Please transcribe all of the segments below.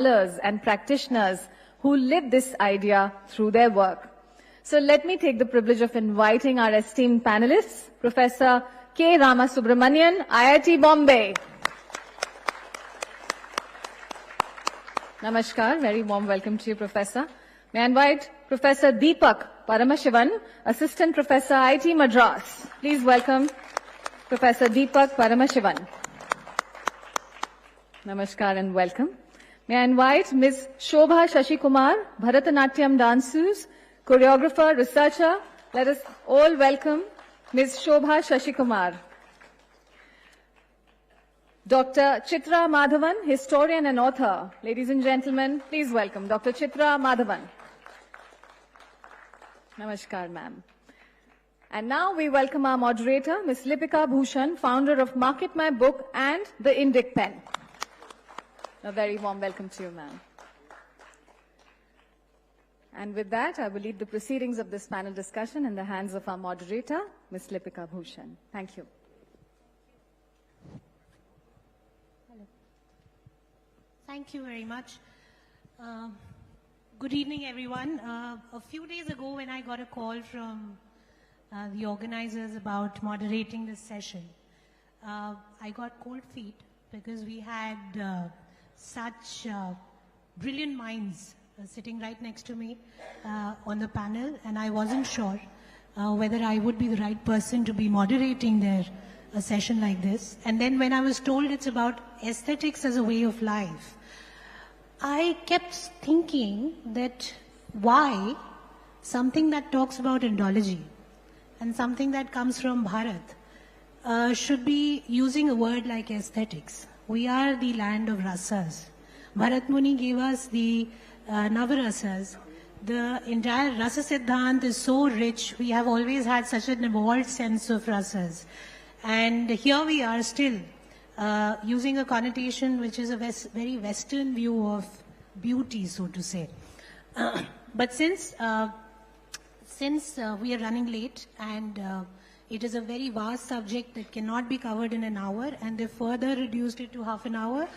and practitioners who live this idea through their work. So let me take the privilege of inviting our esteemed panelists, Professor K. Ramasubramanian, IIT Bombay. Namaskar, very warm welcome to you, Professor. May I invite Professor Deepak Paramashivan, Assistant Professor, IIT Madras. Please welcome Professor Deepak Paramashivan. Namaskar and welcome. May I invite Ms. Shobha Shashikumar, Bharatanatyam dancers, choreographer, researcher. Let us all welcome Ms. Shobha Shashikumar. Dr. Chitra Madhavan, historian and author. Ladies and gentlemen, please welcome Dr. Chitra Madhavan. Namaskar, ma'am. And now we welcome our moderator, Ms. Lipika Bhushan, founder of Market My Book and the Indic Pen. A very warm welcome to you, ma'am. And with that, I will leave the proceedings of this panel discussion in the hands of our moderator, Ms. Lipika Bhushan. Thank you. Hello. Thank you very much. Good evening, everyone. A few days ago, when I got a call from the organizers about moderating this session, I got cold feet because we had such brilliant minds sitting right next to me on the panel, and I wasn't sure whether I would be the right person to be moderating a session like this. And then when I was told it's about aesthetics as a way of life, I kept thinking that why something that talks about Indology and something that comes from Bharat should be using a word like aesthetics. We are the land of rasas. Bharat Muni gave us the Navarasas. The entire Rasa Siddhant is so rich. We have always had such an evolved sense of rasas. And here we are still using a connotation which is a very Western view of beauty, so to say. But since we are running late and it is a very vast subject that cannot be covered in an hour, and they further reduced it to half an hour,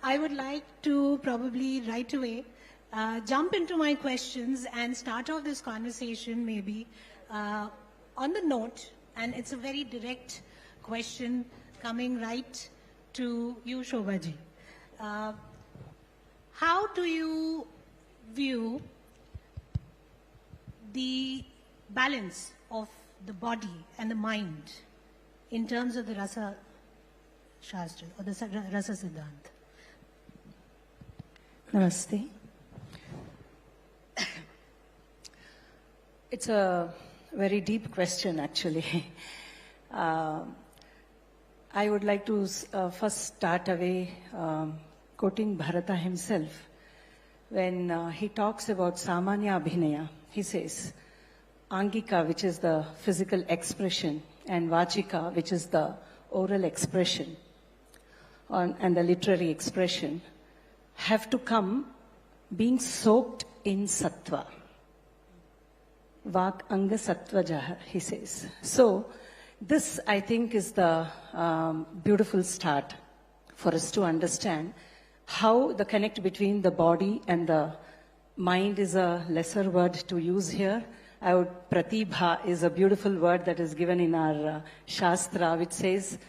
I would like to probably right away jump into my questions and start off this conversation maybe on the note, and it's a very direct question coming right to you, Shobhaji. How do you view the balance of the body and the mind in terms of the Rasa Shastra or the Rasa Siddhant? Namaste. It's a very deep question, actually. I would like to first start away quoting Bharata himself. When he talks about Samanya Abhinaya, he says, Angika, which is the physical expression, and Vachika, which is the oral expression, and the literary expression, have to come being soaked in sattva. Vak anga sattva jahar, he says. So, this I think is the beautiful start for us to understand how the connect between the body and the mind is a lesser word to use here. Pratibha is a beautiful word that is given in our Shastra, which says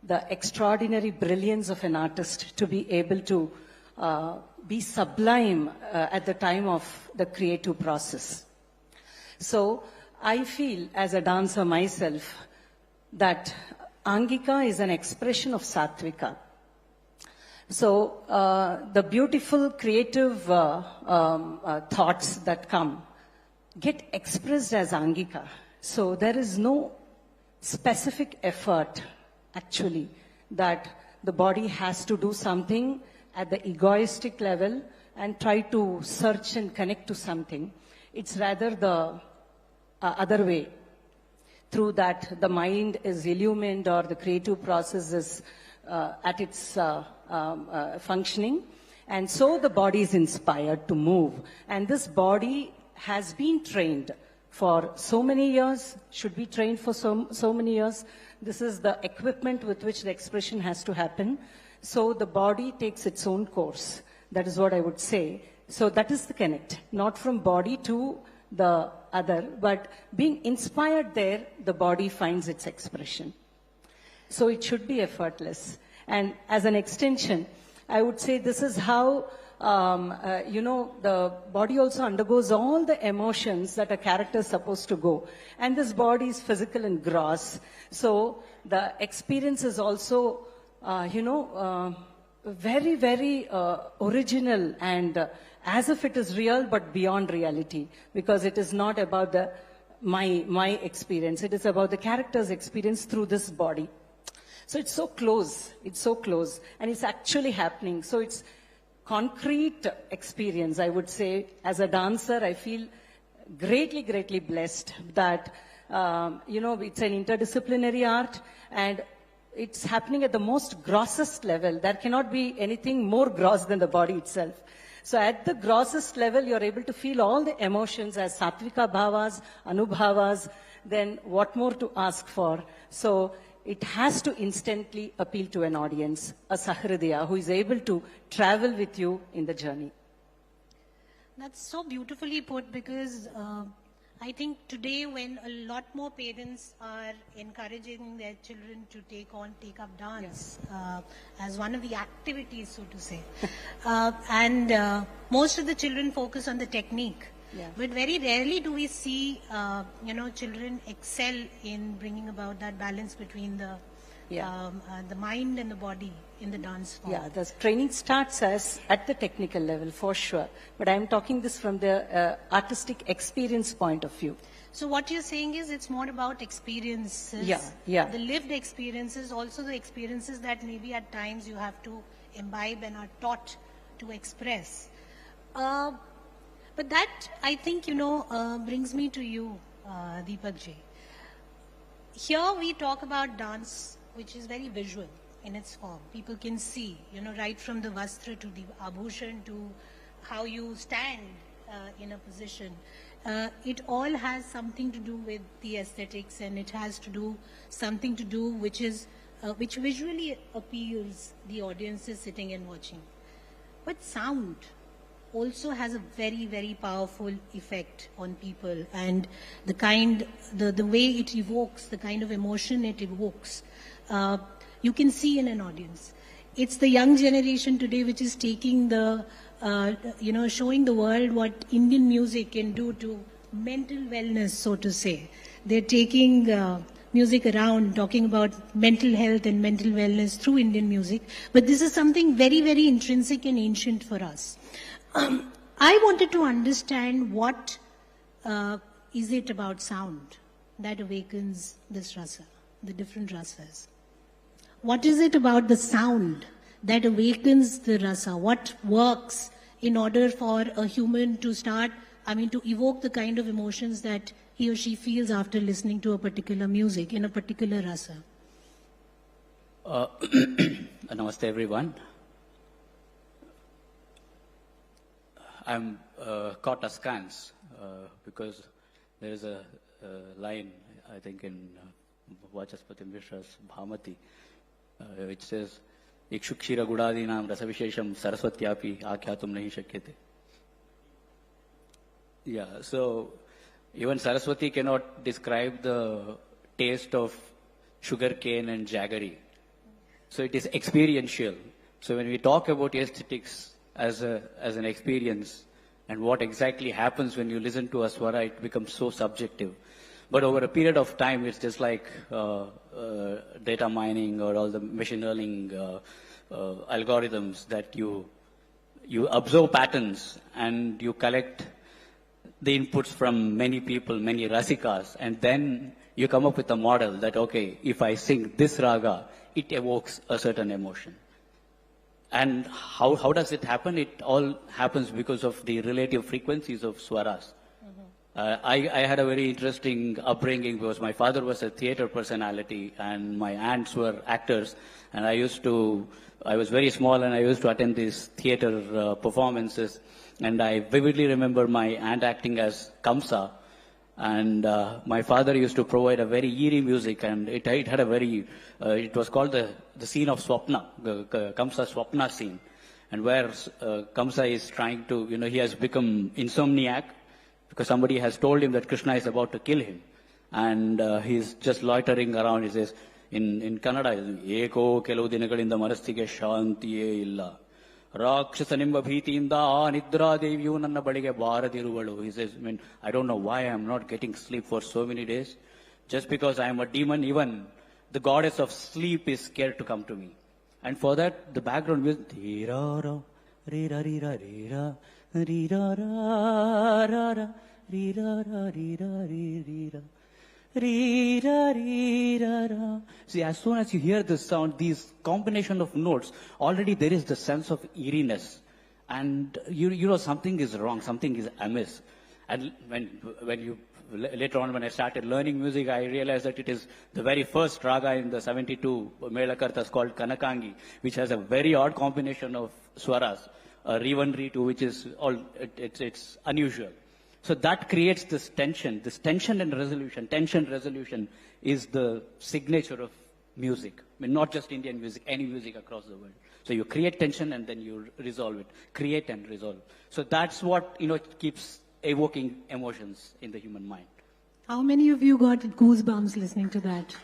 the extraordinary brilliance of an artist to be able to be sublime at the time of the creative process. So I feel as a dancer myself that Angika is an expression of Sattvika. So the beautiful creative thoughts that come get expressed as Angika. So there is no specific effort actually that the body has to do something at the egoistic level and try to search and connect to something. It's rather the other way. Through that, the mind is illumined or the creative process is at its functioning. And so the body is inspired to move. And this body has been trained for so many years, should be trained for so many years. This is the equipment with which the expression has to happen. So the body takes its own course. That is what I would say. So that is the connect, not from body to the other, but being inspired there, the body finds its expression. So it should be effortless. And as an extension, I would say this is how, the body also undergoes all the emotions that a character is supposed to go. And this body is physical and gross. So the experience is also, very, very original and as if it is real but beyond reality, because it is not about my experience. It is about the character's experience through this body. So it's so close, and it's actually happening. So it's concrete experience, I would say. As a dancer, I feel greatly, greatly blessed that, it's an interdisciplinary art, and it's happening at the most grossest level. There cannot be anything more gross than the body itself. So at the grossest level, you're able to feel all the emotions as sattvika bhavas, anubhavas, then what more to ask for? So it has to instantly appeal to an audience, a sahridaya who is able to travel with you in the journey. That's so beautifully put, because I think today when a lot more parents are encouraging their children to take up dance as one of the activities, so to say. And most of the children focus on the technique. Yeah. But very rarely do we see, children excel in bringing about that balance between the mind and the body in the dance form. Yeah, the training starts at the technical level, for sure. But I'm talking this from the artistic experience point of view. So what you're saying is it's more about experiences. Yeah. The lived experiences, also the experiences that maybe at times you have to imbibe and are taught to express. But that, I think, brings me to you, Deepak ji. Here we talk about dance, which is very visual in its form. People can see, right from the vastra to the abhushan to how you stand in a position. It all has something to do with the aesthetics, and it has to do something to do which visually appeals the audiences sitting and watching. But sound also has a very, very powerful effect on people, and the way it evokes, the kind of emotion it evokes, you can see in an audience. It's the young generation today which is taking showing the world what Indian music can do to mental wellness, so to say. They're taking music around, talking about mental health and mental wellness through Indian music. But this is something very, very intrinsic and ancient for us. I wanted to understand what is it about sound that awakens this rasa, the different rasas. What is it about the sound that awakens the rasa? What works in order for a human to to evoke the kind of emotions that he or she feels after listening to a particular music in a particular rasa? Namaste everyone. I'm caught askance because there is a line, I think, in Vachaspati Mishra's Bhamati, which says, Ikshukshira Gudadinam Rasavishesham Saraswatyapi Akhyatum Nahi Shakyate. Yeah, so even Saraswati cannot describe the taste of sugar cane and jaggery. So it is experiential. So when we talk about aesthetics as an experience and what exactly happens when you listen to a swara, it becomes so subjective. But over a period of time, it's just like data mining or all the machine learning algorithms that you observe patterns and you collect the inputs from many people, many rasikas, and then you come up with a model that, okay, if I sing this raga, it evokes a certain emotion. And how does it happen? It all happens because of the relative frequencies of swaras. I had a very interesting upbringing because my father was a theater personality and my aunts were actors, and I was very small and I used to attend these theater performances, and I vividly remember my aunt acting as Kamsa, and my father used to provide a very eerie music, and it had a very, it was called the scene of Swapna, the Kamsa Swapna scene. and where Kamsa is trying to, he has become insomniac because somebody has told him that Krishna is about to kill him. And he's just loitering around. He says, in Kannada, Eko kelu dinagalinda manasthige shantiye illa. Rakshasanimba bhitiinda aa nidra deviyu nanna balige baradiruvalu. He says, I don't know why I'm not getting sleep for so many days. Just because I'm a demon, even the goddess of sleep is scared to come to me. And for that, the background music, Rirara, rira, rira, rira, rirara, rara, rirara, rira, rira, rira, rira. See, as soon as you hear this sound, these combination of notes, already there is the sense of eeriness. And you know something is wrong, something is amiss. And when you later on, when I started learning music, I realized that it is the very first raga in the 72 Melakartas called Kanakangi, which has a very odd combination of swaras, Re1, Re2, which is it's unusual. So that creates this tension and resolution. Tension, resolution is the signature of music. Not just Indian music, any music across the world. So you create tension and then you resolve it. Create and resolve. So that's what, keeps evoking emotions in the human mind. How many of you got goosebumps listening to that?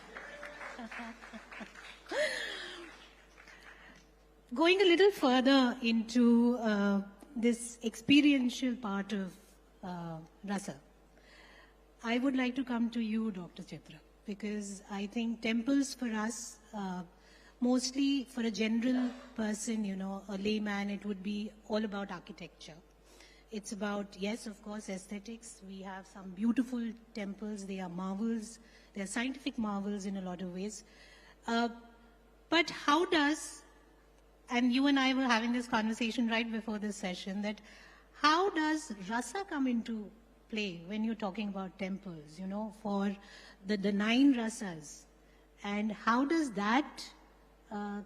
Going a little further into this experiential part of rasa, I would like to come to you, Dr. Chitra, because I think temples for us, mostly for a general person, a layman, it would be all about architecture. It's about, yes, of course, aesthetics. We have some beautiful temples. They are marvels. They are scientific marvels in a lot of ways. But how does, and you and I were having this conversation right before this session, that how does rasa come into play when you're talking about temples, for the 9 rasas? And how does that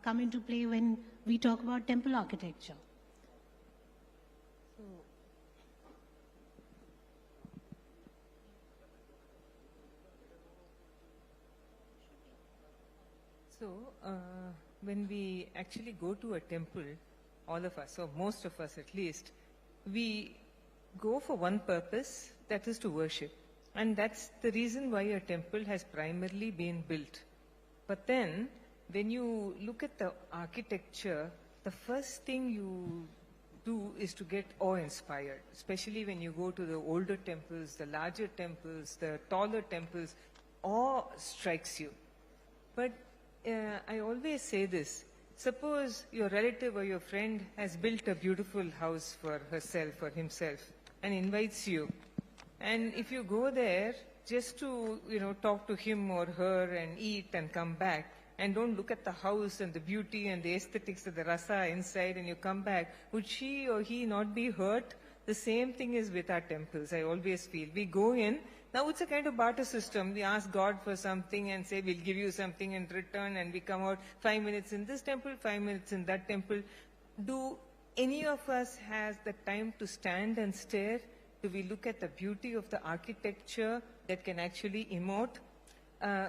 come into play when we talk about temple architecture? So, when we actually go to a temple, all of us, or most of us at least, we go for one purpose, that is to worship. And that's the reason why a temple has primarily been built. But then, when you look at the architecture, the first thing you do is to get awe-inspired, especially when you go to the older temples, the larger temples, the taller temples, awe strikes you. But I always say this, suppose your relative or your friend has built a beautiful house for herself or himself and invites you. And if you go there just to, talk to him or her and eat and come back, and don't look at the house and the beauty and the aesthetics of the rasa inside and you come back, would she or he not be hurt? The same thing is with our temples, I always feel. We go in, now it's a kind of barter system. We ask God for something and say, we'll give you something in return, and we come out 5 minutes in this temple, 5 minutes in that temple. Do any of us has the time to stand and stare? Do we look at the beauty of the architecture that can actually emote?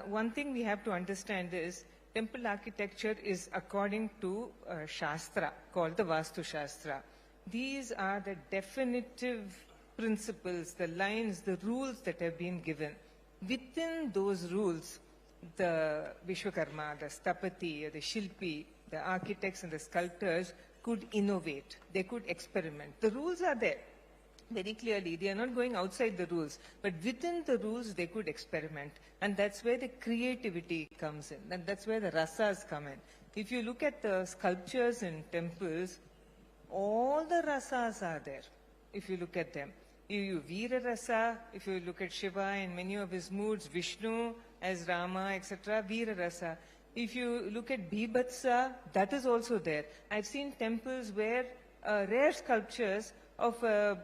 One thing we have to understand is, temple architecture is according to Shastra, called the Vastu Shastra. These are the definitive principles, the lines, the rules that have been given. Within those rules, the Vishwakarma, the Stapati, the Shilpi, the architects and the sculptors could innovate. They could experiment. The rules are there very clearly. They are not going outside the rules. But within the rules, they could experiment. And that's where the creativity comes in. And that's where the rasas come in. If you look at the sculptures in temples, all the rasas are there, if you look at them. You Veera Rasa, if you look at Shiva in many of his moods, Vishnu as Rama, etc., Veera Rasa. If you look at Bhibhatsa, that is also there. I've seen temples where rare sculptures of a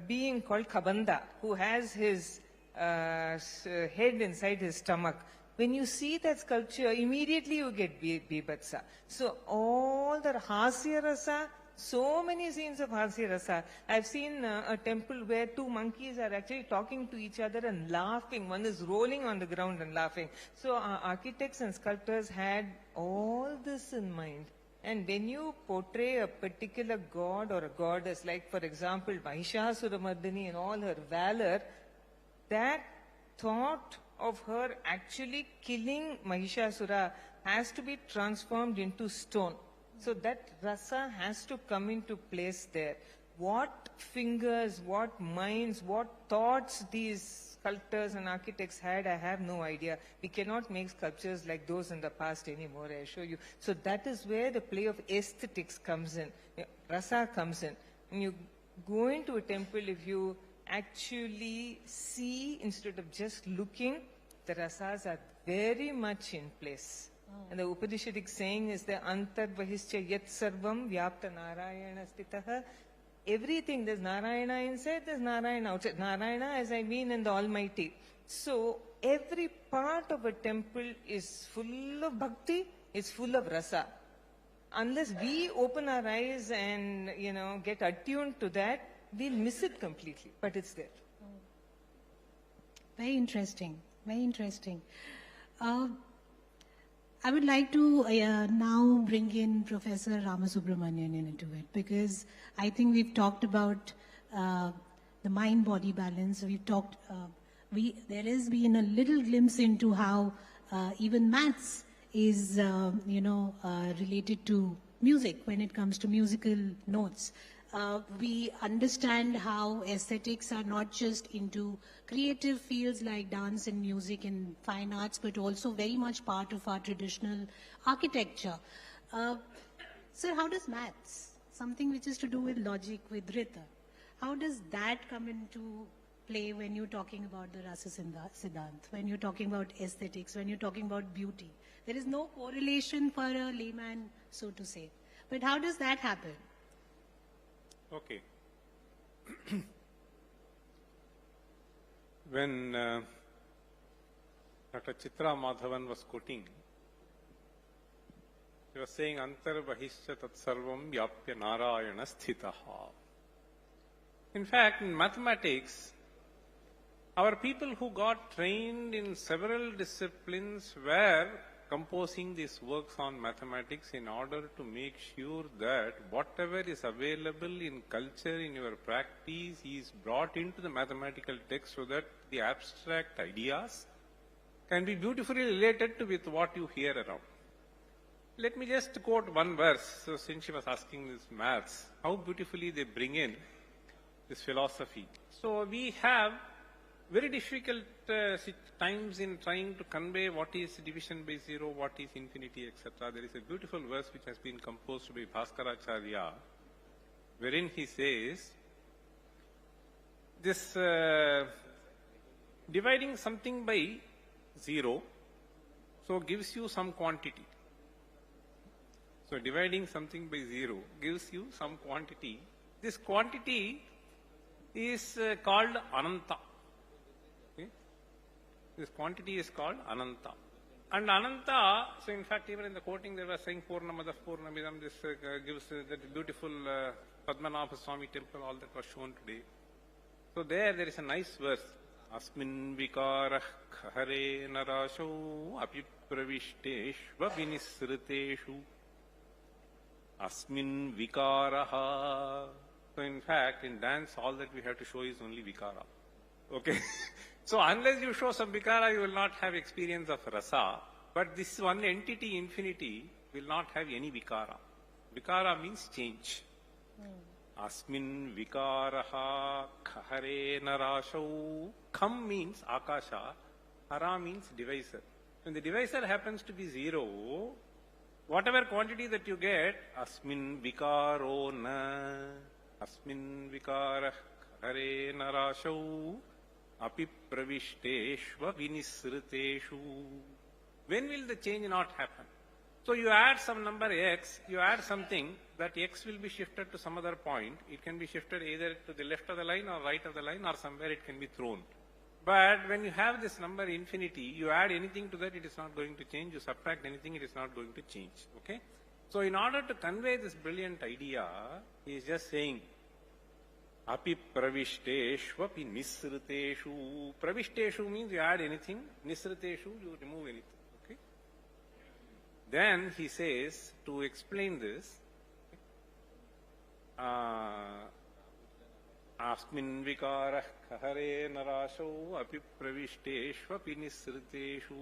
being called Kabanda, who has his head inside his stomach. When you see that sculpture, immediately you get Bhibhatsa. So all the Hasya Rasa, so many scenes of Hasya Rasa. I've seen a temple where 2 monkeys are actually talking to each other and laughing. One is rolling on the ground and laughing. So our architects and sculptors had all this in mind. And when you portray a particular god or a goddess, like for example, Mahishasuramardini and all her valor, that thought of her actually killing Mahishasura has to be transformed into stone. So that rasa has to come into place there. What fingers, what minds, what thoughts these sculptors and architects had, I have no idea. We cannot make sculptures like those in the past anymore, I assure you. So that is where the play of aesthetics comes in, rasa comes in. When you go into a temple, if you actually see instead of just looking, the rasas are very much in place. And the Upanishadic saying is the antarvahischa yat sarvam vyapta narayana stitaha. Everything, there's Narayana inside, there's Narayana outside. Narayana, as I mean, in the Almighty. So every part of a temple is full of bhakti, it's full of rasa. Unless we open our eyes and, get attuned to that, we'll miss it completely. But it's there. Very interesting. Very interesting. I would like to now bring in Professor Ramasubramanian into it, because I think we've talked about the mind-body balance. We've talked, there has been a little glimpse into how even maths is, related to music when it comes to musical notes. We understand how aesthetics are not just into creative fields like dance and music and fine arts, but also very much part of our traditional architecture. Sir, how does maths, something which is to do with logic, with Rita, how does that come into play when you're talking about the Rasa Siddhant, when you're talking about aesthetics, when you're talking about beauty? There is no correlation for a layman, so to say. But how does that happen? Okay. When Dr. Chitra Madhavan was quoting, he was saying, Antarvahischa tatsarvam vyapya narayana sthitaha. In fact, in mathematics, our people who got trained in several disciplines were composing these works on mathematics in order to make sure that whatever is available in culture, in your practice, is brought into the mathematical text so that the abstract ideas can be beautifully related to with what you hear around. Let me just quote one verse. So since she was asking this maths, how beautifully they bring in this philosophy. So we have very difficult times in trying to convey what is division by zero, what is infinity, etc. There is a beautiful verse which has been composed by Bhaskaracharya, wherein he says, this dividing something by zero, so gives you some quantity. So dividing something by zero gives you some quantity. This quantity is called Ananta. This quantity is called Ananta. And Ananta, so in fact even in the quoting they were saying Purnamada Purnamidam, this gives that beautiful Padmanabha Swami temple, all that was shown today. So there is a nice verse. Asmin vikarah khare narasho apipravishteshva vinisriteshu. Asmin vikaraha. So in fact in dance all that we have to show is only vikara. Okay. So unless you show some vikara, you will not have experience of rasa. But this one entity, infinity, will not have any vikara. Vikara means change. Asmin vikaraha khare narashau. Kham means akasha. Hara means divisor. When the divisor happens to be zero, whatever quantity that you get, asmin vikaro na. Asmin vikarah khare narashau. Api pravishteshva vinisriteshu. When will the change not happen? So you add some number x, you add something, that x will be shifted to some other point. It can be shifted either to the left of the line or right of the line, or somewhere it can be thrown. But when you have this number infinity, you add anything to that, it is not going to change. You subtract anything, it is not going to change. Okay? So in order to convey this brilliant idea, he is just saying, Api pravishteshvapi nisriteshu. Pravishteshu means you add anything. Nisriteshu, you remove anything. Okay? Then he says, to explain this, Asmin vikarah kahare narasho api pravishteshvapi nisriteshu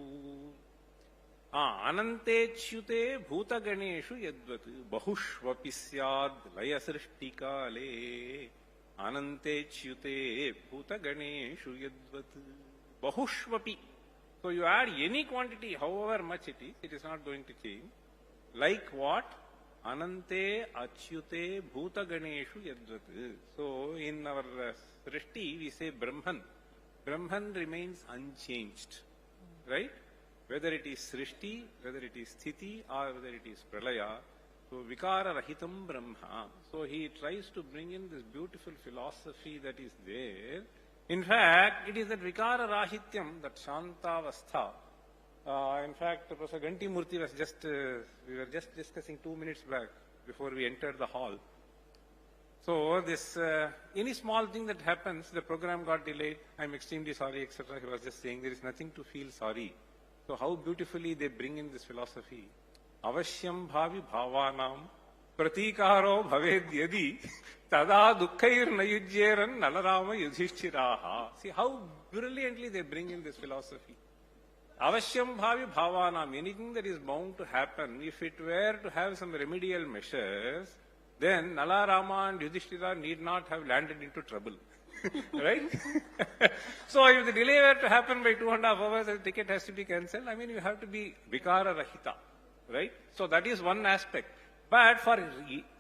anantechyute bhutaganeshu yadvat bahushvapi syad laya srishtikale anantechyute bhutaganeshu yadvat bahushvapi. So you add any quantity, however much it is not going to change. Like what? Anante achyute bhutaganeshu yadvat. So in our Srishti we say Brahman. Brahman remains unchanged. Right? Whether it is Srishti, whether it is Sthiti, or whether it is Pralaya. So Vikara Rahitam Brahma. So he tries to bring in this beautiful philosophy that is there. In fact, it is that Vikara Rahityam, that Shantavastha. In fact, Professor Ganti Murthy was we were just discussing 2 minutes back before we entered the hall. So this, any small thing that happens, the program got delayed, I'm extremely sorry, etc. He was just saying there is nothing to feel sorry. So how beautifully they bring in this philosophy. Avashyam bhavi bhavanam pratikaro bhaved yadi tada dukkhair nayujyeran nalarama yudhishthiraha. See how brilliantly they bring in this philosophy. Avashyam bhavi bhavanam, anything that is bound to happen, if it were to have some remedial measures, then Nala, Rama and Yudhishthira need not have landed into trouble. Right? So if the delay were to happen by 2.5 hours, the ticket has to be cancelled. I mean, you have to be Vikara Rahita. Right? So that is one aspect. But for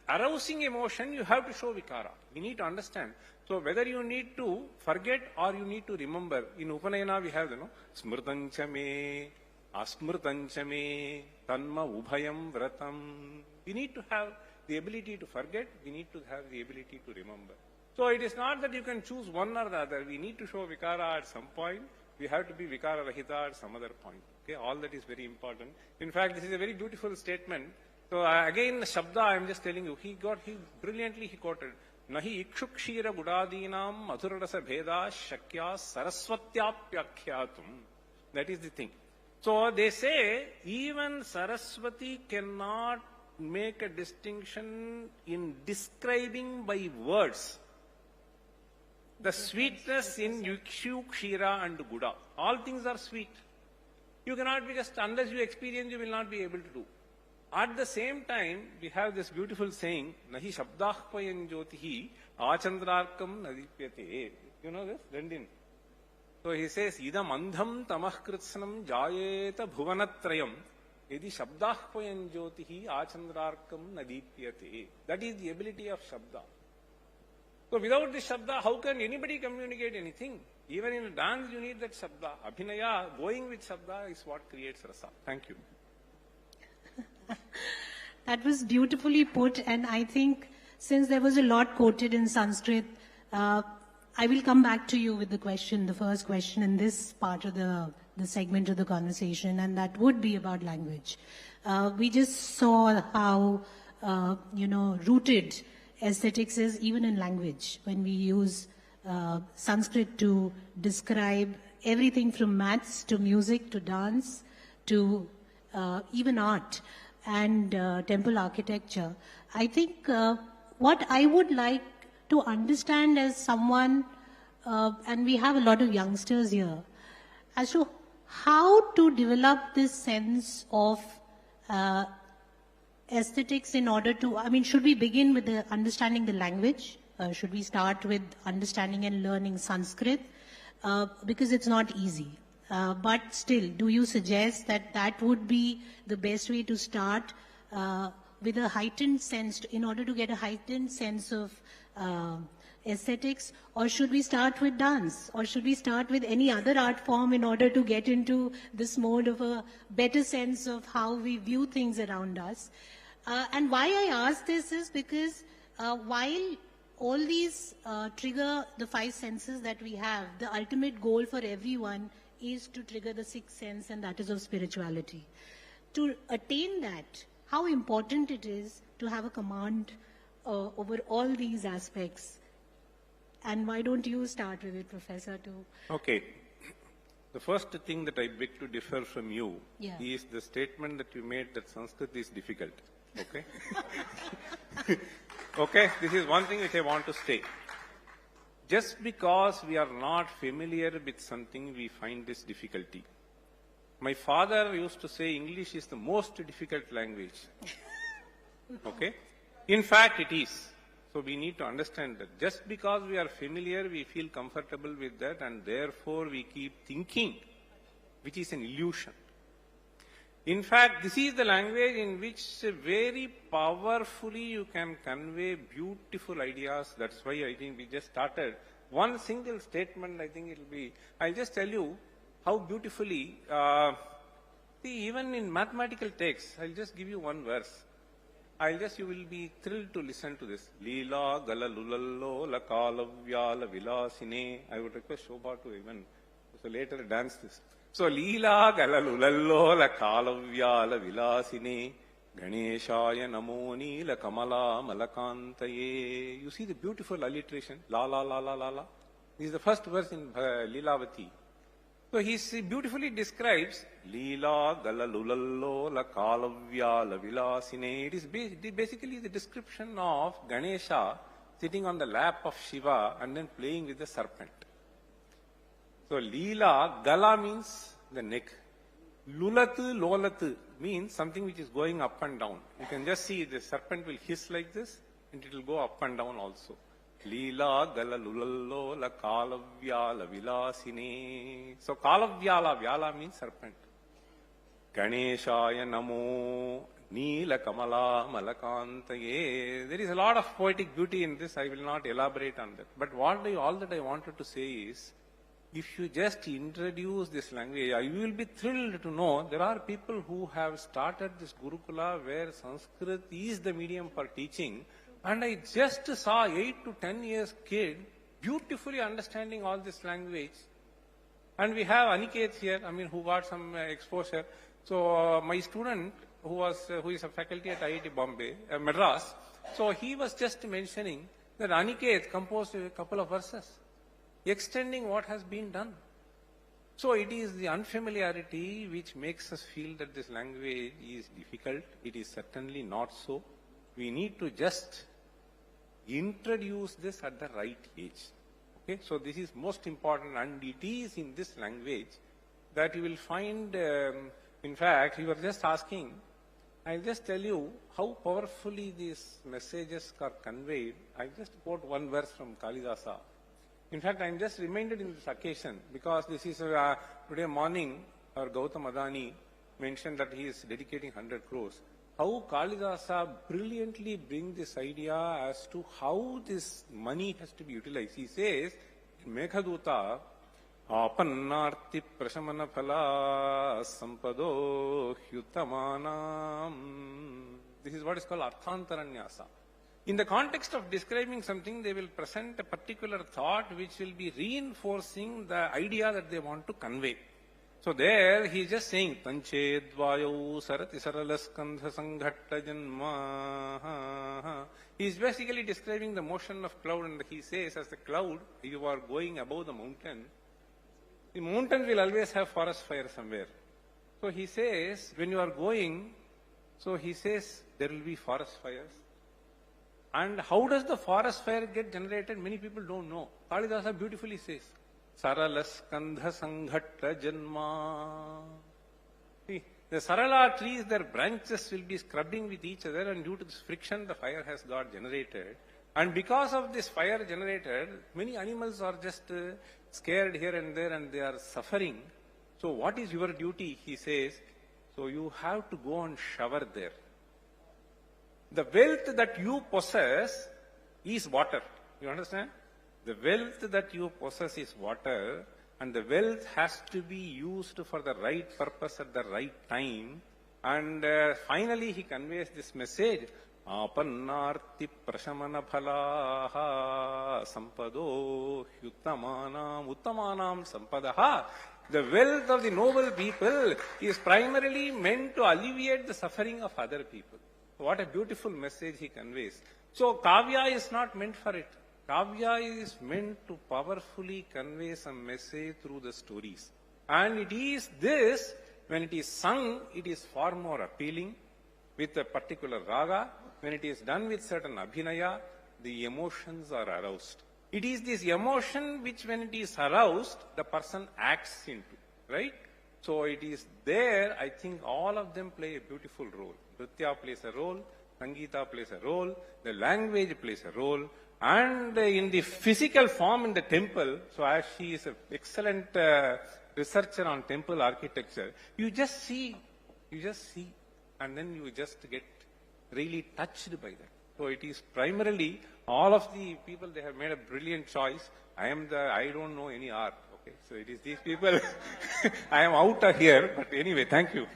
arousing emotion, you have to show Vikara. We need to understand. So whether you need to forget or you need to remember, in Upanayana we have, Smrtanchame, Asmrtanchame, Tanma Ubhayam Vratam. We need to have the ability to forget, we need to have the ability to remember. So it is not that you can choose one or the other. We need to show Vikara at some point. We have to be Vikara Rahita at some other point. Okay, all that is very important. In fact, this is a very beautiful statement. So again, the Shabda, I am just telling you, he brilliantly quoted, Nahi ikshukshira gudadinam madhurarasa bheda shakya saraswatyapyakhyatum. That is the thing. So they say, even Saraswati cannot make a distinction in describing by words the sweetness in Yukshu, Kshira and Guda. All things are sweet. You cannot be just, unless you experience, you will not be able to do. At the same time, we have this beautiful saying, Nahi Shabdahpayan Jyotihi Achandrarkam Nadipyate. You know this? Rendin. So he says, Idam andham tamah kritsnam jayeta bhuvanatrayam yadi Shabdahpayan Jyotihi Achandrarkam Nadipyate. That is the ability of Shabda. So without this Shabda, how can anybody communicate anything? Even in dance, you need that Shabda. Abhinaya, going with Shabda is what creates rasa. Thank you. That was beautifully put, and I think since there was a lot quoted in Sanskrit, I will come back to you with the question, the first question in this part of the segment of the conversation, and that would be about language. We just saw how, rooted aesthetics is even in language. When we use Sanskrit to describe everything from maths to music to dance to even art and temple architecture. I think what I would like to understand as someone, and we have a lot of youngsters here, as to how to develop this sense of aesthetics in order to, should we begin with understanding the language? Should we start with understanding and learning Sanskrit? Because it's not easy. But still, do you suggest that that would be the best way to start with a heightened sense, in order to get a heightened sense of aesthetics? Or should we start with dance? Or should we start with any other art form in order to get into this mode of a better sense of how we view things around us? And why I ask this is because while all these trigger the 5 senses that we have, the ultimate goal for everyone is to trigger the 6th sense, and that is of spirituality. To attain that, how important it is to have a command over all these aspects. And why don't you start with it, Professor, too? Okay. The first thing that I beg to differ from you Yeah. is the statement that you made that Sanskrit is difficult. Okay? Okay, this is one thing which I want to say. Just because we are not familiar with something, we find this difficulty. My father used to say English is the most difficult language. Okay? In fact, it is. So we need to understand that just because we are familiar, we feel comfortable with that, and therefore we keep thinking, which is an illusion. In fact, this is the language in which very powerfully you can convey beautiful ideas. That's why I think we just started. One single statement, I think it will be, I'll just tell you how beautifully, see, even in mathematical texts, I'll just give you one verse. You will be thrilled to listen to this. Leela gala lulallo la kalavyala vilasine. I would request Shobha to even, so later dance this. So, Leela gala lulallo la kalavyala vilasine. Ganeshaya namo la kamala malakantaye. You see the beautiful alliteration. La la la la la la. This is the first verse in Leelavati. So he beautifully describes Leela gala lulallo la kalavya la vilasine. It is basically the description of Ganesha sitting on the lap of Shiva and then playing with the serpent. So Leela, gala means the neck. Lulatu, lolatu means something which is going up and down. You can just see the serpent will hiss like this and it will go up and down also. Leela gala lulallo la kalavya la vilasine. So kalavya vyala means serpent. Ganeshaya namo Neela kamala malakantaye. There is a lot of poetic beauty in this. I will not elaborate on that. But all that I wanted to say is, if you just introduce this language, you will be thrilled to know there are people who have started this Gurukula where Sanskrit is the medium for teaching. And I just saw 8 to 10 years kid beautifully understanding all this language. And we have Aniket here, who got some exposure. So my student who is a faculty at IIT Bombay, Madras, so he was just mentioning that Aniket composed a couple of verses, extending what has been done. So it is the unfamiliarity which makes us feel that this language is difficult. It is certainly not so. We need to just introduce this at the right age. Okay, so this is most important, and it is in this language that you will find, in fact, you were just asking, I'll just tell you how powerfully these messages are conveyed. I'll just quote one verse from Kalidasa. In fact, I'm just reminded in this occasion, because this is today morning, our Gautam Adani mentioned that he is dedicating 100 crores. How Kalidasa brilliantly brings this idea as to how this money has to be utilized. He says, Meghaduta, Apannarti prashamana phala sampado hyutamanam. This is what is called Arthantaranyasa. In the context of describing something, they will present a particular thought which will be reinforcing the idea that they want to convey. So there he is just saying, Tanchedvayo sarati saralaskandha sanghatta janma. He is basically describing the motion of cloud, and he says, as the cloud, you are going above the mountain, the mountain will always have forest fire somewhere. So he says, when you are going, so he says, there will be forest fires. And how does the forest fire get generated? Many people don't know. Kalidasa beautifully says, Saralaskandha sanghatta janma. See, the Sarala trees, their branches will be scrubbing with each other, and due to this friction, the fire has got generated. And because of this fire generated, many animals are just scared here and there, and they are suffering. So what is your duty? He says, so you have to go and shower there. The wealth that you possess is water. You understand? The wealth that you possess is water, and the wealth has to be used for the right purpose at the right time. And finally he conveys this message, Apannarti prashamana phalaha sampado uttamanam sampadaha. The wealth of the noble people is primarily meant to alleviate the suffering of other people. What a beautiful message he conveys. So Kavya is not meant for it. Kavya is meant to powerfully convey some message through the stories. And it is this, when it is sung, it is far more appealing with a particular raga. When it is done with certain abhinaya, the emotions are aroused. It is this emotion which, when it is aroused, the person acts into, right? So it is there, I think all of them play a beautiful role. Nritya plays a role, Sangeeta plays a role, the language plays a role, and in the physical form in the temple, so as she is an excellent researcher on temple architecture, you just see, and then you just get really touched by that. So it is primarily, all of the people, they have made a brilliant choice. I don't know any art. Okay, so it is these people. I am out of here, but anyway, thank you.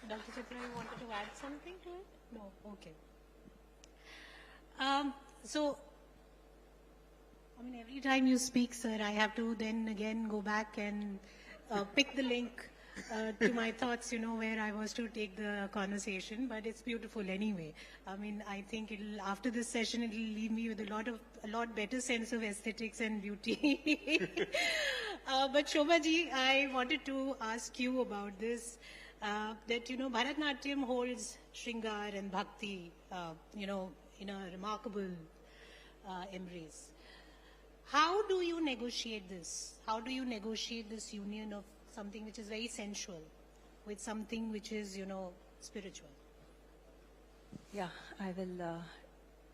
Dr. Chitra, you wanted to add something to it? No, okay. So, I mean, every time you speak, sir, I have to then again go back and pick the link to my thoughts, where I was to take the conversation, but it's beautiful anyway. I mean, I think after this session, it'll leave me with a lot better sense of aesthetics and beauty. But Shobhaji, I wanted to ask you about this, that, Bharatanatyam holds Shringar and Bhakti, in a remarkable embrace. How do you negotiate this? How do you negotiate this union of something which is very sensual with something which is, spiritual? Yeah, I will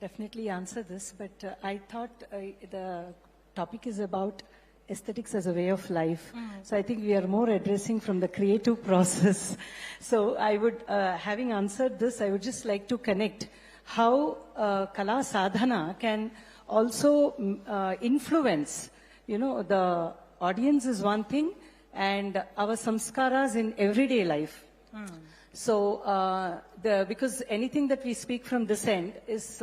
definitely answer this, but I thought the topic is about aesthetics as a way of life. So I think we are more addressing from the creative process. So I would, having answered this, I would just like to connect how Kala Sadhana can also influence, the audience is one thing, and our samskaras in everyday life. So, because anything that we speak from this end is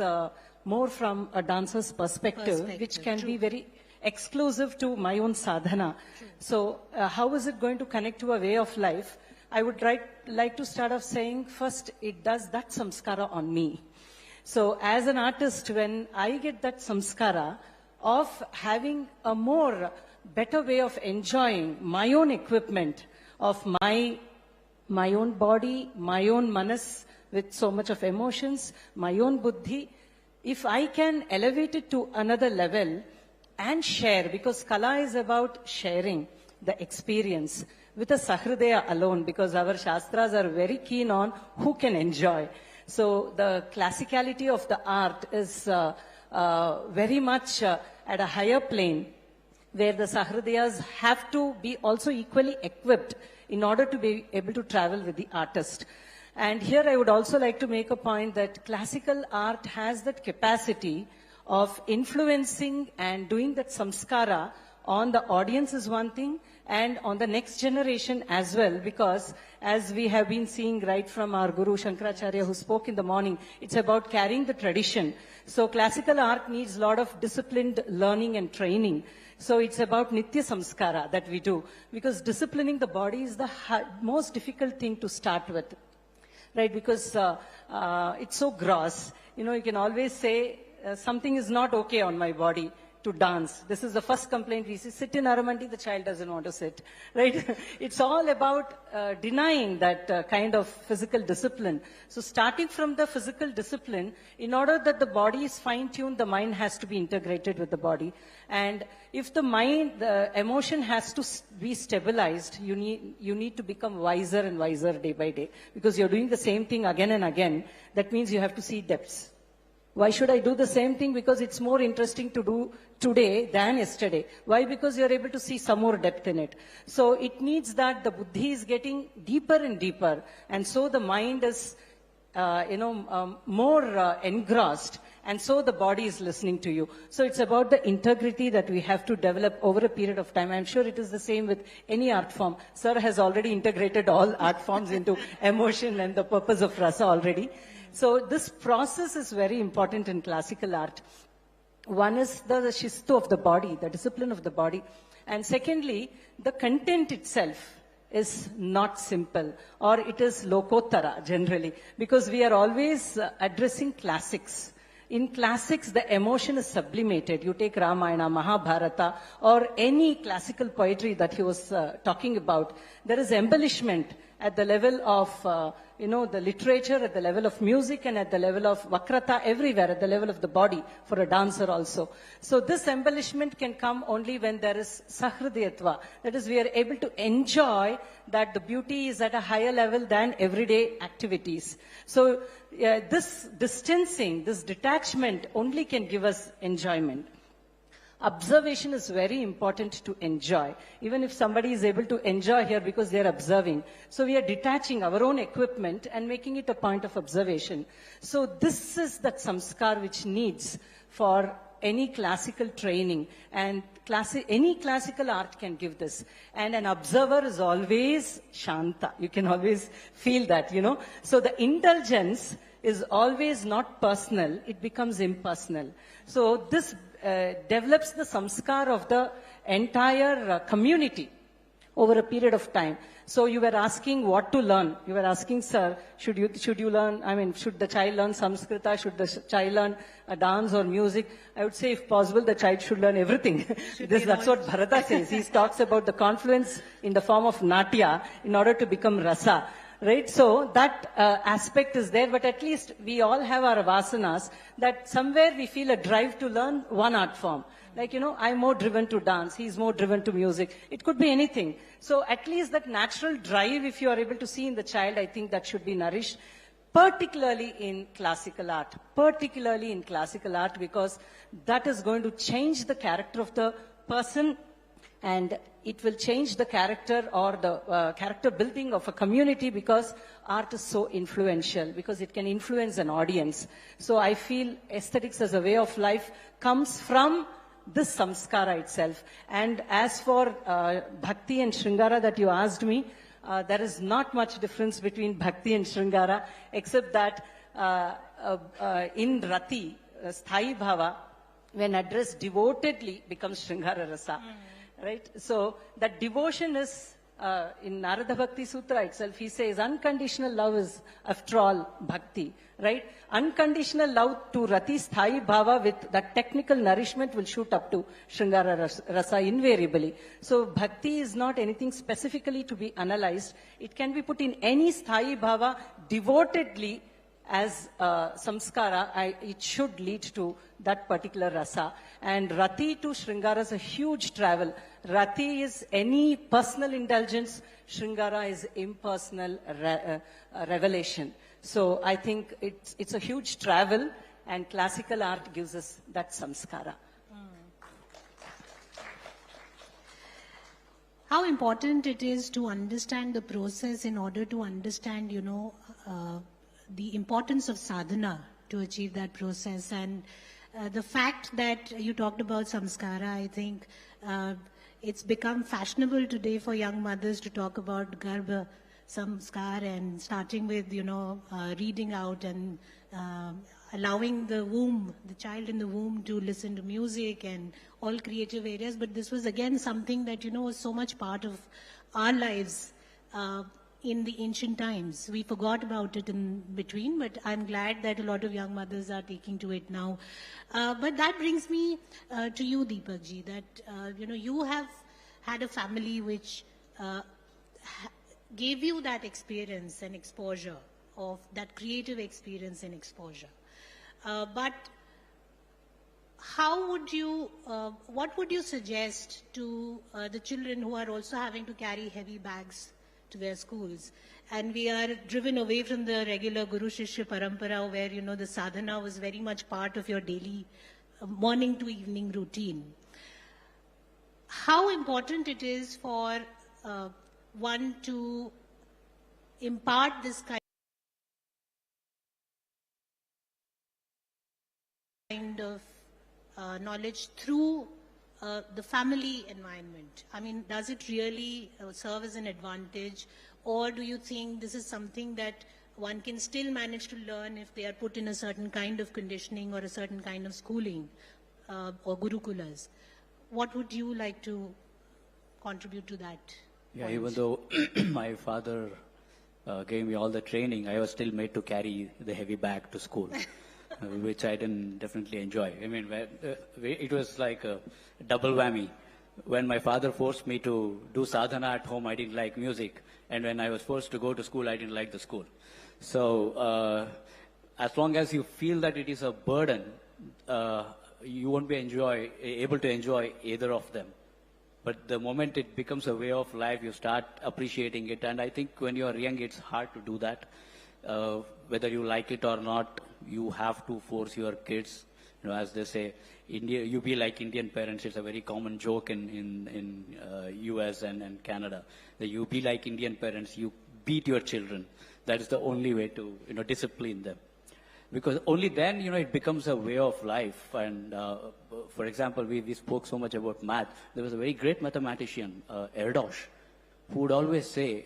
more from a dancer's perspective, which can be very exclusive to my own sadhana. So, how is it going to connect to a way of life? I would like to start off saying, first, it does that samskara on me. So, as an artist, when I get that samskara of having a better way of enjoying my own equipment of my own body, my own manas with so much of emotions, my own buddhi, if I can elevate it to another level and share, because Kala is about sharing the experience with a Sahridaya alone, because our Shastras are very keen on who can enjoy. So the classicality of the art is very much at a higher plane, where the Sahridayas have to be also equally equipped in order to be able to travel with the artist. And here I would also like to make a point that classical art has that capacity of influencing and doing that samskara on the audience is one thing, and on the next generation as well, because as we have been seeing right from our Guru Shankaracharya who spoke in the morning, it's about carrying the tradition. So classical art needs a lot of disciplined learning and training. So it's about Nitya Samskara that we do, because disciplining the body is the most difficult thing to start with, right? Because it's so gross. You can always say something is not okay on my body to dance. This is the first complaint we see. Sit in Aramandi, the child doesn't want to sit, right? It's all about denying that kind of physical discipline. So starting from the physical discipline, in order that the body is fine-tuned, the mind has to be integrated with the body. And if the emotion has to be stabilized, you need to become wiser and wiser day by day, because you're doing the same thing again and again. That means you have to see depths. Why should I do the same thing? Because it's more interesting to do today than yesterday. Why? Because you're able to see some more depth in it. So it needs that the buddhi is getting deeper and deeper, and so the mind is, more engrossed, and so the body is listening to you. So it's about the integrity that we have to develop over a period of time. I'm sure it is the same with any art form. Sir has already integrated all art forms into emotion and the purpose of rasa already. So this process is very important in classical art. One is the shistu of the body, the discipline of the body. And secondly, the content itself is not simple, or it is lokottara generally, because we are always addressing classics. In classics, the emotion is sublimated. You take Ramayana, Mahabharata, or any classical poetry that he was talking about. There is embellishment at the level of, the literature, at the level of music, and at the level of vakrata, everywhere, at the level of the body, for a dancer also. So this embellishment can come only when there is sahridayatva. That is, we are able to enjoy that the beauty is at a higher level than everyday activities. So this distancing, this detachment only can give us enjoyment. Observation is very important to enjoy. Even if somebody is able to enjoy here because they are observing. So we are detaching our own equipment and making it a point of observation. So this is that samskar which needs for any classical training, and any classical art can give this. And an observer is always shanta. You can always feel that, So the indulgence is always not personal, it becomes impersonal. So this develops the samskar of the entire community over a period of time. So you were asking what to learn. You were asking, sir, should you learn, should the child learn Sanskrita? Should the child learn dance or music? I would say, if possible, the child should learn everything. That's what Bharata says. He talks about the confluence in the form of natya in order to become rasa. Right? So that aspect is there, but at least we all have our vasanas that somewhere we feel a drive to learn one art form. Like, I'm more driven to dance, he's more driven to music. It could be anything. So at least that natural drive, if you are able to see in the child, I think that should be nourished, particularly in classical art. Particularly in classical art, because that is going to change the character of the person, and it will change the character or the character building of a community, because art is so influential, because it can influence an audience. So I feel aesthetics as a way of life comes from this samskara itself. And as for bhakti and shringara that you asked me, there is not much difference between bhakti and shringara, except that in rati, sthai bhava, when addressed devotedly, becomes shringara rasa. Right? So that devotion is, in Narada Bhakti Sutra itself, he says unconditional love is, after all, bhakti. Right? Unconditional love to rati sthai bhava with that technical nourishment will shoot up to shringara rasa invariably. So bhakti is not anything specifically to be analyzed. It can be put in any sthai bhava devotedly as samskara. It should lead to that particular rasa. And rati to shringara is a huge travel. Rati is any personal indulgence, shringara is impersonal revelation. So I think it's a huge travel, and classical art gives us that samskara. How important it is to understand the process in order to understand, the importance of sadhana to achieve that process. And the fact that you talked about samskara, I think it's become fashionable today for young mothers to talk about garbha samskar, and starting with, reading out and allowing the child in the womb to listen to music and all creative areas. But this was again something that, was so much part of our lives in the ancient times. We forgot about it in between, but I'm glad that a lot of young mothers are taking to it now. But that brings me to you, Deepak ji, that, you have had a family which gave you that experience and exposure of that creative experience and exposure. But how would you, what would you suggest to the children who are also having to carry heavy bags to their schools? And we are driven away from the regular Guru Shishya Parampara, where, the sadhana was very much part of your daily morning to evening routine. How important it is for one to impart this kind of knowledge through the family environment? I mean, does it really serve as an advantage, or do you think this is something that one can still manage to learn if they are put in a certain kind of conditioning or a certain kind of schooling or gurukulas? What would you like to contribute to that? Yeah, even though my father gave me all the training, I was still made to carry the heavy bag to school. which I didn't definitely enjoy. I mean, it was like a double whammy. When my father forced me to do sadhana at home, I didn't like music. And when I was forced to go to school, I didn't like the school. So as long as you feel that it is a burden, you won't be able to enjoy either of them. But the moment it becomes a way of life, you start appreciating it. And I think when you are young, it's hard to do that. Whether you like it or not, you have to force your kids. You know, as they say, India, you be like Indian parents. It's a very common joke in US and Canada. That you be like Indian parents. You beat your children. That is the only way to, you know, discipline them. Because only then, you know, it becomes a way of life. And for example, we spoke so much about math. There was a very great mathematician, Erdos, who would always say,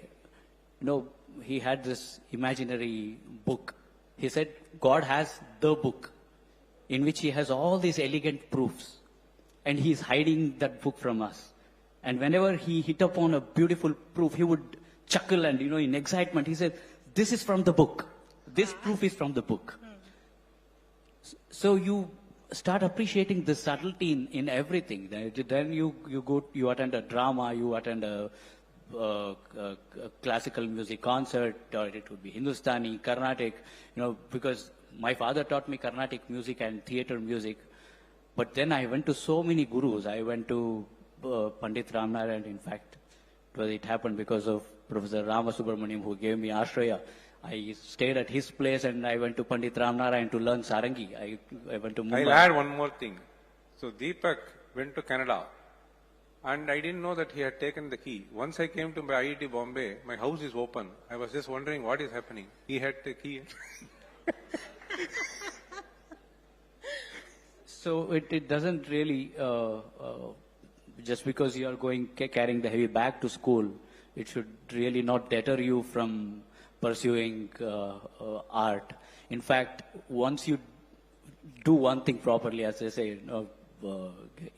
you know, he had this imaginary book. He said, God has the book in which he has all these elegant proofs. And he's hiding that book from us. And whenever he hit upon a beautiful proof, he would chuckle and, you know, in excitement, he said, this is from the book. This proof is from the book. So you start appreciating the subtlety in everything. Then you attend a drama, you attend a classical music concert, or it would be Hindustani, Carnatic, you know, because my father taught me Carnatic music and theater music. But then I went to so many gurus. I went to Pandit Ramnarayan, in fact. It happened because of Professor Rama Subramaniam, who gave me Ashraya. I stayed at his place and I went to Pandit Ramnarayan to learn Sarangi. I went to Mumbai. I'll add one more thing. So Deepak went to Canada and I didn't know that he had taken the key. Once I came to my IIT Bombay, my house is open. I was just wondering what is happening. He had the key. So it doesn't really, just because you are carrying the heavy bag to school, it should really not deter you from pursuing art. In fact, once you do one thing properly, as they say,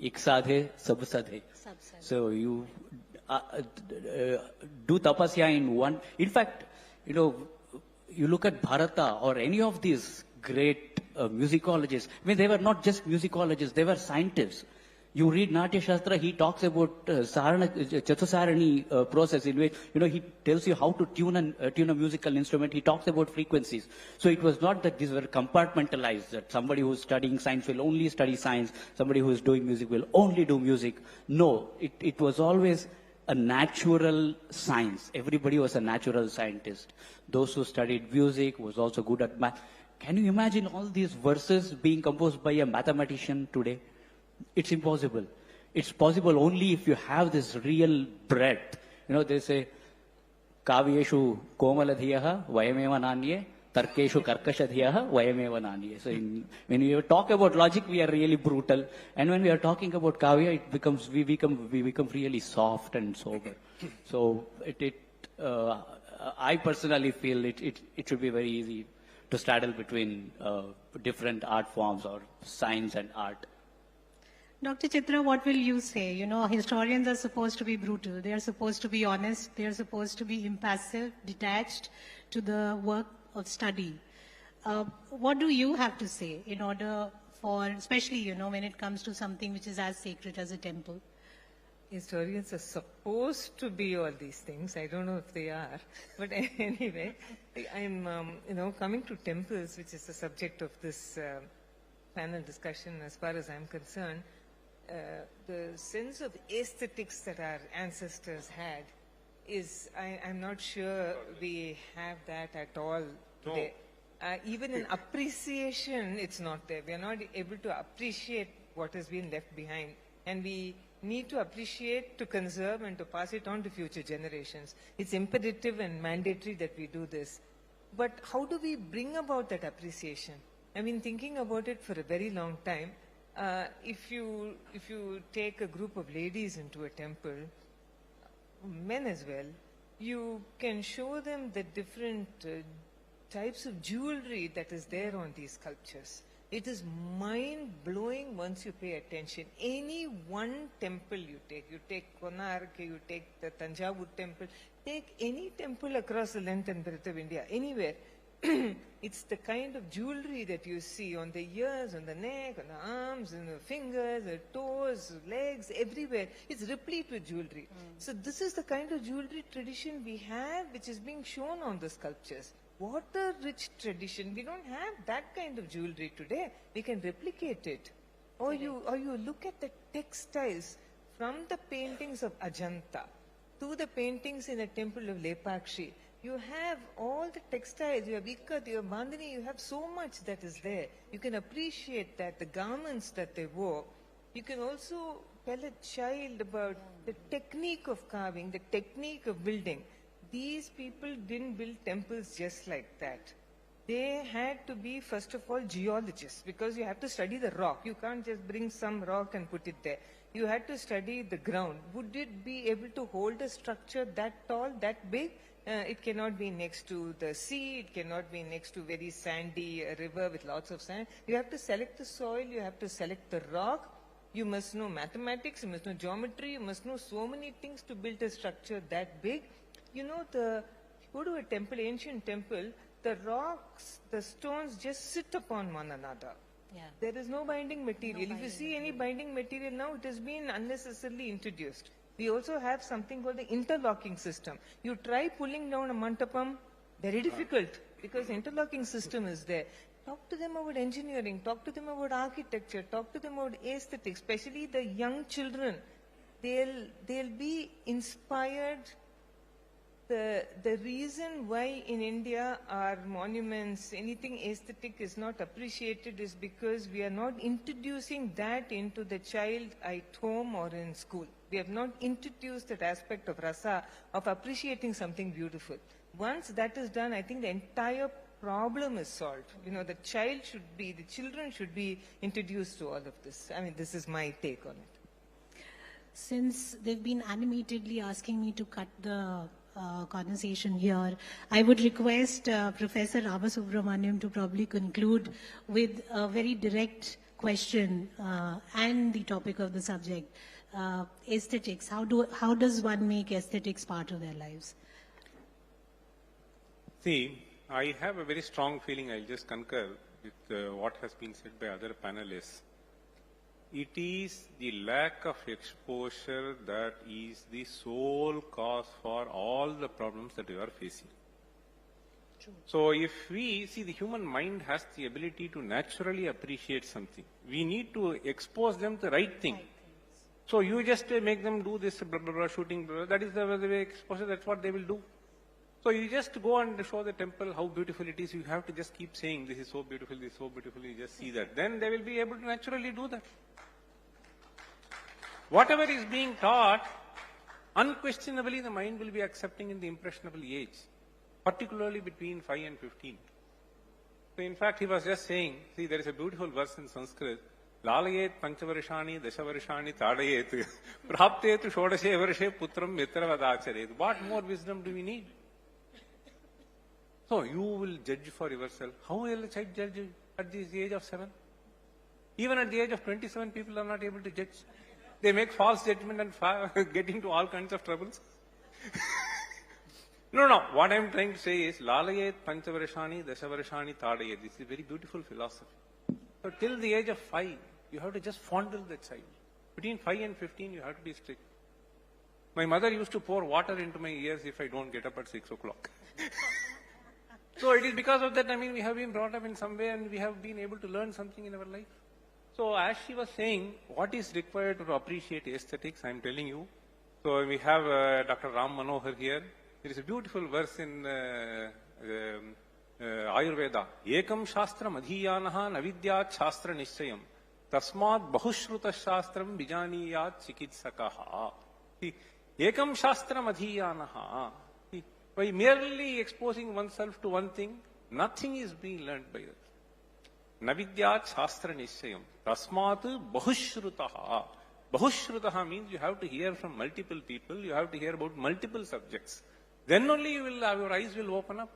ik sadhe, sab sadhe. So you do tapasya in one. In fact, you know, you look at Bharata or any of these great musicologists. I mean, they were not just musicologists; they were scientists. You read Natya Shastra, he talks about Chatusarani process in which, you know, he tells you how to tune a musical instrument. He talks about frequencies. So it was not that these were compartmentalized, that somebody who's studying science will only study science, somebody who is doing music will only do music. No, it was always a natural science. Everybody was a natural scientist. Those who studied music was also good at math. Can you imagine all these verses being composed by a mathematician today? It's impossible. It's possible only if you have this real breadth. You know, they say, Kavyeshu komaladhiyaha vayameva nanye, tarkeshu karkashadhiyaha vayameva nanye. So when we talk about logic, we are really brutal. And when we are talking about kavya, we become really soft and sober. So I personally feel it should be very easy to straddle between different art forms or science and art. Dr. Chitra, what will you say? You know, historians are supposed to be brutal. They are supposed to be honest. They are supposed to be impassive, detached to the work of study. What do you have to say in order for, especially, you know, when it comes to something which is as sacred as a temple? Historians are supposed to be all these things. I don't know if they are. But anyway, I'm, you know, coming to temples, which is the subject of this panel discussion as far as I'm concerned. The sense of aesthetics that our ancestors had is, I'm not sure we have that at all today. Even in appreciation, it's not there. We are not able to appreciate what has been left behind. And we need to appreciate, to conserve, and to pass it on to future generations. It's imperative and mandatory that we do this. But how do we bring about that appreciation? I've been thinking about it for a very long time. If you take a group of ladies into a temple, men as well, you can show them the different types of jewelry that is there on these sculptures. It is mind-blowing once you pay attention. Any one temple you take Konark, you take the Tanjavur temple, take any temple across the length and breadth of India, anywhere. it's the kind of jewelry that you see on the ears, on the neck, on the arms, on the fingers, the toes, legs, everywhere. It's replete with jewelry. So this is the kind of jewelry tradition we have, which is being shown on the sculptures. What a rich tradition. We don't have that kind of jewelry today. We can replicate it. Or you look at the textiles from the paintings of Ajanta to the paintings in the temple of Lepakshi. You have all the textiles, you have ikat, you have bandhani, you have so much that is there. You can appreciate that, the garments that they wore. You can also tell a child about the technique of carving, the technique of building. These people didn't build temples just like that. They had to be, first of all, geologists, because you have to study the rock. You can't just bring some rock and put it there. You had to study the ground. Would it be able to hold a structure that tall, that big? It cannot be next to the sea. It cannot be next to very sandy river with lots of sand. You have to select the soil. You have to select the rock. You must know mathematics. You must know geometry. You must know so many things to build a structure that big. You know, go to a temple, ancient temple, the rocks, the stones just sit upon one another. Yeah. There is no binding material. If you see any binding material now, it has been unnecessarily introduced. We also have something called the interlocking system. You try pulling down a mantapam, very difficult, because interlocking system is there. Talk to them about engineering, talk to them about architecture, talk to them about aesthetics, especially the young children. They'll be inspired. The reason why in India our monuments, anything aesthetic is not appreciated is because we are not introducing that into the child at home or in school. We have not introduced that aspect of rasa, of appreciating something beautiful. Once that is done, I think the entire problem is solved. You know, the children should be introduced to all of this. I mean, this is my take on it. Since they've been animatedly asking me to cut the conversation here, I would request Professor Ramasubramaniam to probably conclude with a very direct question and the topic of the subject, aesthetics. How does one make aesthetics part of their lives? See, I have a very strong feeling, I'll just concur with what has been said by other panelists. It is the lack of exposure that is the sole cause for all the problems that we are facing. True. So if we see, the human mind has the ability to naturally appreciate something. We need to expose them to the right thing. So you just make them do this blah, blah, blah, shooting, blah, blah, that is the way exposure, that's what they will do. So you just go and show the temple how beautiful it is. You have to just keep saying, this is so beautiful, this is so beautiful, you just see that. Then they will be able to naturally do that. Whatever is being taught, unquestionably the mind will be accepting in the impressionable age, particularly between 5 and 15. So in fact, he was just saying, see, there is a beautiful verse in Sanskrit, Lalayet panchavarshani dashavarshani tadayet praptetu shodashe varshe putram mitravadacharet. What more wisdom do we need? So you will judge for yourself. How will a child judge at the age of 7? Even at the age of 27, people are not able to judge. They make false judgment and get into all kinds of troubles. No. What I'm trying to say is, Lalayet panchavarshani dashavarshani tadayet. This is a very beautiful philosophy. So till the age of 5, you have to just fondle the child. Between 5 and 15, you have to be strict. My mother used to pour water into my ears if I don't get up at 6 o'clock. So it is because of that, I mean, we have been brought up in some way and we have been able to learn something in our life. So as she was saying, what is required to appreciate aesthetics, I'm telling you. So we have Dr. Ram Manohar here. There is a beautiful verse in Ayurveda. Ekam shastram adhiyanaha navidyat shastra nishchayam. Tasmat bahushruta shastram bijaniyat chikitsakaha. See, ekam shastram adhiyanaha. See, by merely exposing oneself to one thing, nothing is being learned by that. Navidyat shastra nishchayam. Tasmat bahushrutaha. Bahushrutaha means you have to hear from multiple people, you have to hear about multiple subjects. Then only your eyes will open up.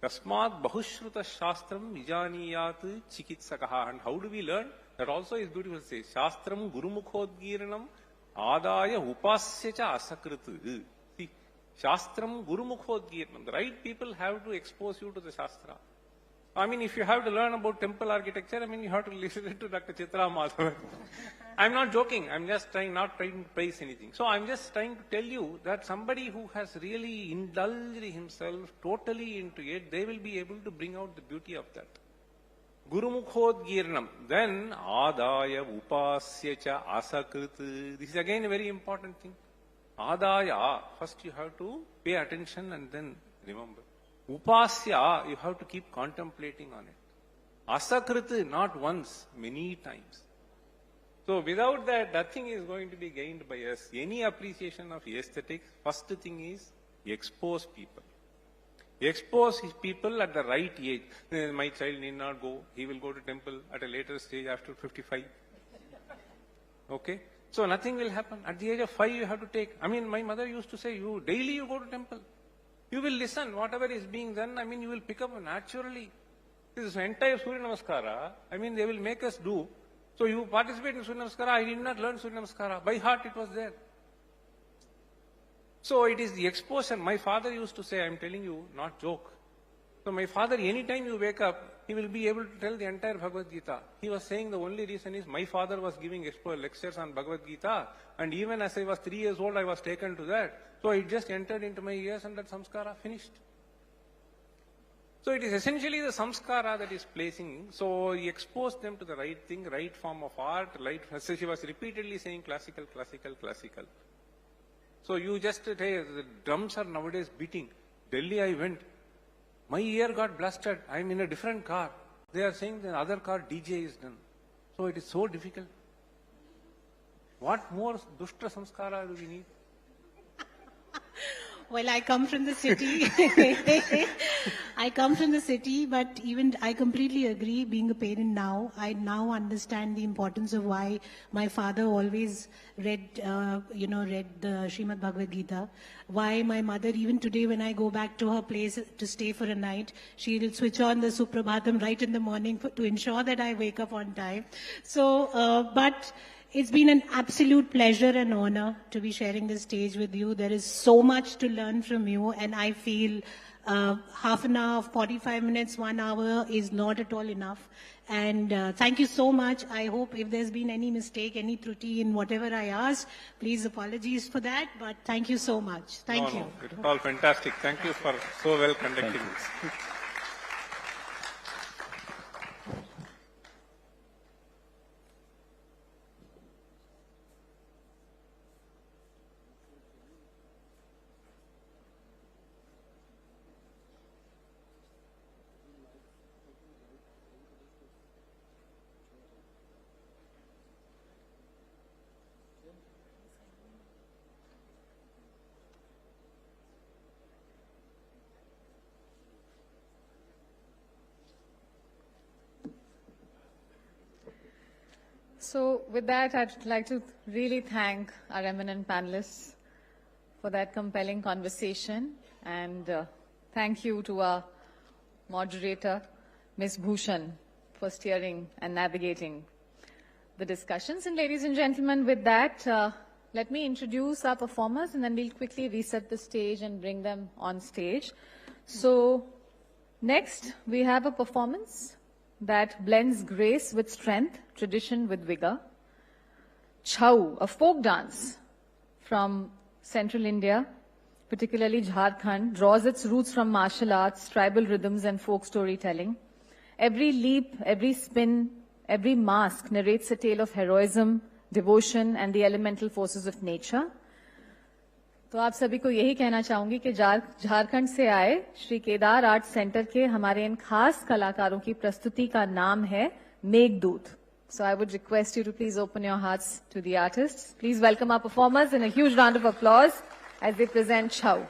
Tasmat bahushruta shastram vijaniyat chikitsakaha. And how do we learn? That also is beautiful to say. Shastram gurumukhodgiranam adaya upasya cha asakrit. See, Shastram Gurumukhodgirnam. The right people have to expose you to the Shastra. I mean, if you have to learn about temple architecture, I mean, you have to listen to Dr. Chitra Madhavan. I'm not joking. I'm just not trying to praise anything. So I'm just trying to tell you that somebody who has really indulged himself totally into it, they will be able to bring out the beauty of that. Gurumukhodgirnam. Then, Adaya Upasya cha Asakrit. This is again a very important thing. Adaya, first you have to pay attention and then remember. Upasya, you have to keep contemplating on it. Asakrit, not once, many times. So without that, nothing is going to be gained by us. Any appreciation of aesthetics, first thing is expose people. Expose his people at the right age. My child need not go. He will go to temple at a later stage after 55. Okay? So nothing will happen. At the age of 5, you have to take. I mean, my mother used to say, you daily you go to temple. You will listen. Whatever is being done, I mean, you will pick up naturally. This entire Surya Namaskara, I mean, they will make us do. So you participate in Surya Namaskara. I did not learn Surya Namaskara. By heart it was there. So it is the exposure. My father used to say, I am telling you, not joke. So my father, anytime you wake up, he will be able to tell the entire Bhagavad Gita. He was saying the only reason is my father was giving lectures on Bhagavad Gita, and even as I was 3 years old, I was taken to that. So it just entered into my ears and that samskara finished. So it is essentially the samskara that is placing. So he exposed them to the right thing, right form of art, right. So she was repeatedly saying classical, classical, classical. So you just say, the drums are nowadays beating. Delhi I went. My ear got blasted. I am in a different car. They are saying the other car DJ is done. So it is so difficult. What more dushtra samskara do we need? Well, I come from the city. I come from the city, but even I completely agree. Being a parent now, I now understand the importance of why my father always read the Srimad Bhagavad Gita. Why my mother, even today when I go back to her place to stay for a night, she will switch on the Suprabhatam right in the morning to ensure that I wake up on time. So, but it's been an absolute pleasure and honor to be sharing this stage with you. There is so much to learn from you, and I feel half an hour, 45 minutes, 1 hour is not at all enough. And thank you so much. I hope if there's been any mistake, any truti in whatever I asked, please apologies for that. But thank you so much. Thank you. No, it was all fantastic. Thank you for so well conducting this. So with that, I'd like to really thank our eminent panelists for that compelling conversation. And thank you to our moderator, Ms. Bhushan, for steering and navigating the discussions. And ladies and gentlemen, with that, let me introduce our performers, and then we'll quickly reset the stage and bring them on stage. So next, we have a performance that blends grace with strength, tradition with vigor. Chhau, a folk dance from central India, particularly Jharkhand, draws its roots from martial arts, tribal rhythms and folk storytelling. Every leap, every spin, every mask narrates a tale of heroism, devotion and the elemental forces of nature. तो आप सभी को यही कहना चाहूंगी कि झारखंड से आए श्री केदार आर्ट सेंटर के हमारे इन खास कलाकारों की प्रस्तुति का नाम है Meghdoot. So I would request you to please open your hearts to the artists. Please welcome our performers in a huge round of applause as they present Chhau.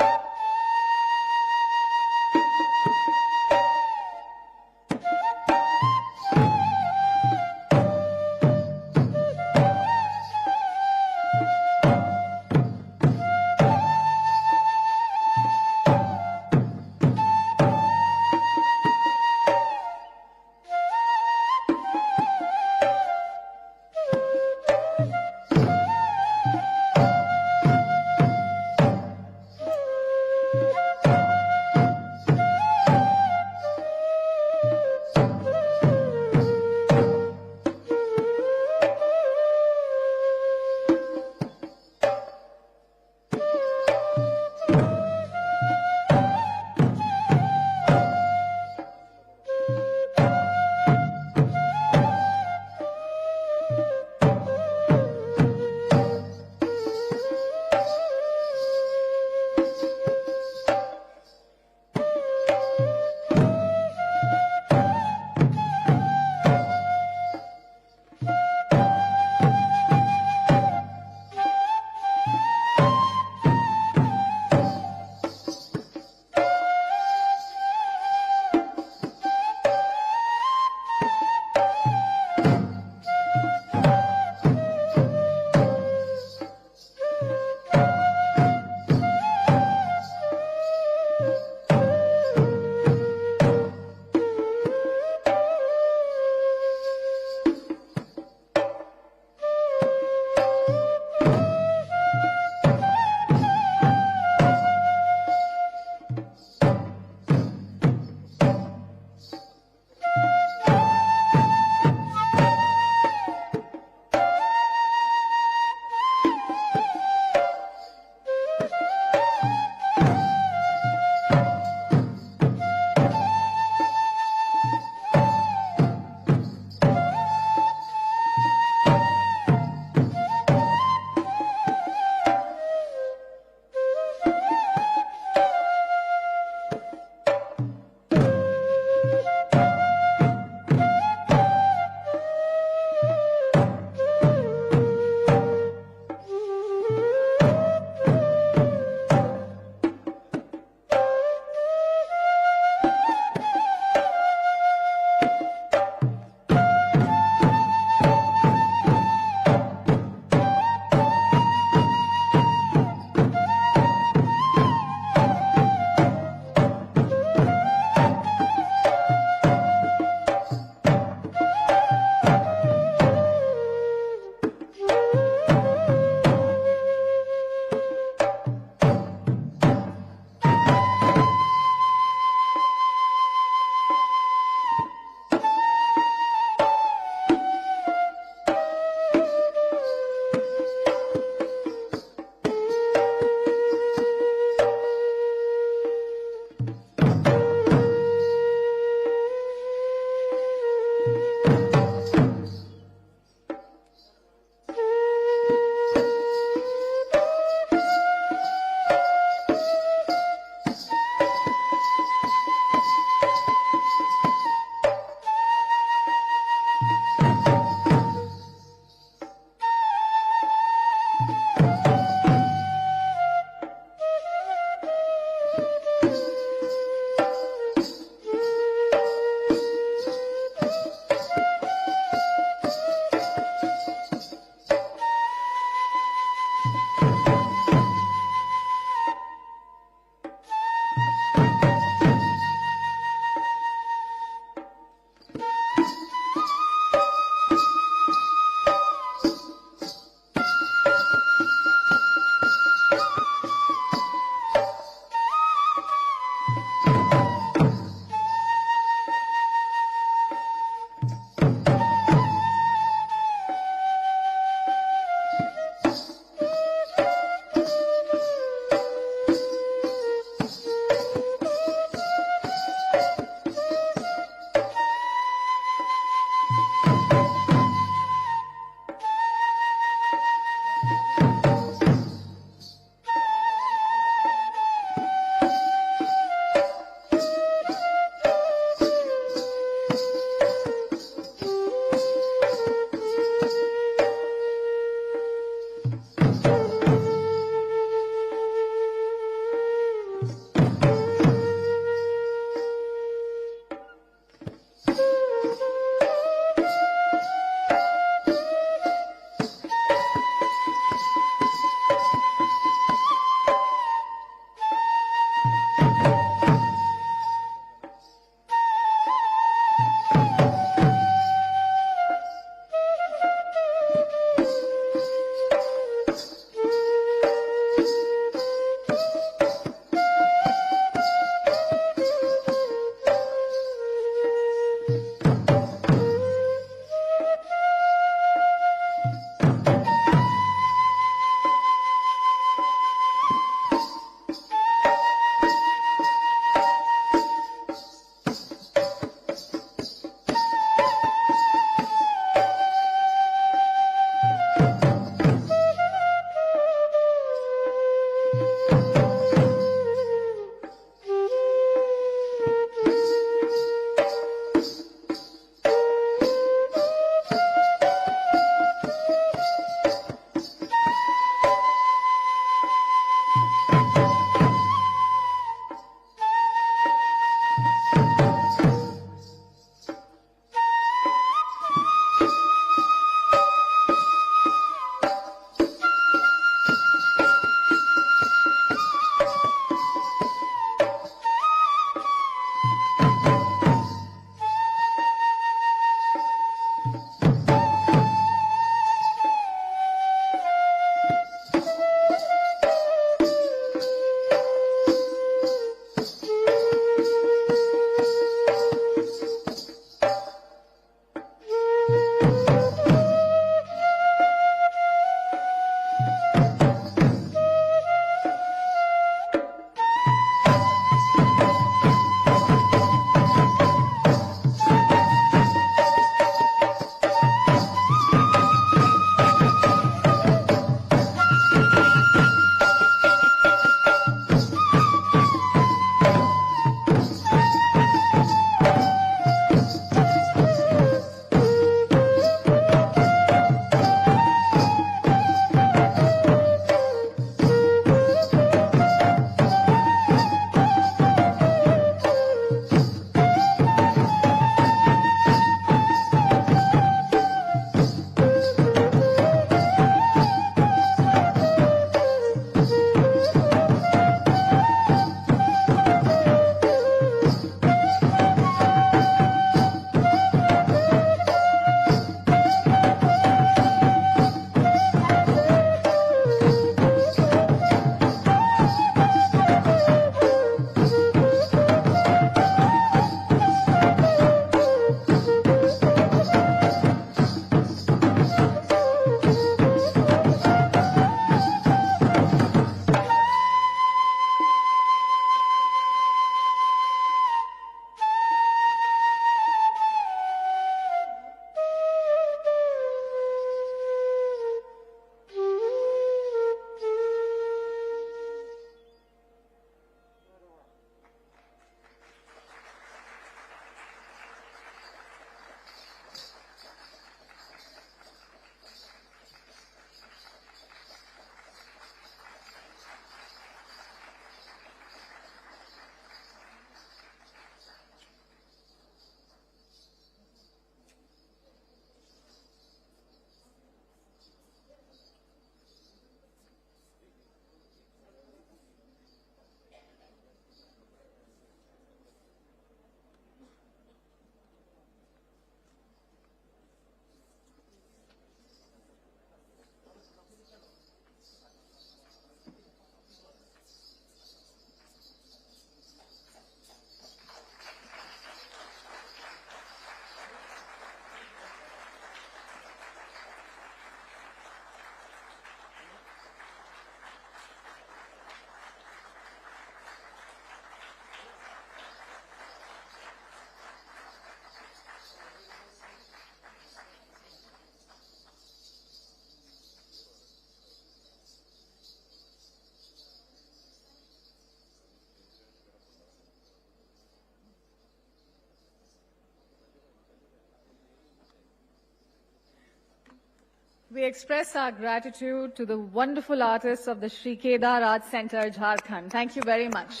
We express our gratitude to the wonderful artists of the Sri Kedar Art Center, Jharkhand. Thank you very much.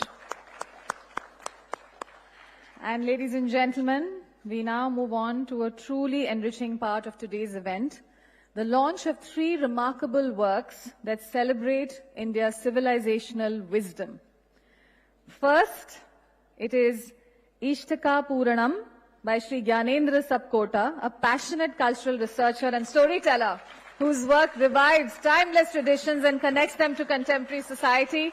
And ladies and gentlemen, we now move on to a truly enriching part of today's event, the launch of 3 remarkable works that celebrate India's civilizational wisdom. First, it is Ishtaka Puranam by Sri Gyanendra Sapkota, a passionate cultural researcher and storyteller whose work revives timeless traditions and connects them to contemporary society.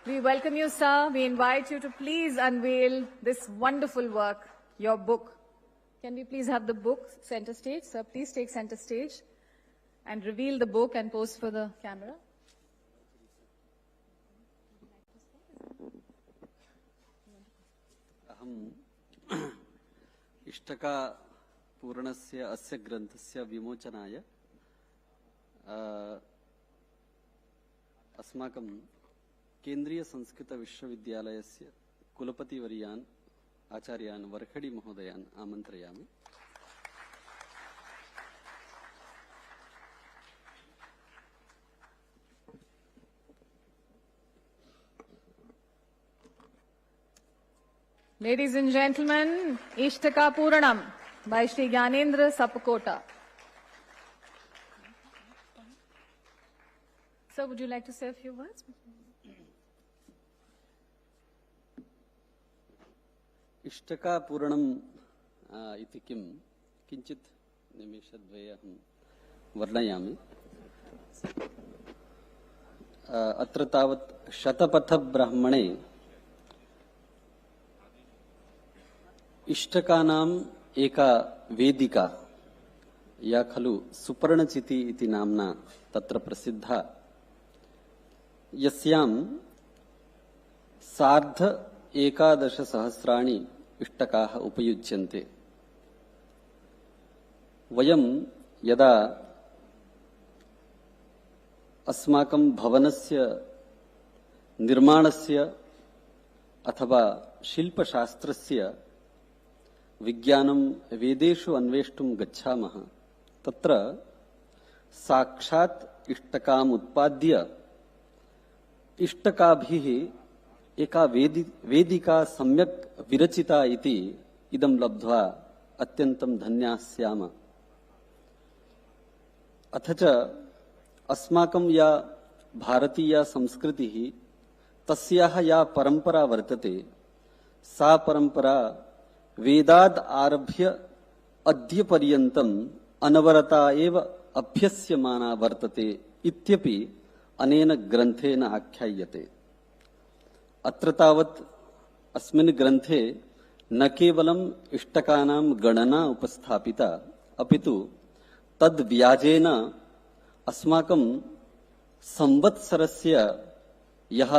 We welcome you, sir. We invite you to please unveil this wonderful work, your book. Can we please have the book center stage? Sir, please take center stage and reveal the book and pose for the camera. इष्टका पूर्णस्य अस्य ग्रन्थस्य विमोचनाय अस्माकं केन्द्रीय संस्कृत विश्वविद्यालयस्य कुलपतिवर्यान् आचार्यान् वर्खडी महोदयान् आमन्त्रयामि। Ladies and gentlemen, Ishtaka Puranam by Sri Gyanendra Sapkota. Sir, would you like to say a few words? इष्टका पूरणम् इति किं किञ्चित् निमेषद्वये अहं वर्णयामि। अत्र तावत् शतपथब्राह्मणे इष्टकानाम् एका वेदिका या खलु सुपर्णचिति इति नाम्ना तत्र प्रसिद्धा, यस्यां 11,000 इष्टकाः उपयुज्यन्ते। वयं यदा अस्माकं भवनस्य निर्माणस्य अथवा शिल्पशास्त्रस्य विज्ञानं वेदेषु अन्वेष्टुं गच्छामः, तत्र साक्षात् इष्टकाम् उत्पाद्य इष्टकाभिः एका वेदिका सम्यक् विरचिता इति इदं लब्ध्वा अत्यन्तं धन्याः स्याम। अथ च अस्माकं या भारतीया संस्कृतिः, तस्याः या परम्परा वर्तते, सा परम्परा वेदाद् आरभ्य अद्यपर्यन्तम् अनवरता एव अभ्यस्यमाना वर्तते इत्यपि अनेन ग्रन्थेन आख्याय्यते। अत्र तावत् अस्मिन् ग्रन्थे न केवलम् इष्टकानां गणना उपस्थापिता, अपितु तद्व्याजेन अस्माकं संवत्सरस्य यः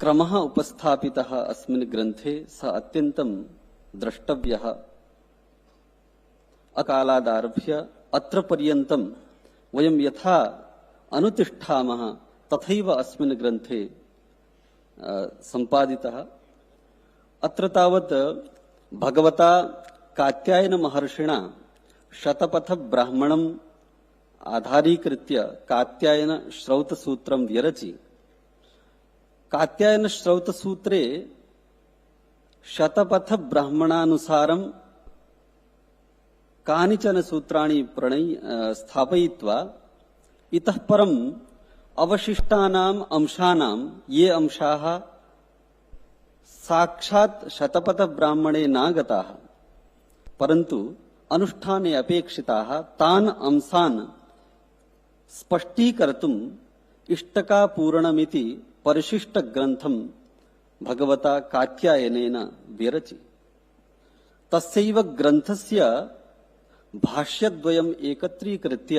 क्रमः उपस्थापितः अस्मिन् ग्रन्थे स अत्यन्तं द्रष्टव्यः। अकालादारभ्य अत्र पर्यन्तं वयं यथा अनुतिष्ठामः तथैव अस्मिन् ग्रन्थे सम्पादितः। अत्र तावत् भगवता कात्यायन महर्षिणा शतपथब्राह्मणम् आधारीकृत्य कात्यायन श्रौतसूत्रं व्यरचि। कात्यायन श्रौतसूत्रे शतपथब्राह्मणानुसारं कानिचन सूत्राणि स्थापयित्वा इतः परम् अवशिष्टानाम् अंशानां ये अंशाः साक्षात् शतपथब्राह्मणे नागताः परन्तु अनुष्ठाने अपेक्षिताः, तान् अंशान् स्पष्टीकर्तुम् इष्टकापूरणमिति परिशिष्टग्रन्थं भगवता कात्यायनेन विरचि। तस्यैव ग्रन्थस्य भाष्यद्वयम् एकत्रीकृत्य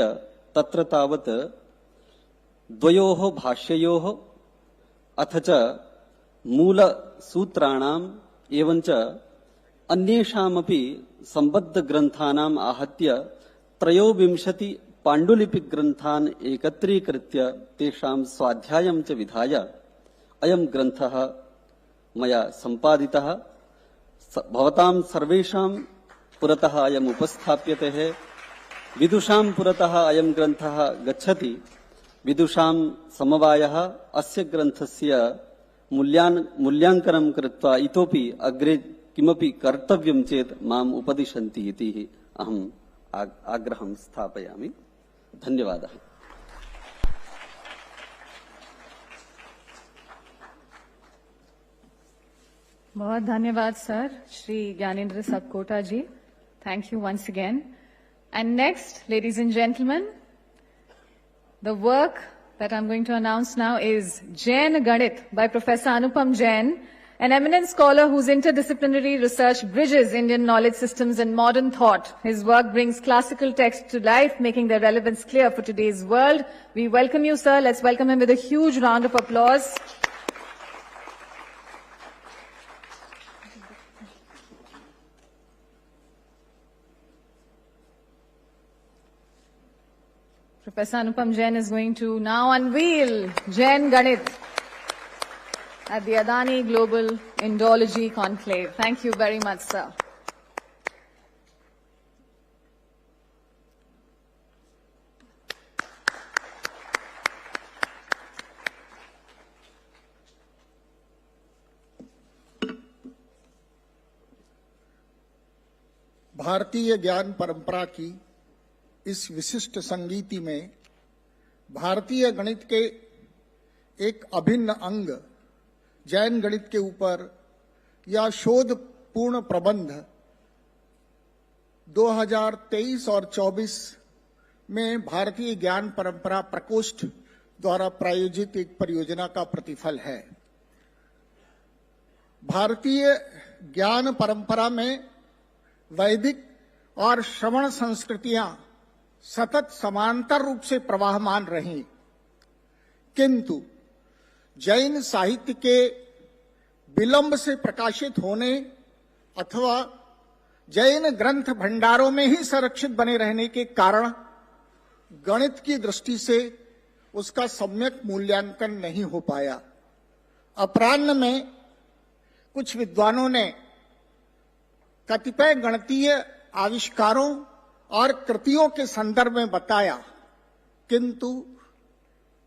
तत्र तावत् द्वयोः भाष्ययोः अथ च मूलसूत्राणाम् एवञ्च अन्येषामपि सम्बद्धग्रन्थानाम् आहत्य 23 पाण्डुलिपिग्रन्थान् एकत्रीकृत्य तेषां स्वाध्यायं च विधाय अयं ग्रन्थः मया सम्पादितः। भवतां सर्वेषां पुरतः अयम् उपस्थाप्यते। विदुषां पुरतः अयं ग्रन्थः गच्छति विदुषां समवायः अस्य ग्रन्थस्य मूल्याङ्कनं कृत्वा इतोपि अग्रे किमपि कर्तव्यं चेत् माम् उपदिशन्ति इति अहम् आग्रहं स्थापयामि। धन्यवादः। बहुत धन्यवाद sir, Shri Gyanendra Sabkota ji. Thank you once again. And next, ladies and gentlemen, the work that I'm going to announce now is Jain Ganit by Professor Anupam Jain, an eminent scholar whose interdisciplinary research bridges Indian knowledge systems and modern thought. His work brings classical texts to life, making their relevance clear for today's world. We welcome you, sir. Let's welcome him with a huge round of applause. Professor Anupam Jain is going to now unveil Jain Ganit at the Adani Global Indology Conclave. Thank you very much, sir. भारतीय ज्ञान परंपरा की इस विशिष्ट संगीति में भारतीय गणित के एक अभिन्न अंग जैन गणित के ऊपर यह शोधपूर्ण प्रबंध 2023 और 24 में भारतीय ज्ञान परंपरा प्रकोष्ठ द्वारा प्रायोजित एक परियोजना का प्रतिफल है। भारतीय ज्ञान परंपरा में वैदिक और श्रवण संस्कृतियां सतत समांतर रूप से प्रवाहमान रही, किंतु जैन साहित्य के विलंब से प्रकाशित होने अथवा जैन ग्रंथ भंडारों में ही संरक्षित बने रहने के कारण गणित की दृष्टि से उसका सम्यक मूल्यांकन नहीं हो पाया। अपराह्न में कुछ विद्वानों ने कतिपय गणितीय आविष्कारों और कृतियों के संदर्भ में बताया, किंतु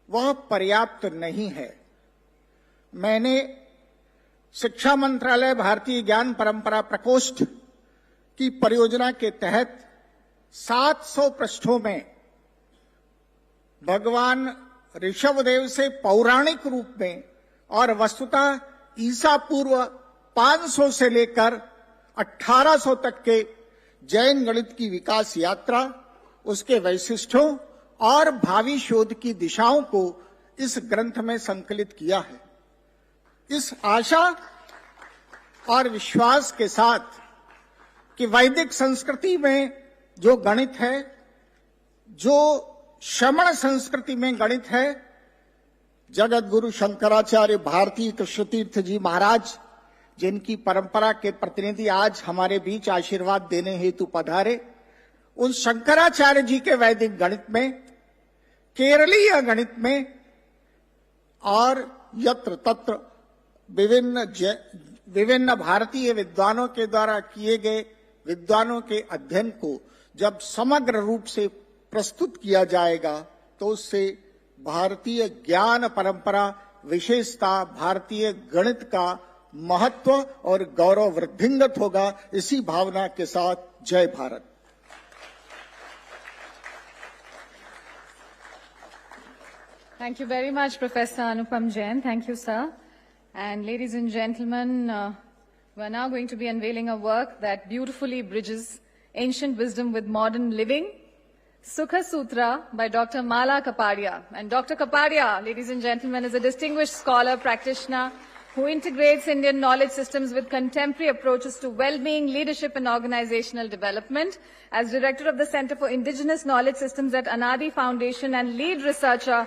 वह पर्याप्त नहीं है। मैंने शिक्षा मंत्रालय भारतीय ज्ञान परंपरा प्रकोष्ठ की परियोजना के तहत 700 पृष्ठों में भगवान ऋषभदेव से पौराणिक रूप में और वस्तुतः ईसा पूर्व 500 से लेकर 1800 तक के जैन गणित की विकास यात्रा, उसके वैशिष्ठ्यों और भावी शोध की दिशाओं को इस ग्रंथ में संकलित किया है। इस आशा और विश्वास के साथ कि वैदिक संस्कृति में जो गणित है, जो श्रमण संस्कृति में गणित है, जगत गुरु शंकराचार्य भारती कृष्ण तीर्थ जी महाराज, जिनकी परंपरा के प्रतिनिधि आज हमारे बीच आशीर्वाद देने हेतु पधारे, उन शंकराचार्य जी के वैदिक गणित में, केरलीय गणित में और यत्र तत्र विभिन्न भारतीय विद्वानों के द्वारा किए गए विद्वानों के अध्ययन को जब समग्र रूप से प्रस्तुत किया जाएगा तो उससे भारतीय ज्ञान परंपरा विशेषता, भारतीय गणित का महत्व और गौरव वृद्धिंगत होगा। इसी भावना के साथ जय Bharat. Thank you very much, Professor Anupam Jain. Thank you, sir. And ladies and gentlemen, we're now going to be unveiling a work that beautifully bridges ancient wisdom with modern living. Sukha Sutra by Dr. Mala Kapadia. And Dr. Kapadia, ladies and gentlemen, is a distinguished scholar, practitioner, who integrates Indian knowledge systems with contemporary approaches to well-being, leadership and organizational development. As director of the Center for Indigenous Knowledge Systems at Anadi Foundation and lead researcher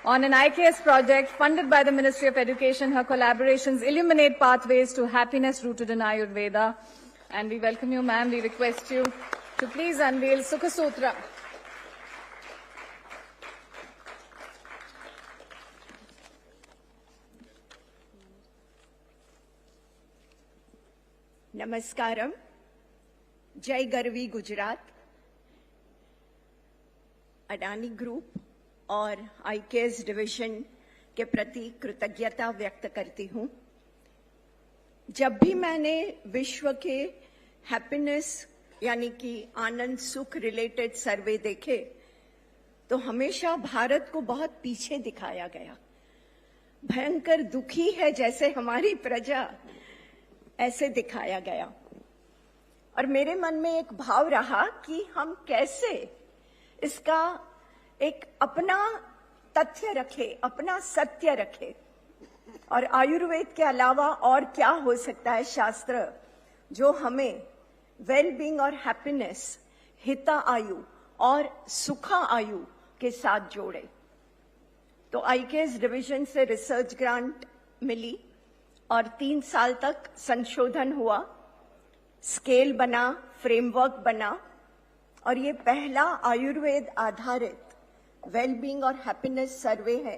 on an IKS project funded by the Ministry of Education, her collaborations illuminate pathways to happiness rooted in Ayurveda. And we welcome you, ma'am. We request you to please unveil Sukha Sutra. Namaskaram. Jai Garvi, Gujarat. Adani group और IKS division के प्रति कृतज्ञता व्यक्त करती हूं। जब भी मैंने विश्व के हैप्पीनेस यानी कि आनंद सुख रिलेटेड सर्वे देखे तो हमेशा भारत को बहुत पीछे दिखाया गया। भयंकर दुखी है जैसे हमारी प्रजा, ऐसे दिखाया गया। और मेरे मन में एक भाव रहा कि हम कैसे इसका एक अपना तथ्य रखे, अपना सत्य रखे। और आयुर्वेद के अलावा और क्या हो सकता है शास्त्र जो हमें वेल बीइंग और हैप्पीनेस, हिता आयु और सुखा आयु के साथ जोड़े। तो आईकेएस डिवीजन से रिसर्च ग्रांट मिली और 3 साल तक संशोधन हुआ, स्केल बना, फ्रेमवर्क बना और ये पहला आयुर्वेद आधारित वेलबींग और हैप्पीनेस सर्वे है।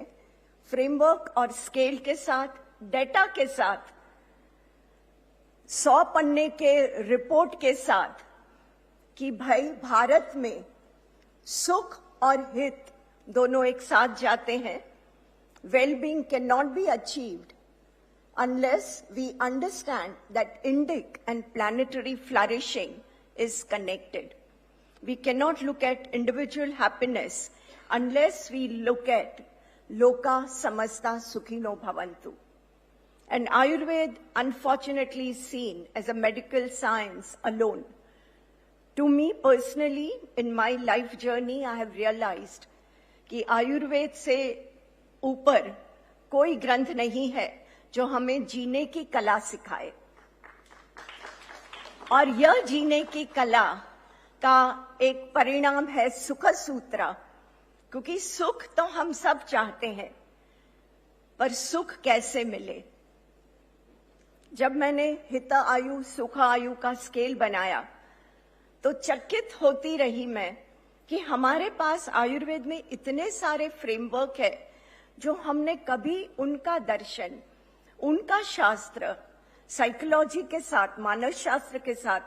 फ्रेमवर्क और स्केल के साथ, डेटा के साथ, 100 पन्ने के रिपोर्ट के साथ कि भाई भारत में सुख और हित दोनों एक साथ जाते हैं। Wellbeing can not be achieved unless we understand that Indic and planetary flourishing is connected. We cannot look at individual happiness unless we look at Loka Samasta Sukhino Bhavantu. And Ayurveda, unfortunately, is seen as a medical science alone. To me personally, in my life journey, I have realized कि आयुर्वेद से ऊपर कोई ग्रंथ नहीं है जो हमें जीने की कला सिखाए। और यह जीने की कला का एक परिणाम है सुख सूत्र, क्योंकि सुख तो हम सब चाहते हैं, पर सुख कैसे मिले। जब मैंने हित आयु सुख आयु का स्केल बनाया तो चकित होती रही मैं कि हमारे पास आयुर्वेद में इतने सारे फ्रेमवर्क है जो हमने कभी उनका दर्शन, उनका शास्त्र साइकोलॉजी के साथ, मानव शास्त्र के साथ,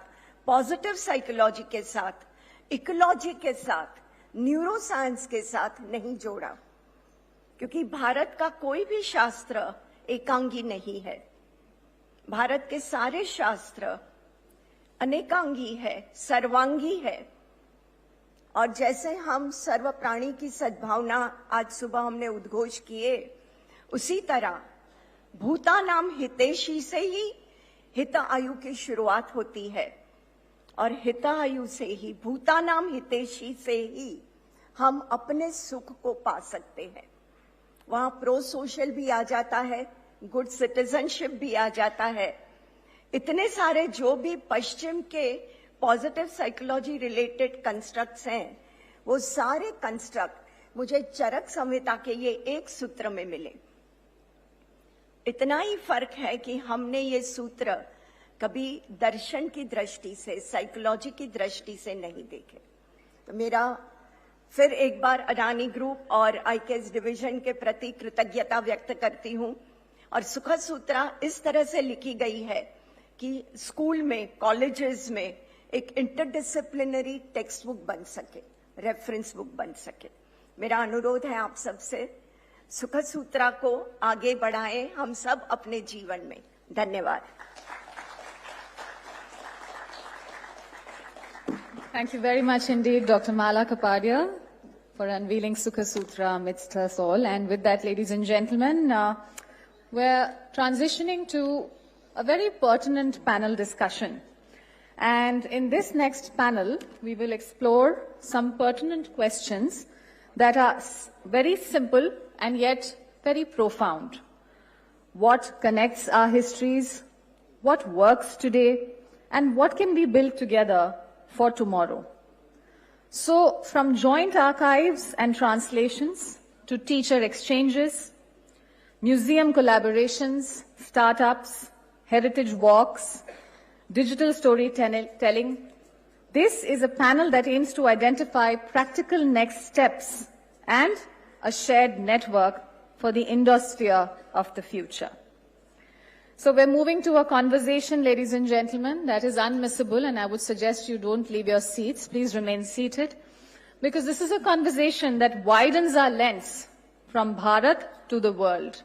पॉजिटिव साइकोलॉजी के साथ, इकोलॉजी के साथ, न्यूरो साइंस के साथ नहीं जोड़ा। क्योंकि भारत का कोई भी शास्त्र एकांगी नहीं है। भारत के सारे शास्त्र अनेकांगी है, सर्वांगी है। और जैसे हम सर्व प्राणी की सद्भावना आज सुबह हमने उद्घोष किए, उसी तरह भूतानाम हितैषी से ही हित आयु की शुरुआत होती है और हित आयु से ही, भूतानाम हितैषी से ही हम अपने सुख को पा सकते हैं। वहां प्रो सोशल भी आ जाता है, गुड सिटीजनशिप भी आ जाता है। इतने सारे जो भी पश्चिम के पॉजिटिव साइकोलॉजी रिलेटेड कंस्ट्रक्ट्स हैं, वो सारे कंस्ट्रक्ट मुझे चरक संहिता के ये एक सूत्र में मिले। इतना ही फर्क है कि हमने ये सूत्र कभी दर्शन की दृष्टि से, साइकोलॉजी की दृष्टि से नहीं देखे। तो मेरा फिर एक बार अडानी ग्रुप और आईकेएस डिवीजन के प्रति कृतज्ञता व्यक्त करती हूं। और सुख सूत्रा इस तरह से लिखी गई है कि स्कूल में, कॉलेजेस में एक इंटरडिसिप्लिनरी टेक्स्ट बुक बन सके, रेफरेंस बुक बन सके। मेरा अनुरोध है आप सबसे, सुख सूत्रा को आगे बढ़ाएं हम सब अपने जीवन में। धन्यवाद। Thank you very much indeed, Dr. Mala Kapadia, for unveiling Sukha Sutra amidst us all. And with that, ladies and gentlemen, we're transitioning to a very pertinent panel discussion. And in this next panel, we will explore some pertinent questions that are very simple and yet very profound. What connects our histories? What works today? And what can be built together for tomorrow? So, from joint archives and translations to teacher exchanges, museum collaborations, startups, heritage walks, digital storytelling, this is a panel that aims to identify practical next steps and a shared network for the Indosphere of the future. So we're moving to a conversation, ladies and gentlemen, that is unmissable, and I would suggest you don't leave your seats. Please remain seated. because this is a conversation that widens our lens from Bharat to the world.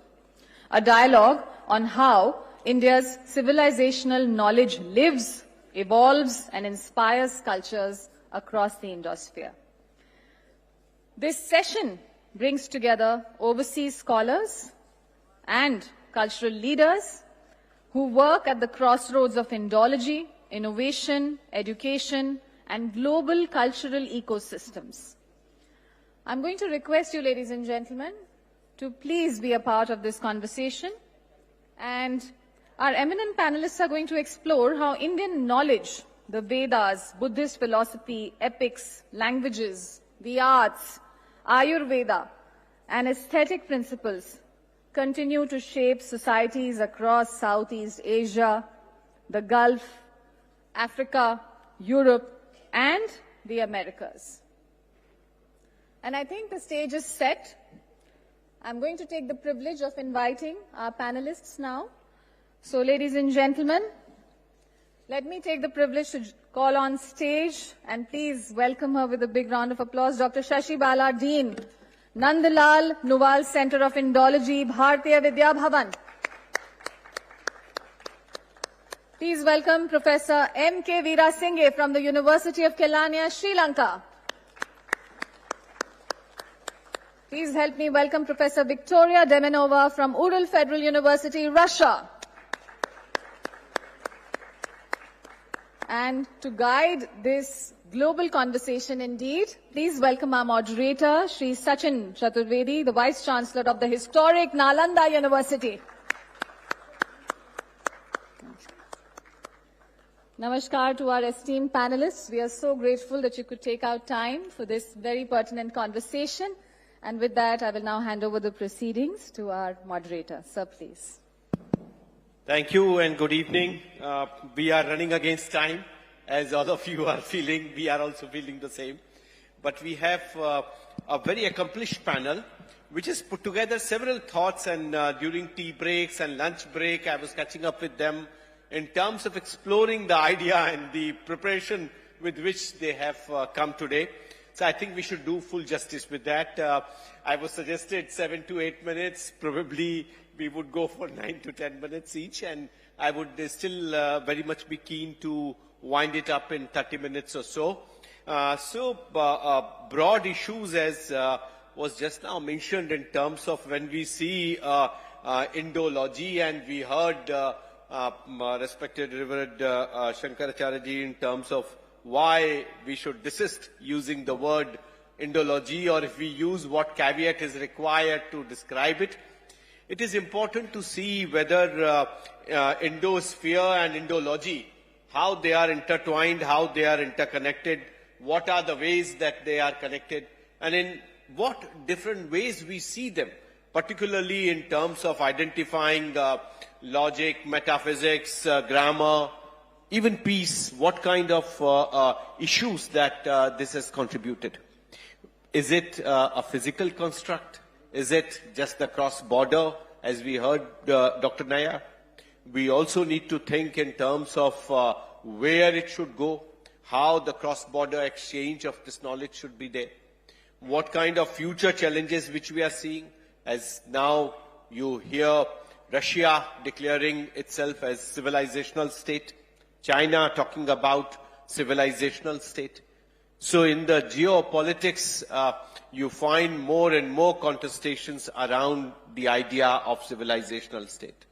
A dialogue on how India's civilizational knowledge lives, evolves, and inspires cultures across the Indosphere. This session brings together overseas scholars and cultural leaders who work at the crossroads of Indology, innovation, education, and global cultural ecosystems. I'm going to request you, ladies and gentlemen, to please be a part of this conversation. And our eminent panelists are going to explore how Indian knowledge, the Vedas, Buddhist philosophy, epics, languages, the arts, Ayurveda, and aesthetic principles continue to shape societies across Southeast Asia, the Gulf, Africa, Europe, and the Americas. And I think the stage is set. I'm going to take the privilege of inviting our panelists now. So, ladies and gentlemen, let me take the privilege to call on stage and please welcome her with a big round of applause, Dr. Shashi Bala, Dean, Nandlal Nuwal Center of Indology, Bharatiya Vidya Bhavan. Please welcome Professor M.K. Veerasinghe from the University of Kelaniya, Sri Lanka. Please help me welcome Professor Victoria Demenova from Ural Federal University, Russia. And to guide this global conversation indeed, please welcome our moderator, Shri Sachin Chaturvedi, the Vice Chancellor of the historic Nalanda University. Namaskar to our esteemed panelists. We are so grateful that you could take out time for this very pertinent conversation. And with that, I will now hand over the proceedings to our moderator. Sir, please. Thank you and good evening. We are running against time. As all of you are feeling, we are also feeling the same. But we have a very accomplished panel, which has put together several thoughts, and during tea breaks and lunch break, I was catching up with them in terms of exploring the idea and the preparation with which they have come today. So I think we should do full justice with that. I was suggested 7 to 8 minutes. Probably we would go for 9 to 10 minutes each, and I would still very much be keen to wind it up in 30 minutes or so. Broad issues, as was just now mentioned, in terms of when we see Indology, and we heard respected Reverend Shankaracharya ji in terms of why we should desist using the word Indology, or if we use what caveat is required to describe it. It is important to see whether Indosphere and Indology, how they are intertwined, how they are interconnected, what are the ways that they are connected, and in what different ways we see them, particularly in terms of identifying logic, metaphysics, grammar, even peace, what kind of issues that this has contributed. Is it a physical construct? Is it just the cross-border, as we heard Dr. Nair? We also need to think in terms of where it should go, how the cross-border exchange of this knowledge should be there, what kind of future challenges which we are seeing, as now you hear Russia declaring itself as civilizational state, China talking about civilizational state. So in the geopolitics, you find more and more contestations around the idea of civilizational state.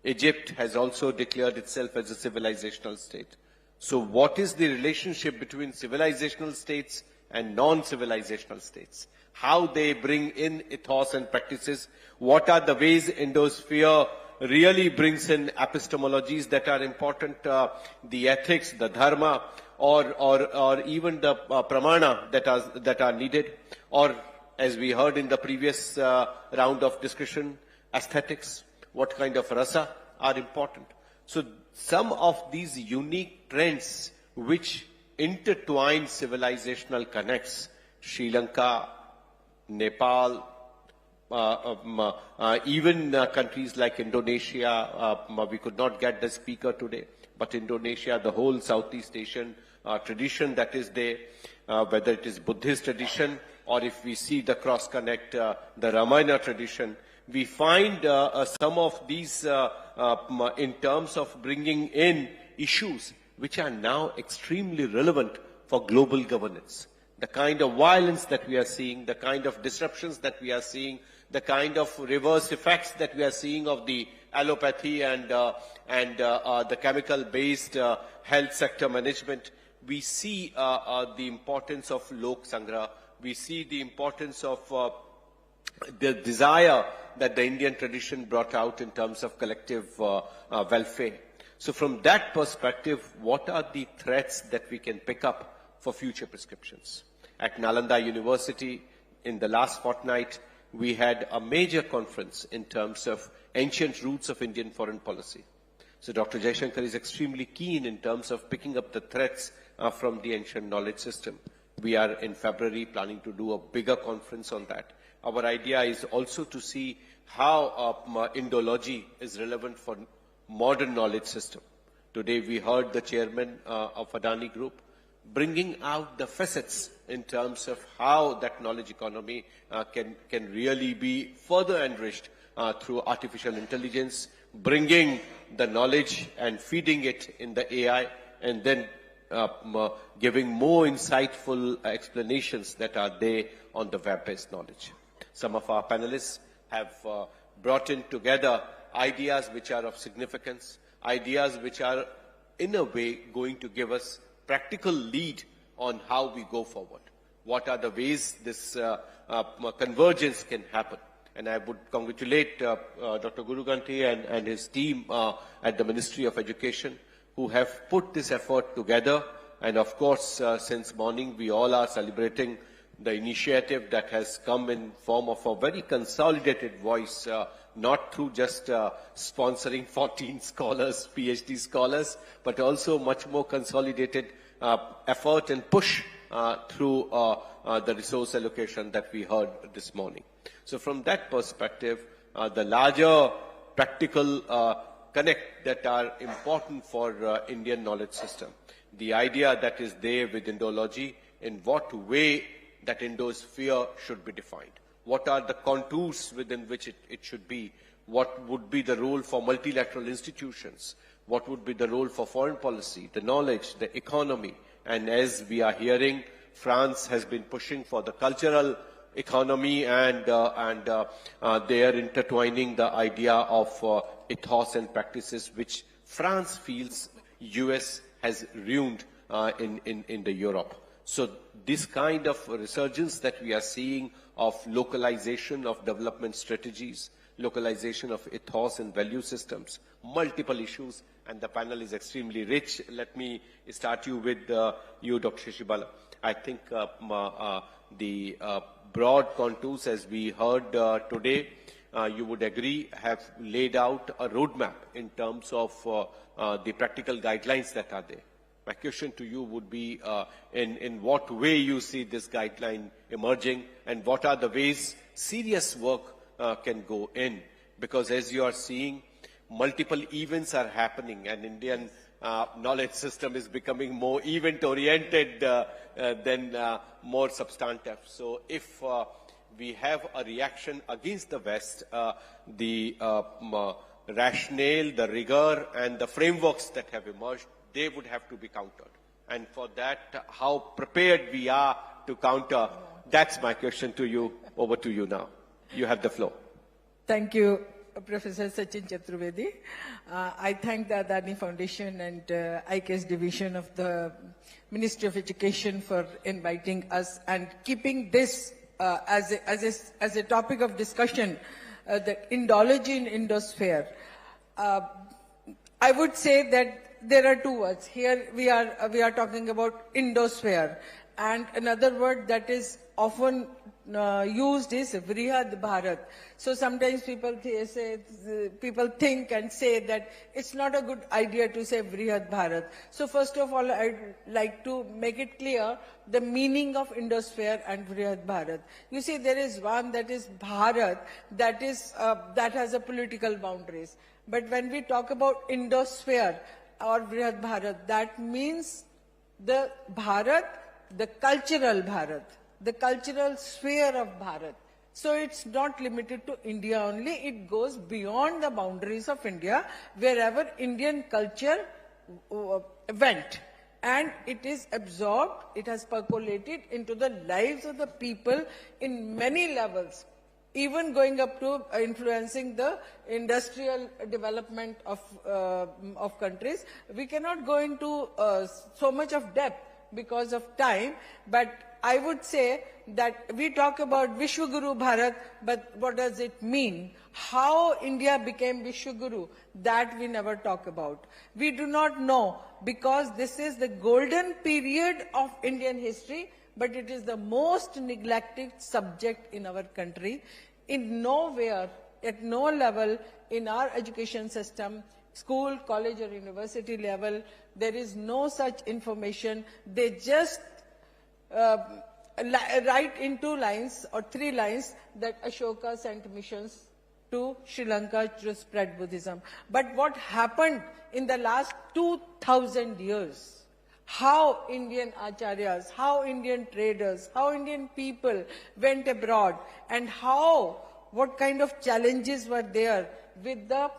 Egypt has also declared itself as a civilizational state. So what is the relationship between civilizational states and non-civilizational states? How they bring in ethos and practices? What are the ways Indosphere really brings in epistemologies that are important, the ethics, the dharma, or even the pramana that are needed, or as we heard in the previous round of discussion, aesthetics, what kind of rasa are important. So some of these unique trends which intertwine civilizational connects, Sri Lanka, Nepal, even countries like Indonesia, we could not get the speaker today, but Indonesia, the whole Southeast Asian tradition that is there, whether it is Buddhist tradition or if we see the cross-connect, the Ramayana tradition, we find some of these in terms of bringing in issues which are now extremely relevant for global governance. The kind of violence that we are seeing, the kind of disruptions that we are seeing, the kind of reverse effects that we are seeing of the allopathy and the chemical-based health sector management, we see the importance of Lok Sangra. We see the importance of the desire that the Indian tradition brought out in terms of collective welfare. So from that perspective, what are the threats that we can pick up for future prescriptions? At Nalanda University, in the last fortnight, we had a major conference in terms of ancient roots of Indian foreign policy. So Dr. Jaishankar is extremely keen in terms of picking up the threats from the ancient knowledge system. We are in February planning to do a bigger conference on that. Our idea is also to see how Indology is relevant for modern knowledge system. Today we heard the chairman of Adani Group bringing out the facets in terms of how that knowledge economy can really be further enriched through artificial intelligence, bringing the knowledge and feeding it in the AI, and then giving more insightful explanations that are there on the web-based knowledge. Some of our panelists have brought in together ideas which are of significance, ideas which are in a way going to give us practical lead on how we go forward. What are the ways this convergence can happen? And I would congratulate Dr. Guru Ganti and his team at the Ministry of Education who have put this effort together. And of course, since morning, we all are celebrating the initiative that has come in form of a very consolidated voice, not through just sponsoring 14 scholars, PhD scholars, but also much more consolidated effort and push through the resource allocation that we heard this morning. So from that perspective, the larger practical connect that are important for Indian knowledge system, the idea that is there with Indology, in what way that Indosphere should be defined. What are the contours within which it should be? What would be the role for multilateral institutions? What would be the role for foreign policy, the knowledge, the economy? And as we are hearing, France has been pushing for the cultural economy and they are intertwining the idea of ethos and practices which France feels US has ruined in the Europe. So this kind of resurgence that we are seeing of localization of development strategies, localization of ethos and value systems, multiple issues, and the panel is extremely rich. Let me start you with you, Dr. Shishibala. I think the broad contours, as we heard today, you would agree, have laid out a roadmap in terms of the practical guidelines that are there. My question to you would be, in what way you see this guideline emerging, and what are the ways serious work can go in? Because as you are seeing, multiple events are happening, and Indian knowledge system is becoming more event-oriented than more substantive. So if we have a reaction against the West, the rationale, the rigor, and the frameworks that have emerged, they would have to be countered. And for that, how prepared we are to counter, that's my question to you. Over to you now. You have the floor. Thank you, Professor Sachin Chaturvedi. I thank the Adani Foundation and IKS Division of the Ministry of Education for inviting us and keeping this as a topic of discussion, the Indology in Indosphere. I would say that there are two words. Here we are talking about Indosphere, and another word that is often used is Vrihad Bharat. So sometimes people think and say that it's not a good idea to say Vrihad Bharat. So first of all, I'd like to make it clear the meaning of Indosphere and Vrihad Bharat. You see, there is one that is Bharat, that has a political boundaries. But when we talk about Indosphere or Vrihad Bharat, that means the Bharat, the cultural sphere of Bharat. So it's not limited to India only, it goes beyond the boundaries of India, wherever Indian culture went. And it is absorbed, it has percolated into the lives of the people in many levels, even going up to influencing the industrial development of countries. We cannot go into so much of depth because of time, but I would say that we talk about Vishwaguru Bharat, but what does it mean? How India became Vishwaguru, that we never talk about. We do not know, because this is the golden period of Indian history, but it is the most neglected subject in our country. In nowhere, at no level in our education system, school, college or university level, there is no such information. They just write in 2 lines or 3 lines that Ashoka sent missions to Sri Lanka to spread Buddhism. But what happened in the last 2000 years? How Indian acharyas, how Indian traders, how Indian people went abroad, and what kind of challenges were there with the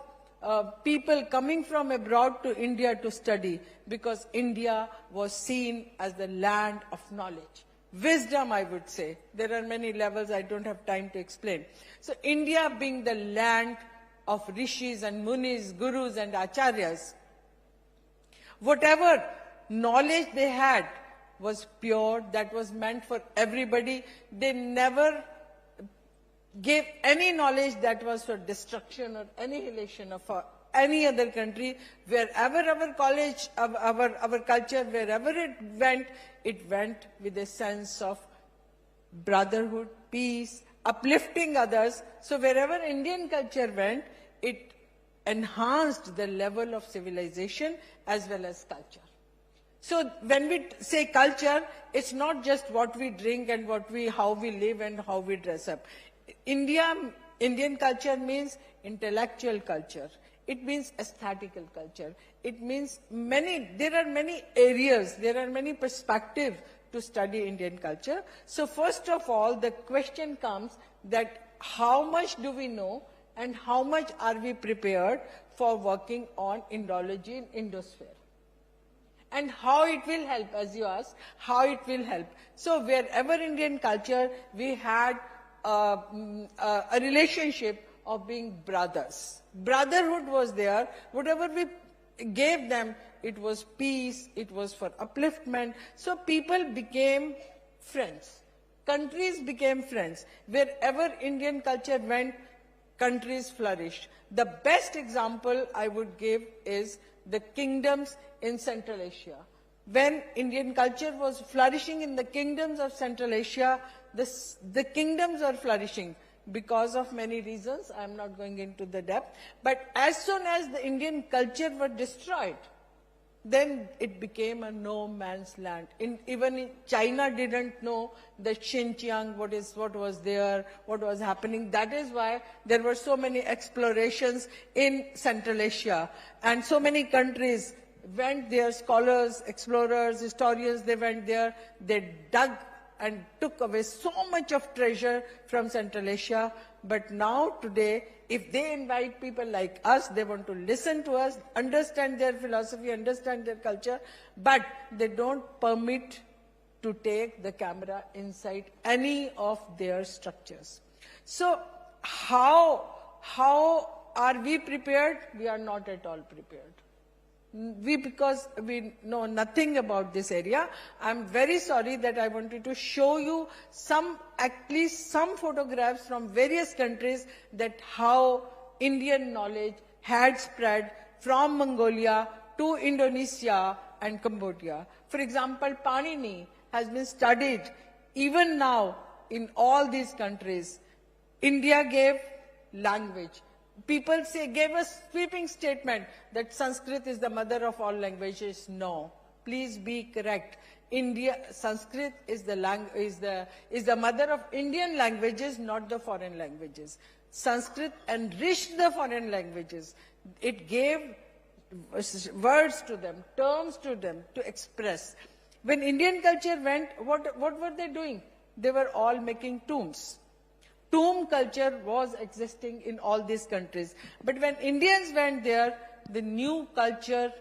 people coming from abroad to India to study, because India was seen as the land of knowledge. Wisdom, I would say. There are many levels, I don't have time to explain. So India being the land of rishis and munis, gurus and acharyas, whatever knowledge they had was pure, that was meant for everybody. They never gave any knowledge that was for destruction or annihilation of any other country. Wherever our college, our culture, wherever it went with a sense of brotherhood, peace, uplifting others. So wherever Indian culture went, it enhanced the level of civilization as well as culture. So when we say culture, it's not just what we drink and how we live and how we dress up. Indian culture means intellectual culture. It means aesthetical culture. It means there are many areas, there are many perspectives to study Indian culture. So first of all, the question comes that how much do we know and how much are we prepared for working on Indology in Indosphere? And how it will help, as you asked, how it will help. So wherever Indian culture, we had a relationship of being brothers. Brotherhood was there. Whatever we gave them, it was peace, it was for upliftment. So people became friends. Countries became friends. Wherever Indian culture went, countries flourished. The best example I would give is the kingdoms in Central Asia. When Indian culture was flourishing in the kingdoms of Central Asia, the kingdoms are flourishing because of many reasons. I am not going into the depth. But as soon as the Indian culture was destroyed, then it became a no man's land. Even China didn't know the Xinjiang, what was there, what was happening. That is why there were so many explorations in Central Asia. And so many countries went there, scholars, explorers, historians, they went there, they dug and took away so much of treasure from Central Asia. But now, today, if they invite people like us, they want to listen to us, understand their philosophy, understand their culture, but they don't permit to take the camera inside any of their structures. So how are we prepared? We are not at all prepared. Because we know nothing about this area. I'm very sorry that I wanted to show you at least some photographs from various countries that how Indian knowledge had spread from Mongolia to Indonesia and Cambodia. For example, Panini has been studied even now in all these countries. India gave language. People gave a sweeping statement that Sanskrit is the mother of all languages. No, please be correct. Sanskrit is the mother of Indian languages, not the foreign languages. Sanskrit enriched the foreign languages. It gave words to them, terms to them to express. When Indian culture went, what were they doing? They were all making tombs. Tomb culture was existing in all these countries. But when Indians went there, the new culture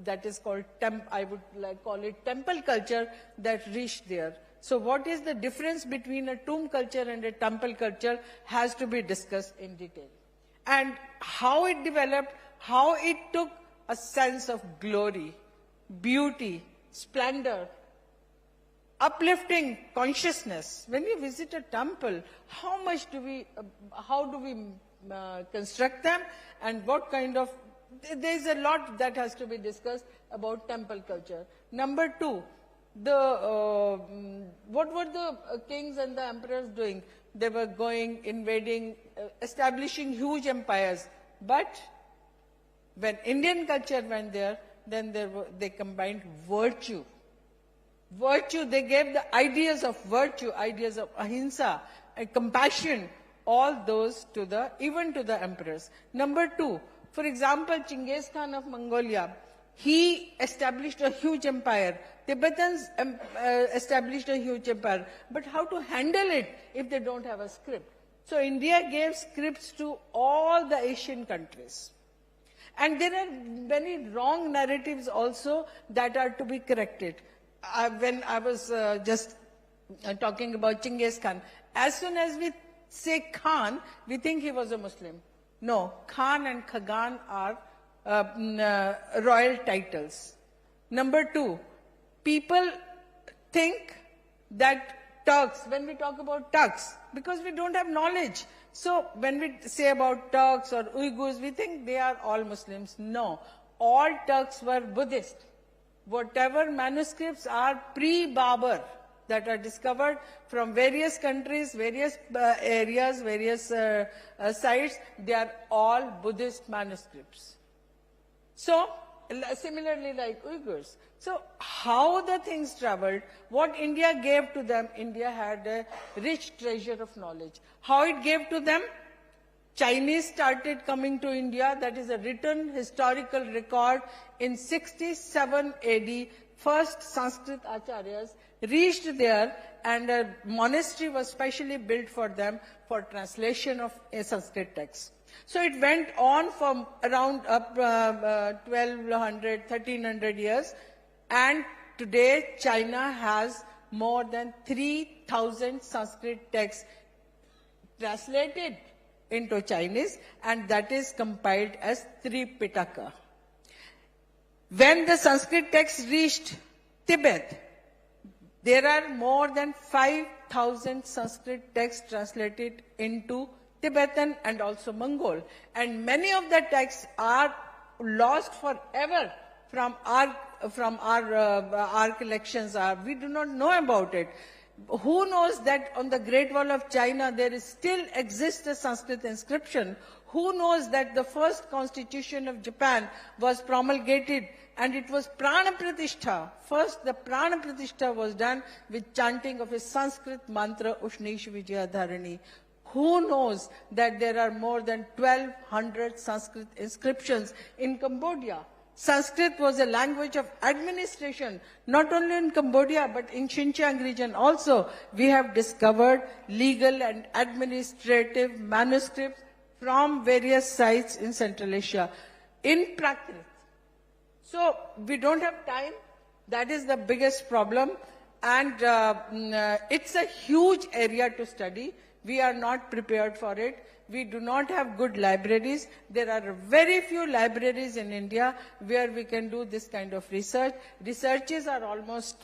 that is called, I would call it temple culture, that reached there. So what is the difference between a tomb culture and a temple culture has to be discussed in detail. And how it developed, how it took a sense of glory, beauty, splendor, uplifting consciousness. When we visit a temple, how do we construct them, and what kind of, there is a lot that has to be discussed about temple culture. Number two, what were the kings and the emperors doing? They were going, invading, establishing huge empires. But when Indian culture went there, then they combined virtue. Virtue, they gave the ideas of virtue, ideas of ahimsa, and compassion, all those even to the emperors. Number two, for example, Genghis Khan of Mongolia, he established a huge empire. Tibetans established a huge empire. But how to handle it if they don't have a script? So India gave scripts to all the Asian countries. And there are many wrong narratives also that are to be corrected. When I was just talking about Genghis Khan, as soon as we say Khan, we think he was a Muslim. No, Khan and Khagan are royal titles. Number two, people think that Turks, when we talk about Turks, because we don't have knowledge. So when we say about Turks or Uyghurs, we think they are all Muslims. No, all Turks were Buddhist. Whatever manuscripts are pre-Babur that are discovered from various countries, various areas, various sites, they are all Buddhist manuscripts. So, similarly like Uyghurs. So, how the things traveled, what India gave to them, India had a rich treasure of knowledge. How it gave to them? Chinese started coming to India, that is a written historical record in 67 AD. First Sanskrit acharyas reached there, and a monastery was specially built for them for translation of a Sanskrit text. So it went on from around 1200, 1300 years, and today China has more than 3,000 Sanskrit texts translated into Chinese, and that is compiled as Tripitaka. When the Sanskrit text reached Tibet, there are more than 5,000 Sanskrit texts translated into Tibetan and also Mongol. And many of the texts are lost forever from our collections. We do not know about it. Who knows that on the Great Wall of China there still exists a Sanskrit inscription? Who knows that the first constitution of Japan was promulgated and it was Prana Pratishtha. First the Prana Pratishtha was done with chanting of a Sanskrit mantra Ushnish Vijayadharani. Who knows that there are more than 1,200 Sanskrit inscriptions in Cambodia? Sanskrit was a language of administration, not only in Cambodia, but in Xinjiang region also. We have discovered legal and administrative manuscripts from various sites in Central Asia, in Prakrit. So we don't have time. That is the biggest problem. And it's a huge area to study. We are not prepared for it. We do not have good libraries. There are very few libraries in India where we can do this kind of research. Researches are almost,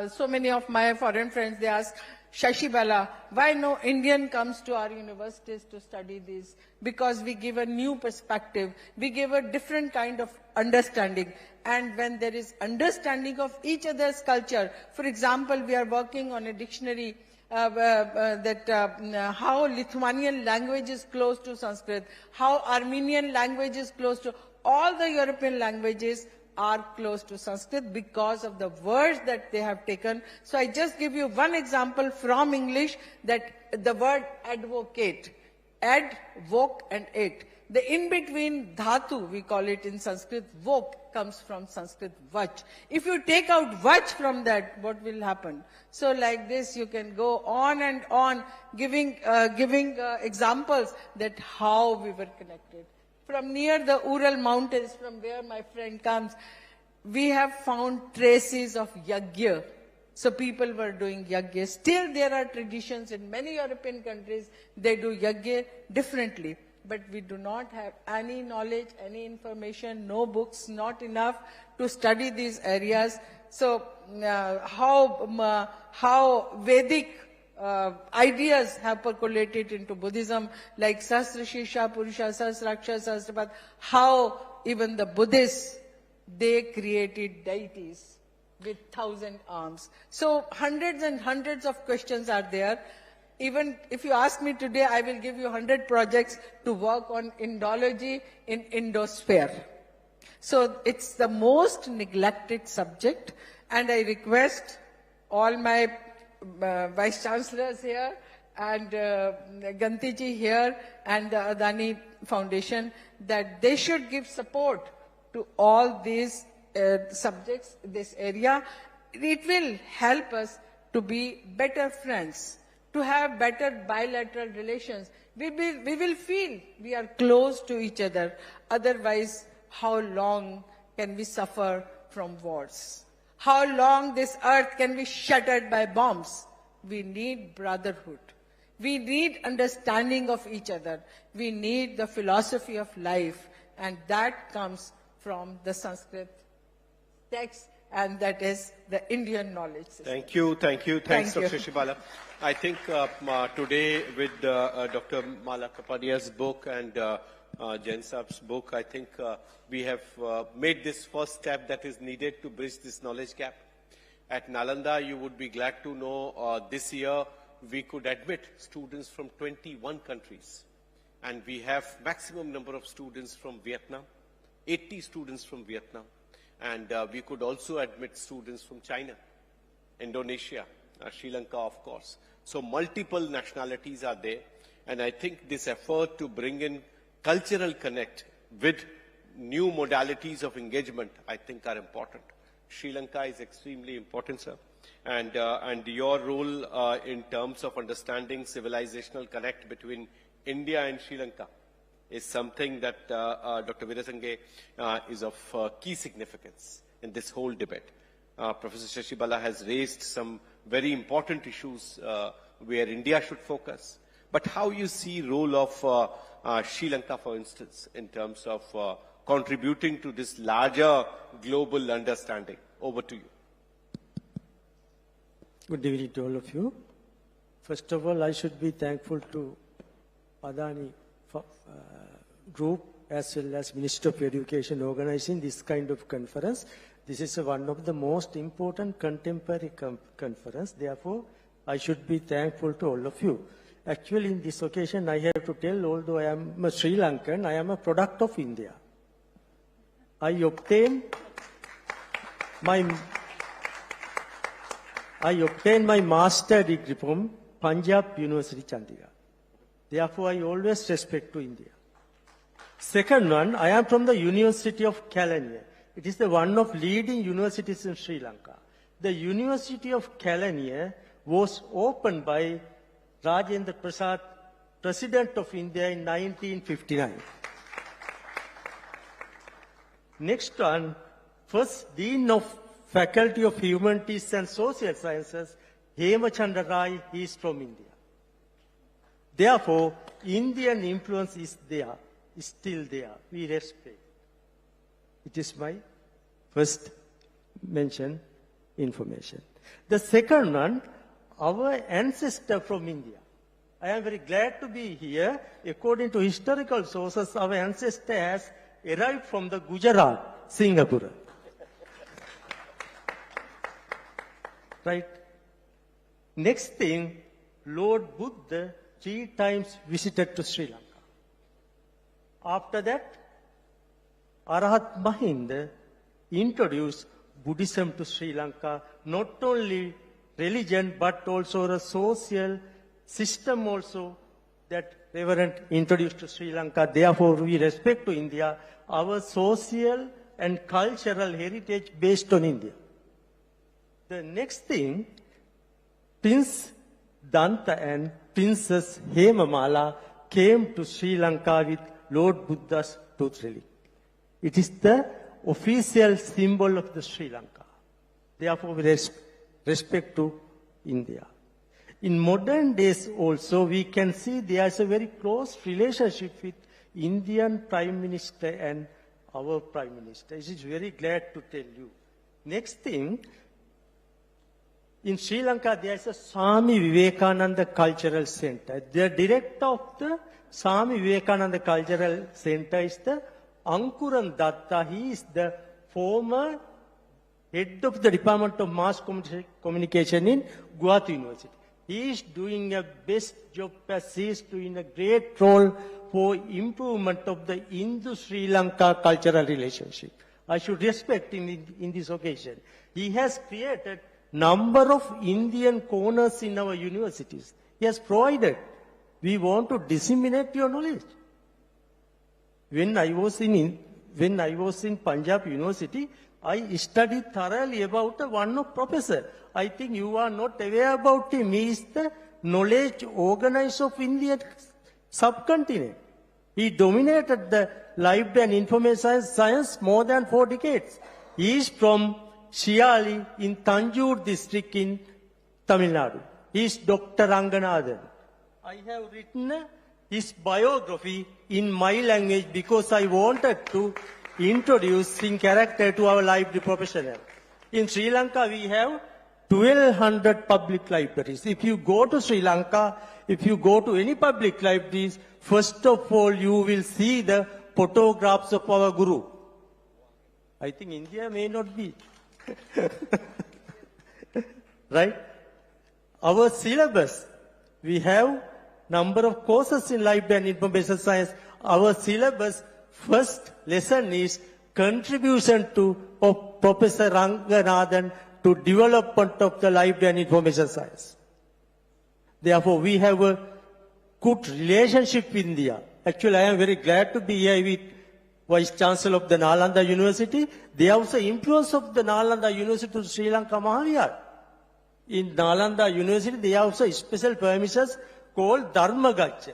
so many of my foreign friends, they ask, Shashi Bala, why no Indian comes to our universities to study this? Because we give a new perspective. We give a different kind of understanding. And when there is understanding of each other's culture, for example, we are working on a dictionary how Lithuanian language is close to Sanskrit, how Armenian language is close to, all the European languages are close to Sanskrit because of the words that they have taken. So I just give you one example from English, that the word advocate. Ad, vok and it. The in-between dhatu, we call it in Sanskrit, vok, comes from Sanskrit vaj. If you take out vaj from that, what will happen? So like this, you can go on and on, giving examples that how we were connected. From near the Ural mountains, from where my friend comes, we have found traces of yajna. So people were doing yajna. Still there are traditions in many European countries, they do yajna differently. But we do not have any knowledge, any information, no books, not enough to study these areas. So how Vedic ideas have percolated into Buddhism, like Sahasra Shirsha Purusha, Sahasraksha, Sahasrapad, how even the Buddhists, they created deities with 1,000 arms. So hundreds and hundreds of questions are there. Even if you ask me today, I will give you 100 projects to work on Indology in Indosphere. So it's the most neglected subject, and I request all my vice chancellors here and Gantiji here and the Adani Foundation that they should give support to all these subjects, this area. It will help us to be better friends, to have better bilateral relations. We will feel we are close to each other. Otherwise, how long can we suffer from wars? How long this earth can be shattered by bombs? We need brotherhood. We need understanding of each other. We need the philosophy of life, and that comes from the Sanskrit text, and that is the Indian knowledge system. Thank you. Thanks, Thank Dr. you. Shibala. I think today with Dr. Mala Kapadia's book and Jain Saab's book, I think we have made this first step that is needed to bridge this knowledge gap. At Nalanda, you would be glad to know this year we could admit students from 21 countries. And we have maximum number of students from Vietnam, 80 students from Vietnam. And we could also admit students from China, Indonesia, Sri Lanka, of course. So multiple nationalities are there. And I think this effort to bring in cultural connect with new modalities of engagement, I think are important. Sri Lanka is extremely important, sir. And your role in terms of understanding civilizational connect between India and Sri Lanka is something that Dr. Veerasange is of key significance in this whole debate. Professor Shashibala has raised some very important issues where India should focus. But how you see role of Sri Lanka, for instance, in terms of contributing to this larger global understanding? Over to you. Good evening to all of you. First of all, I should be thankful to Adani Group as well as Ministry of Education organizing this kind of conference. This is one of the most important contemporary conference. Therefore, I should be thankful to all of you. Actually, in this occasion, I have to tell, although I am a Sri Lankan, I am a product of India. I obtained my master degree from Punjab University, Chandigarh. Therefore, I always respect to India. Second one, I am from the University of Kelaniya. It is the one of leading universities in Sri Lanka. The University of Kelaniya was opened by Rajendra Prasad, President of India, in 1959. Next one, first Dean of Faculty of Humanities and Social Sciences, Hemachandra Rai, he is from India. Therefore, Indian influence is there, is still there. We respect. It is my first mention information. The second one, our ancestor from India. I am very glad to be here. According to historical sources, our ancestor has arrived from the Gujarat, Singapore. Right? Next thing, Lord Buddha 3 times visited to Sri Lanka. After that, Arahat Mahinda introduced Buddhism to Sri Lanka, not only religion, but also the social system also, that Reverend introduced to Sri Lanka. Therefore, we respect to India our social and cultural heritage based on India. The next thing, Prince Danta and Princess Hemamala came to Sri Lanka with Lord Buddha's tooth relic. It is the official symbol of the Sri Lanka. Therefore, we respect to India. In modern days also, we can see there is a very close relationship with Indian Prime Minister and our Prime Minister. It is very glad to tell you. Next thing, in Sri Lanka, there is a Swami Vivekananda Cultural Center. The director of the Swami Vivekananda Cultural Center is the Ankuran Datta. He is the former head of the Department of Mass Communication in Guwahati University. He is doing a best job as he is doing a great role for improvement of the Indo-Sri Lanka cultural relationship. I should respect him in this occasion. He has created number of Indian corners in our universities. He has provided. We want to disseminate your knowledge. When I was in Punjab University, I studied thoroughly about one of professor. I think you are not aware about him. He is the knowledge organizer of Indian subcontinent. He dominated the library and information science more than 4 decades. He is from Shiali in Tanjore district in Tamil Nadu. He is Dr. Ranganathan. I have written his biography in my language because I wanted to introduce in character to our library professional. In Sri Lanka, we have 1,200 public libraries. If you go to Sri Lanka, if you go to any public libraries, first of all, you will see the photographs of our Guru. I think India may not be. Right? Our syllabus, we have number of courses in library and information science. Our syllabus, first lesson is contribution of Professor Ranganathan to development of the library and information science. Therefore, we have a good relationship with India. Actually, I am very glad to be here with Vice Chancellor of the Nalanda University. There was an influence of the Nalanda University to Sri Lanka Mahavihar. In Nalanda University, there are also special permissions called Dharma Gacha.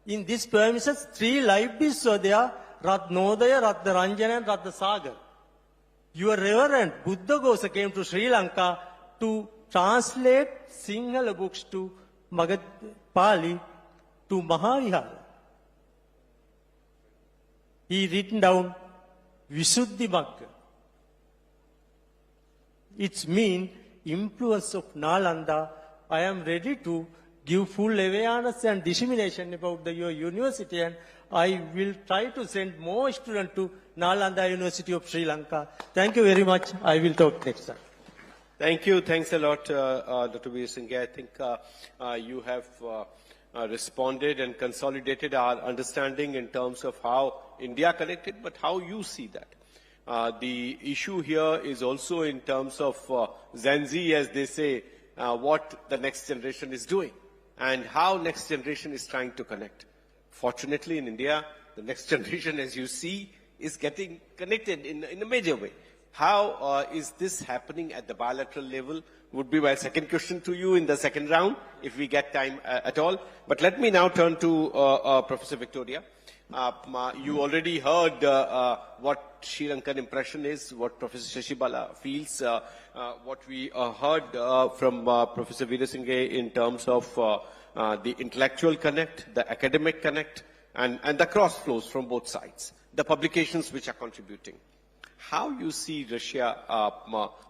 In these permissions, 3 libraries are there, Ratnodaya, Ratnaranjana and Ratnasagar. Your Reverend Buddha Ghosa came to Sri Lanka to translate Sinhala books to Pali to Mahavihara. He written down Visuddhi Magga. It's mean influence of Nalanda. I am ready to give full awareness and dissemination about your university, and I will try to send more students to Nalanda University of Sri Lanka. Thank you very much. I will talk next time. Thank you. Thanks a lot, Dr. Veer Singh. I think you have responded and consolidated our understanding in terms of how India connected, but how you see that. The issue here is also in terms of Gen Z, as they say, what the next generation is doing and how next generation is trying to connect. Fortunately, in India, the next generation, as you see, is getting connected in a major way. How is this happening at the bilateral level? Would be my second question to you in the second round, if we get time at all. But let me now turn to Professor Victoria. You already heard what Sri Lankan impression is, what Professor Shashibala feels, what we heard from Professor Veer Singh in terms of the intellectual connect, the academic connect, and the cross flows from both sides, the publications which are contributing. How you see Russia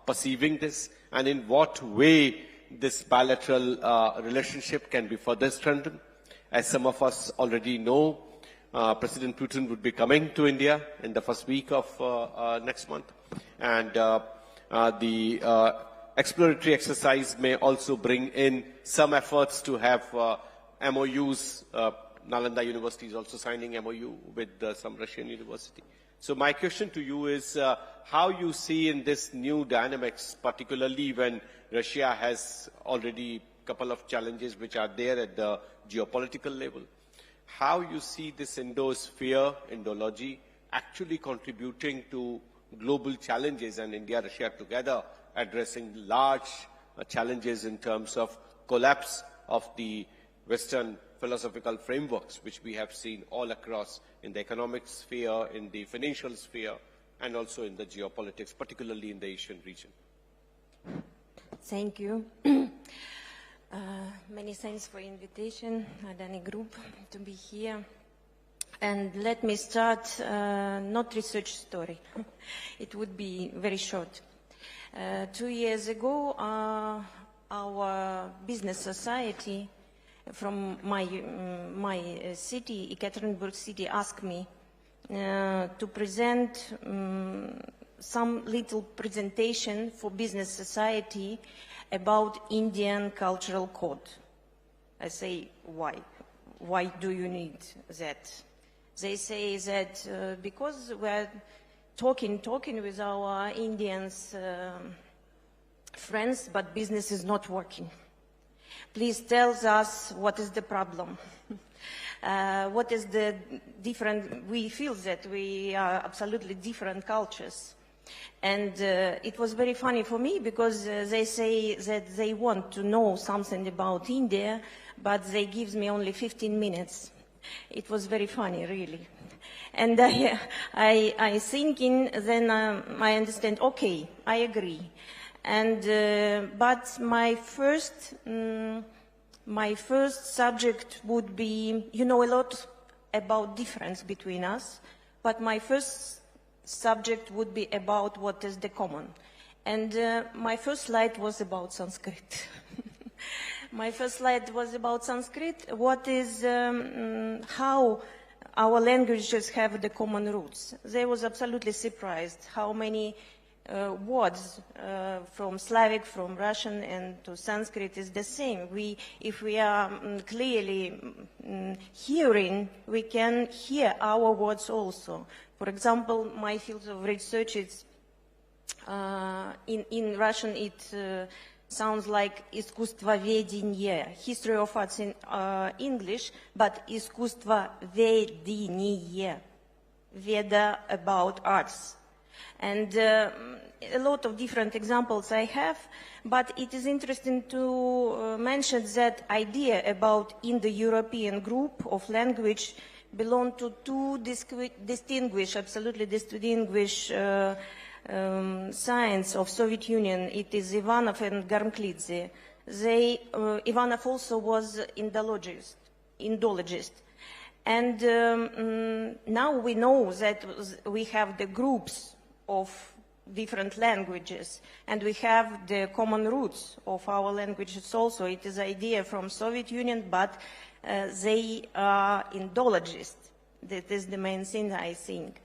perceiving this, and in what way this bilateral relationship can be further strengthened? As some of us already know, President Putin would be coming to India in the first week of next month, and the exploratory exercise may also bring in some efforts to have MOUs. Nalanda University is also signing MOU with some Russian university. So my question to you is how you see in this new dynamics, particularly when Russia has already a couple of challenges which are there at the geopolitical level. how you see this Indosphere, Indology, actually contributing to global challenges and India-Russia together addressing large challenges in terms of collapse of the Western philosophical frameworks, which we have seen all across in the economic sphere, in the financial sphere, and also in the geopolitics, particularly in the Asian region. Thank you. Many thanks for invitation, Adani Group, to be here. And let me start, not research story. It would be very short. 2 years ago, our business society from my city, Ekaterinburg city, asked me to present some little presentation for business society about Indian cultural code. I say, why? Why do you need that? They say that because we're talking with our Indians friends, but business is not working. Please tell us what is the problem. What is the different, we feel that we are absolutely different cultures. And it was very funny for me because they say that they want to know something about India, but they give me only 15 minutes. It was very funny, really. And I thinking, then I understand, okay, I agree. And but my first subject would be, you know a lot about difference between us, but my first subject would be about what is the common. And my first slide was about Sanskrit. My first slide was about Sanskrit. What is, how our languages have the common roots. They was absolutely surprised how many words from Slavic, from Russian and to Sanskrit is the same. If we are clearly hearing, we can hear our words also. For example, my field of research is, in Russian it sounds like искусствоведение, history of arts in English, but искусствоведение, Veda about arts. And a lot of different examples I have, but it is interesting to mention that idea about Indo-European group of language belong to two distinguished, absolutely distinguished science of Soviet Union. It is Ivanov and Garmklidze. Ivanov also was Indologist. And now we know that we have the groups of different languages, and we have the common roots of our languages also. It is idea from Soviet Union, but they are Indologists. That is the main thing, I think.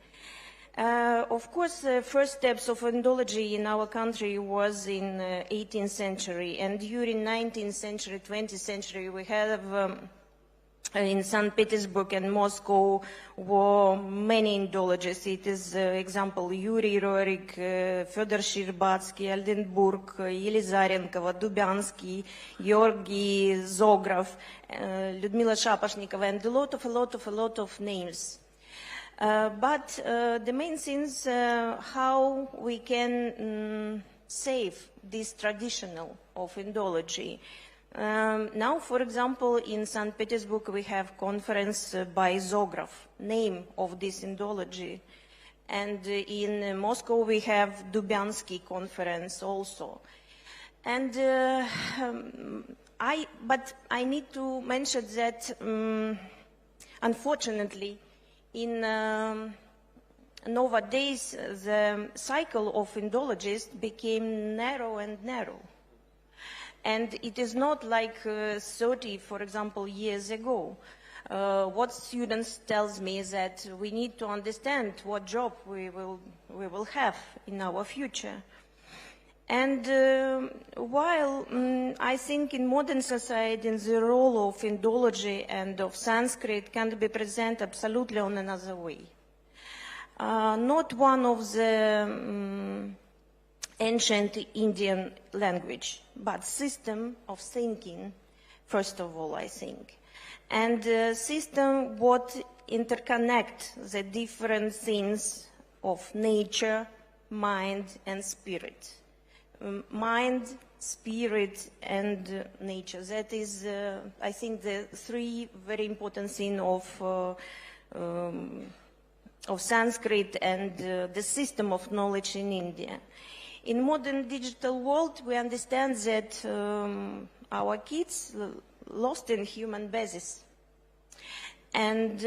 Of course, first steps of Indology in our country was in 18th century, and during 19th century, 20th century, we have in St. Petersburg and Moscow were many Indologists. It is, example, Yuri Rorik, Fyodor Shirbatsky, Aldenburg, Yelizarenkova, Dubyansky, Georgy Zograf, Lyudmila Shapashnikova, and a lot of names. But the main things, how we can save this traditional of Indology. Now, for example, in St. Petersburg, we have conference by Zograf, name of this Indology. And in Moscow, we have Dubyansky conference also. And but I need to mention that, unfortunately, in nowadays, the cycle of Indologists became narrow and narrow. And it is not like 30, for example, years ago. What students tells me is that we need to understand what job we will have in our future. And while I think in modern society the role of Indology and of Sanskrit can be presented absolutely on another way. Not one of the ancient Indian language, but system of thinking, first of all, I think. and system what interconnect the different things of nature, mind and spirit. Mind, spirit and nature. That is, I think, the three very important things of Sanskrit and the system of knowledge in India. In modern digital world, we understand that our kids lost in human basis. And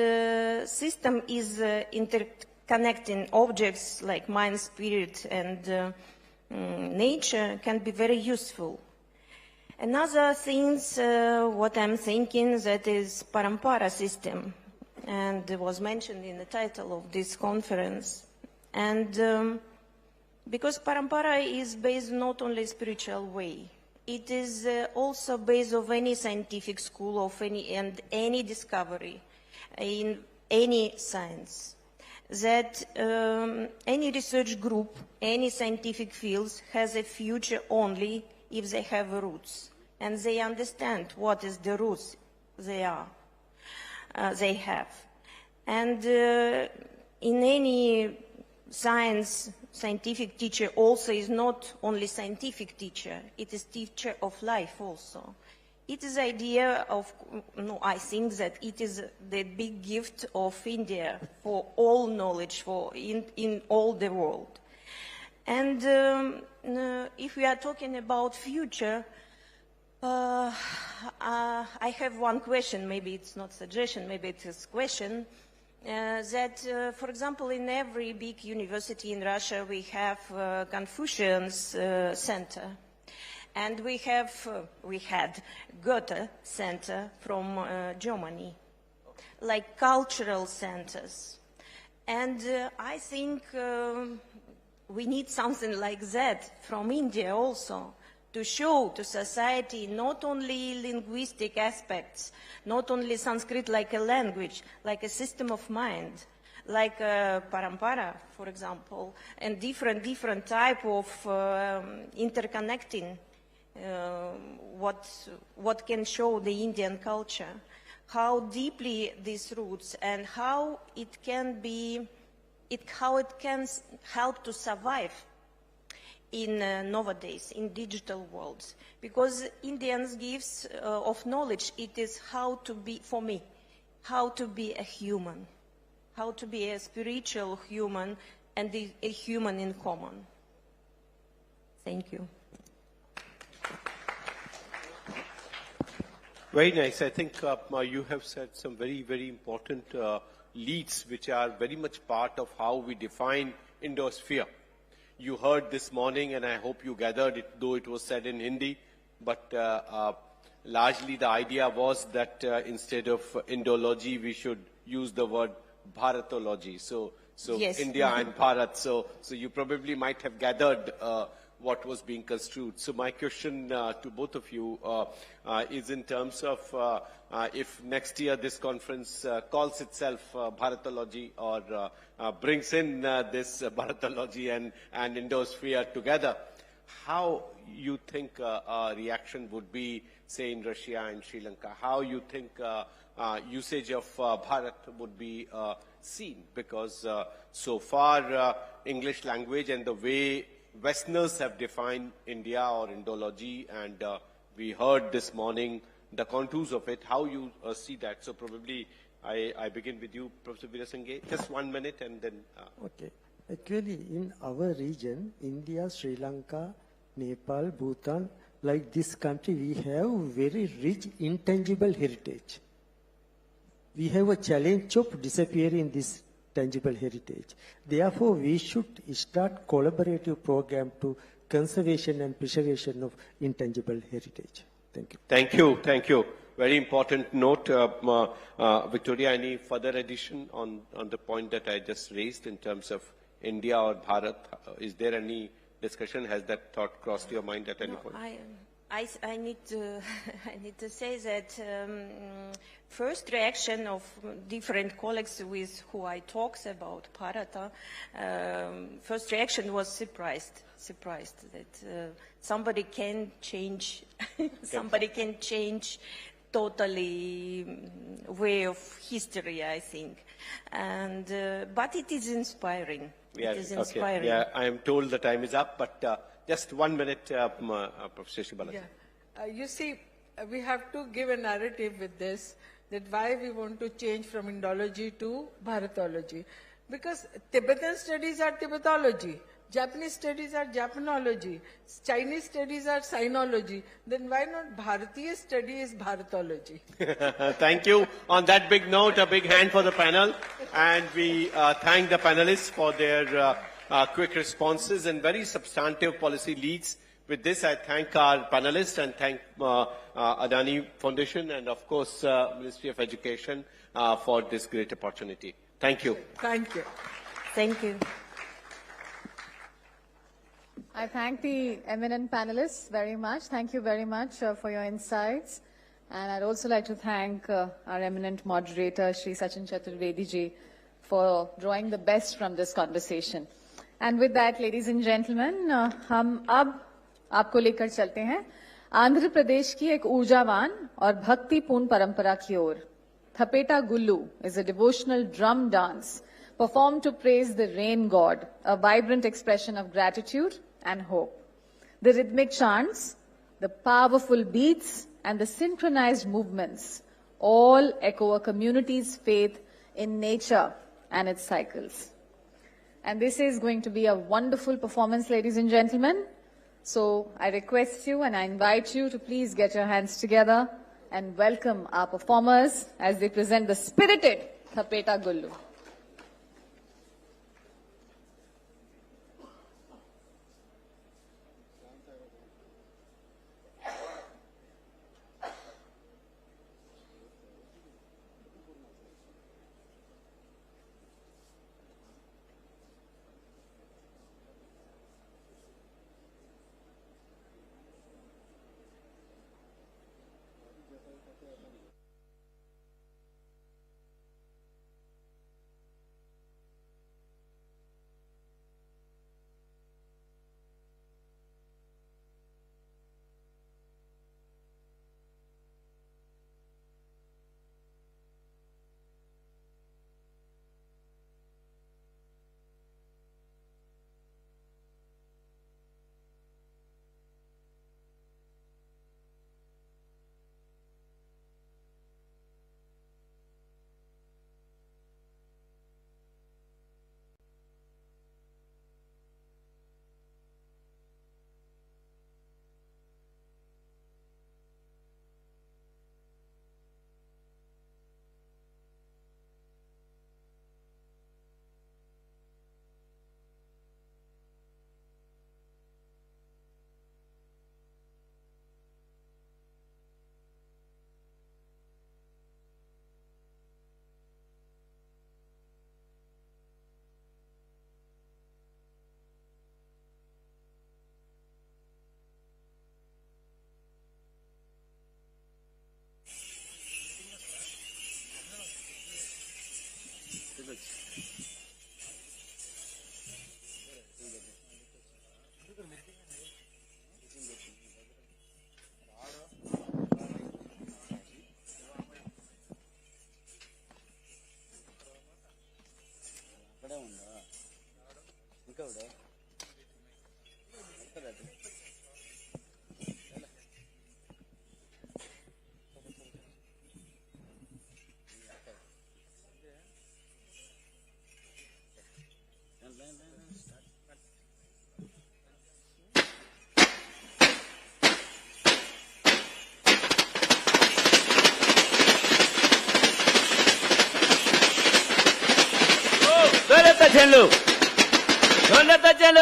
system is interconnecting objects like mind, spirit, and nature can be very useful. Another thing, what I'm thinking, that is parampara system, and it was mentioned in the title of this conference. And because parampara is based not only spiritual way, it is also based of any scientific school of any discovery in any science. That any research group, any scientific fields has a future only if they have roots and they understand what is the roots they have. And in any science, scientific teacher also is not only scientific teacher, it is teacher of life also. It is the idea of, no, I think that it is the big gift of India for all knowledge in all the world. And if we are talking about future, I have one question, maybe it's not suggestion, maybe it is question, that, for example, in every big university in Russia, we have Confucius Center. And we had Goethe Center from Germany, like cultural centers. And I think we need something like that from India also, to show to society not only linguistic aspects, not only Sanskrit like a language, like a system of mind, like parampara, for example, and different type of interconnecting what can show the Indian culture, how deeply these roots and how it can help to survive in nowadays, in digital worlds. Because Indians' gifts of knowledge, it is how to be, for me, how to be a human, how to be a spiritual human and a human in common. Thank you. Very nice. I think you have said some very, very important leads which are very much part of how we define Indosphere. You heard this morning, and I hope you gathered it, though it was said in Hindi, but largely the idea was that instead of Indology, we should use the word Bharatology. So yes. India and Bharat. So you probably might have gathered what was being construed. So my question to both of you is in terms of if next year this conference calls itself Bharatology or brings in this Bharatology and Indosphere together, how you think a reaction would be, say, in Russia and Sri Lanka? How you think usage of Bharat would be seen? Because so far English language and the way Westerners have defined India or Indology, and we heard this morning the contours of it, how you see that. So probably I begin with you, Professor Veerasinghe. Just 1 minute and then... Okay. Actually, in our region, India, Sri Lanka, Nepal, Bhutan, like this country, we have very rich intangible heritage. We have a challenge of disappearing this tangible heritage. Therefore, we should start collaborative program to conservation and preservation of intangible heritage. Thank you. Thank you. Thank you. Very important note. Victoria, any further addition on the point that I just raised in terms of India or Bharat? Is there any discussion? Has that thought crossed your mind at any point? I need to say that first reaction of different colleagues with who I talked about Bharata, first reaction was surprised that somebody can change totally way of history, I think. And, but it is inspiring. Yeah, it is inspiring. Okay. Yeah, I am told the time is up, but just 1 minute, Professor Shibala. Yeah. You see, we have to give a narrative with this, that why we want to change from Indology to Bharatology. Because Tibetan studies are Tibetology, Japanese studies are Japanology, Chinese studies are Sinology. Then why not Bharatiya study is Bharatology? Thank you. On that big note, a big hand for the panel. And we thank the panelists for their quick responses and very substantive policy leads. With this, I thank our panelists and thank Adani Foundation and, of course, Ministry of Education for this great opportunity. Thank you. Thank you. Thank you. I thank the eminent panelists very much. Thank you very much for your insights. And I'd also like to thank our eminent moderator, Shri Sachin Chaturvedi ji, for drawing the best from this conversation. And with that, ladies and gentlemen, हम अब आपको लेकर चलते हैं आंध्र प्रदेश की एक ऊर्जावान और भक्तिपूर्ण परंपरा की ओर. Tapeta Gulu is a devotional drum dance performed to praise the rain god, a vibrant expression of gratitude and hope. The rhythmic chants, the powerful beats, and the synchronized movements all echo a community's faith in nature and its cycles. And this is going to be a wonderful performance, ladies and gentlemen. So I request you and I invite you to please get your hands together and welcome our performers as they present the spirited Tapeta Gulu.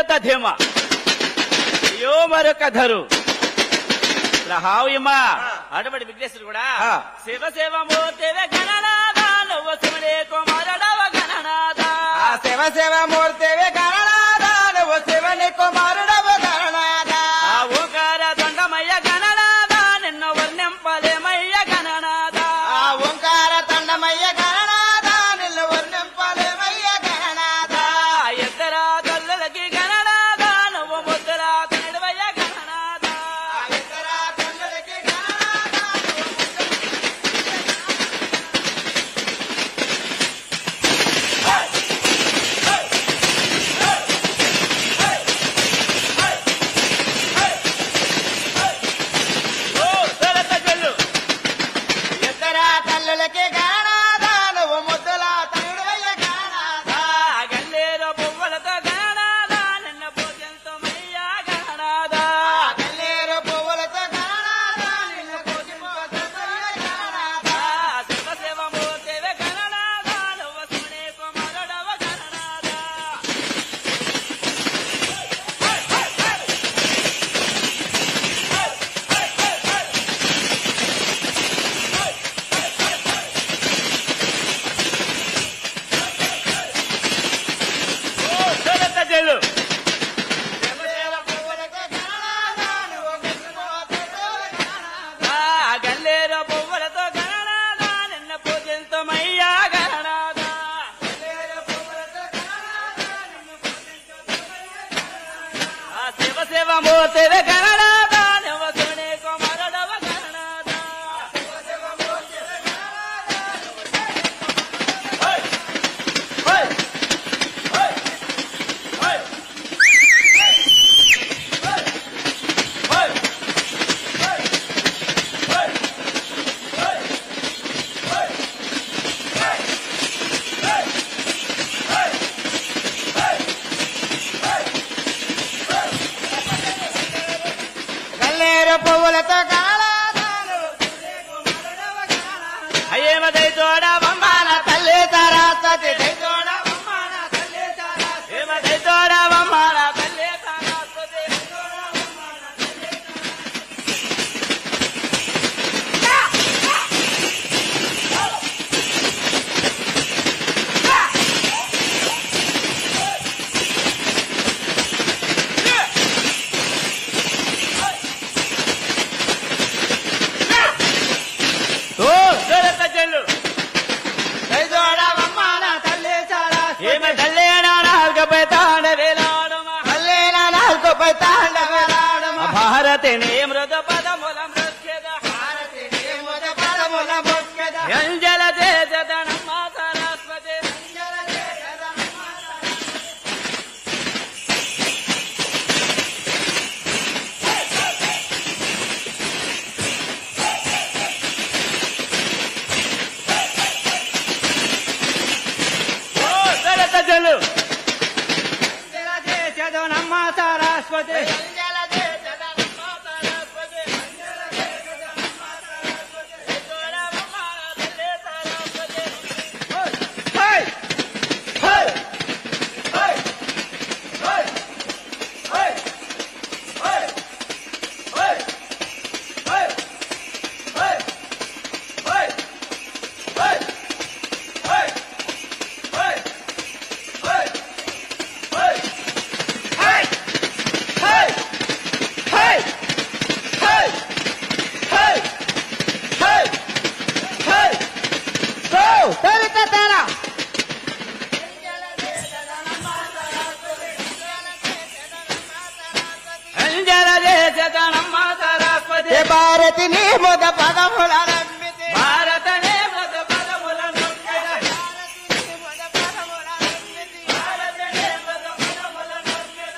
Tathema. Yo Marakadharu. Rahawima. Adabadi Bignes Ruda. Seva Seva Morteve Ganada, Nova Semane Comarada Ganada. Seva Seva Morteve Ganada, Nova Semane Comarada Ganada. Avokara Tandamaya Ganada, and Nova Nempale Maya Ganada. Avokara Tandamaya Ganada, and Nova Nempale Maya Ganada. Yetera Dalaki Ganada, Nova Mutara Kanadavaya Ganada. Yetera Dalaki Ganada. మూర్తివే Gananatha నువ్వు శివుని కుమారుడవ గణనాథ కల్లేరు పువ్వులతో అయ్యేమ దైతోడ బొమ్మాన తల్లి సరస్వతి దైతోడ బొమ్మాన తల్లి సరస్వతి ఏమ దైతోడ బొమ్మాన తల్లి సరస్వతి ఓ దొరత చెల్లు దైతోడ బొమ్మాన తల్లి సరస్వతి ఏమ తల్లి నాల్గపై తాండ వేలాడమ తల్లి నాల్గపై తాండ వేలాడమ భారతిని మృదు పదముల మృత్యద భారతిని మృదు పదముల మృత్యద అంజల దేశదనమ్మ సరస్వతి అంజల దేశదనమ్మ ఓ దొరత చెల్లు అంజల దేశదనమ్మ సరస్వతి అంజల దేశదనమ్మ సరస్వతి అంజల దేశదనమ్మ సరస్వతి దైతోడ బొమ్మాన తల్లి సరస్వతి హై హై హై హై హై హై హై హై హై హై హై హై హై హై భారతి నీ ముద పదముల నమ్మితే భారత నీ ముద పదముల నమ్మితే భారత నీ ముద పదముల నమ్మితే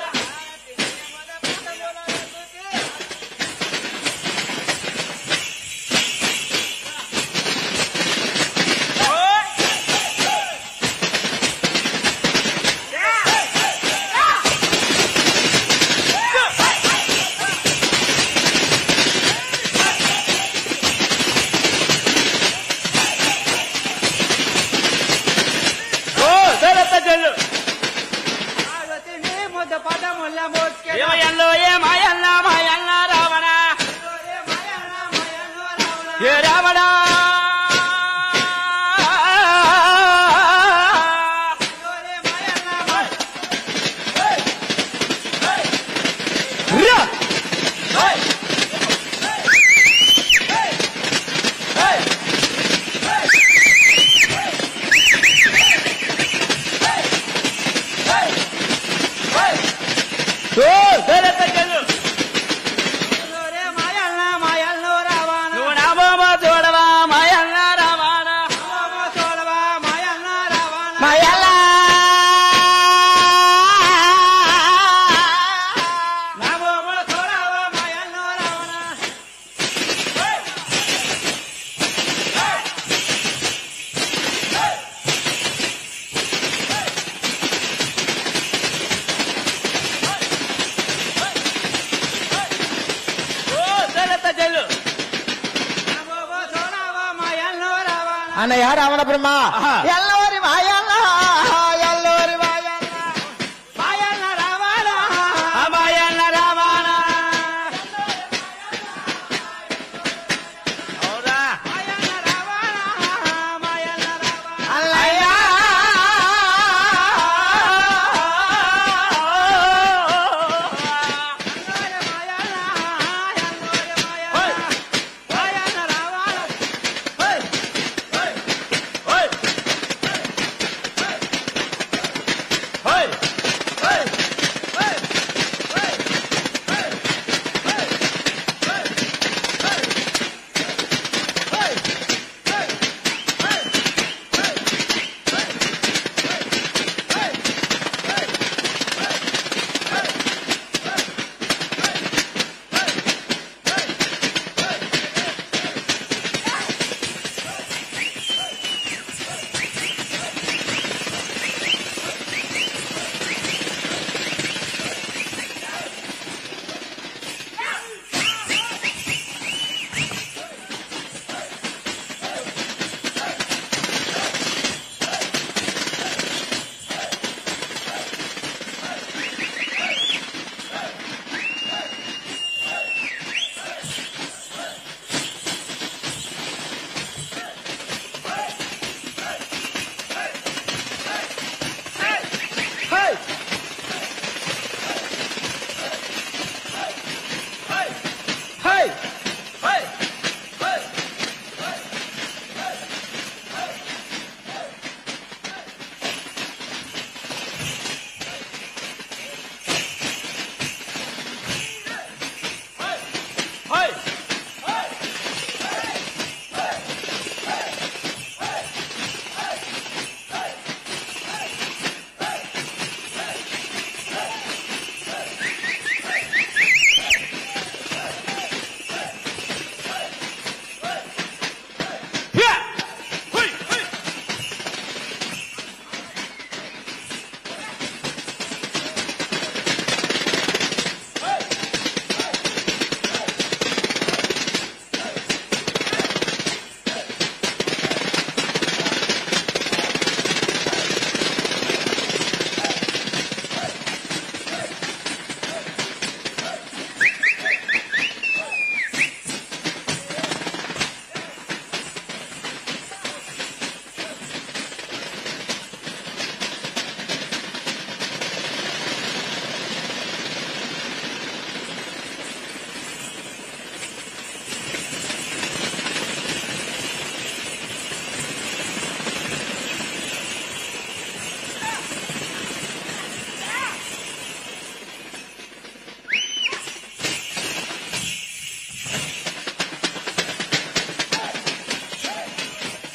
ఏమయ్యల్లో ఏమాయల్లా మాయల్లా రావణ ఏ రావణ నువ్వు నా బొమ్మ చూడవా మాయల్లా రావణ మాయల్లా నా బొమ్మ చూడవా మాయల్లా రావణ అన్నయ్య రావణ బ్రహ్మ ఎల్లవరి మాయల్ల ఎల్లవరి మాయల్ల మాయల్ల రావణ మాయల్ల రావణ అవునా మాయల్ల రావణ మాయల్ల రావణ అల్లయ్య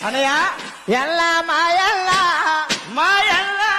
అనయ్య ఎల్లా మాయల్లా మాయల్లా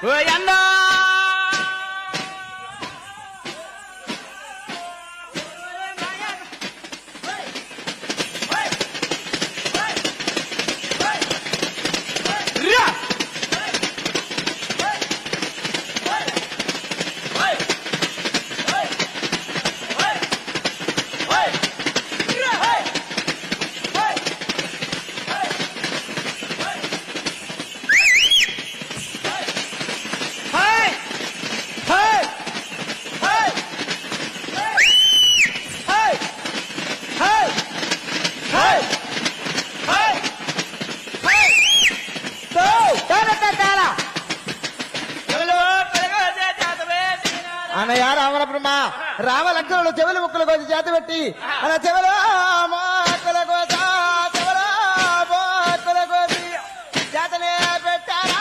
రావణ ఎల్లా అన్నయ్య రావణ బ్రహ్మ రామ లక్ష్మణులు చెవులు ముక్కుల కోసి చేత పెట్టి అలా చెవులు మొక్కల కోస చెవులు మొక్కల కోసి చేతనే పెట్టారా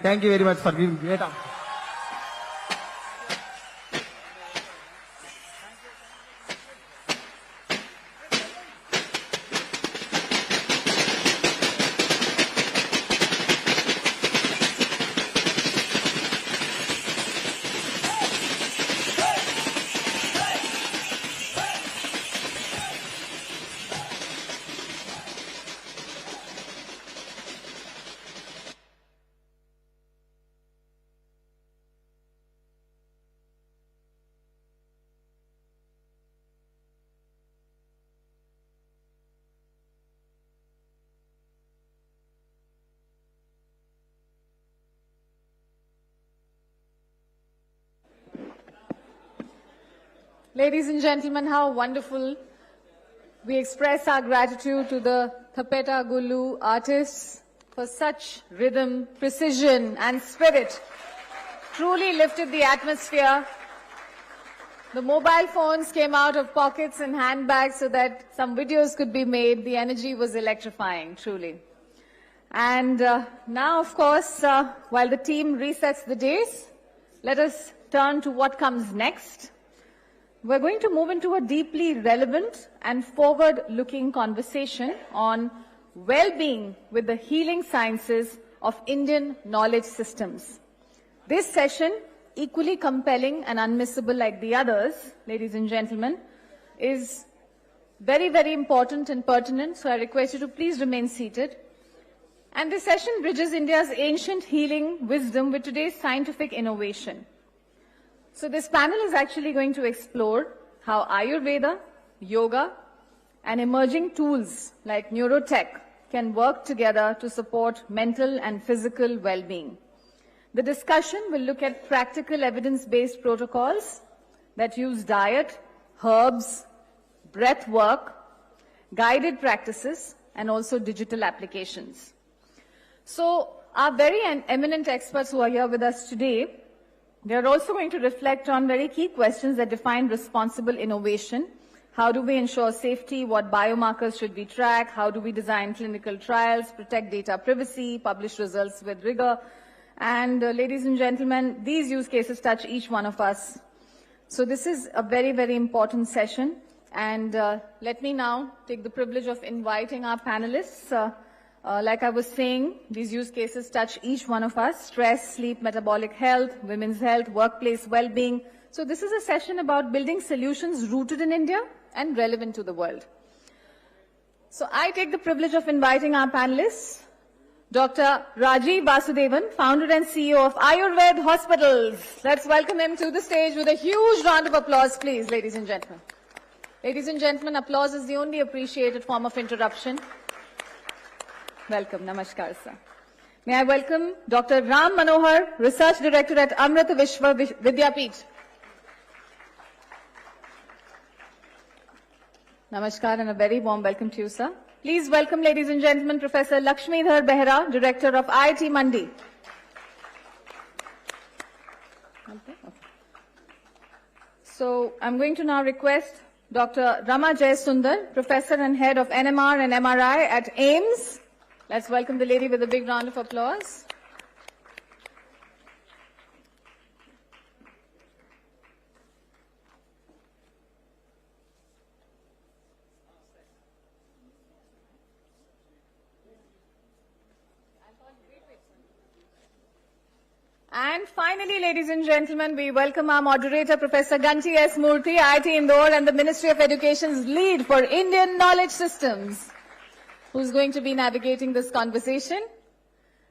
Thank you very much for giving great answer. Ladies and gentlemen, how wonderful. We express our gratitude to the Tapeta Gulu artists for such rhythm, precision and spirit. truly lifted the atmosphere. The mobile phones came out of pockets and handbags so that some videos could be made. The energy was electrifying, truly. And now, of course, while the team resets the days, let us turn to what comes next. We're going to move into a deeply relevant and forward-looking conversation on well-being with the healing sciences of Indian knowledge systems. This session, equally compelling and unmissable like the others, ladies and gentlemen, is very, very important and pertinent, so I request you to please remain seated. And this session bridges India's ancient healing wisdom with today's scientific innovation. So this panel is actually going to explore how Ayurveda, yoga, and emerging tools like neurotech can work together to support mental and physical well-being. The discussion will look at practical evidence-based protocols that use diet, herbs, breath work, guided practices, and also digital applications. So our very eminent experts who are here with us today, they are also going to reflect on very key questions that define responsible innovation. How do we ensure safety? What biomarkers should we track? How do we design clinical trials, protect data privacy, publish results with rigor? And ladies and gentlemen, these use cases touch each one of us. So this is a very, very important session. And let me now take the privilege of inviting our panelists. Like I was saying, these use cases touch each one of us: stress, sleep, metabolic health, women's health, workplace well-being. So this is a session about building solutions rooted in India and relevant to the world. So I take the privilege of inviting our panelists, Dr. Rajiv Vasudevan, founder and CEO of Ayurveda Hospitals. Let's welcome him to the stage with a huge round of applause, please, ladies and gentlemen. Ladies and gentlemen, applause is the only appreciated form of interruption. Welcome. Namaskar, sir. May I welcome Dr. Ram Manohar, Research Director at Amrita Vishwa Vidyapeeth. Namaskar and a very warm welcome to you, sir. Please welcome, ladies and gentlemen, Professor Lakshmidhar Behera, Director of IIT Mandi. Okay. So I'm going to now request Dr. Rama Jayasundar, Professor and Head of NMR and MRI at AIIMS. Let's welcome the lady with a big round of applause. And finally, ladies and gentlemen, we welcome our moderator, Professor Ganti S. Murthy, IIT Indore, and the Ministry of Education's lead for Indian knowledge systems, who's going to be navigating this conversation.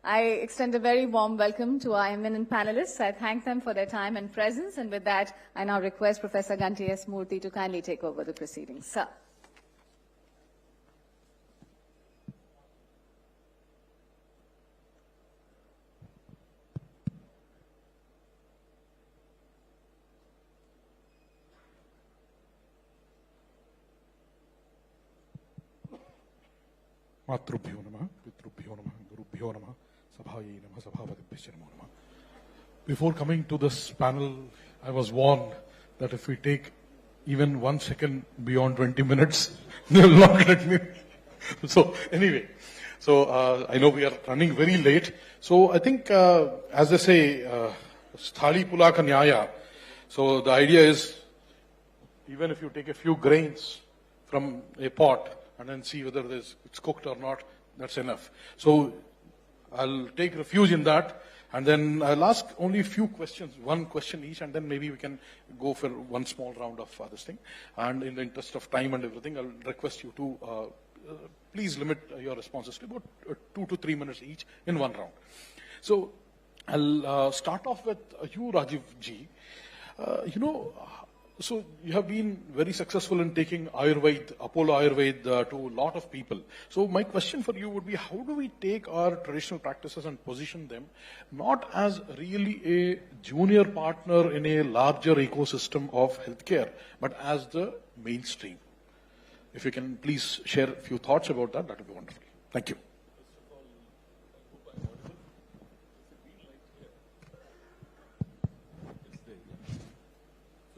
I extend a very warm welcome to our eminent panelists. I thank them for their time and presence. And with that, I now request Professor Ganti S. Murthy to kindly take over the proceedings. Sir. Matrubhyo Namah, Pitrubhyo Namah, Gurubhyo Namah, Sabhaye Namah, Sabhavadibhyo Namah. Before coming to this panel, I was warned that if we take even 1 second beyond 20 minutes, they will not let me. So anyway, I know we are running very late. So I think, as they say, Sthali Pula Ka Nyaya. So the idea is, even if you take a few grains from a pot, and then see whether it's cooked or not, that's enough. So I'll take refuge in that, and then I'll ask only a few questions, one question each, and then maybe we can go for one small round of this thing. And in the interest of time and everything, I'll request you to please limit your responses to about 2 to 3 minutes each in one round. So I'll start off with you, Rajiv ji. So you have been very successful in taking Ayurveda, Apollo Ayurveda to a lot of people. So my question for you would be, how do we take our traditional practices and position them not as really a junior partner in a larger ecosystem of healthcare, but as the mainstream? If you can please share a few thoughts about that, that would be wonderful. Thank you.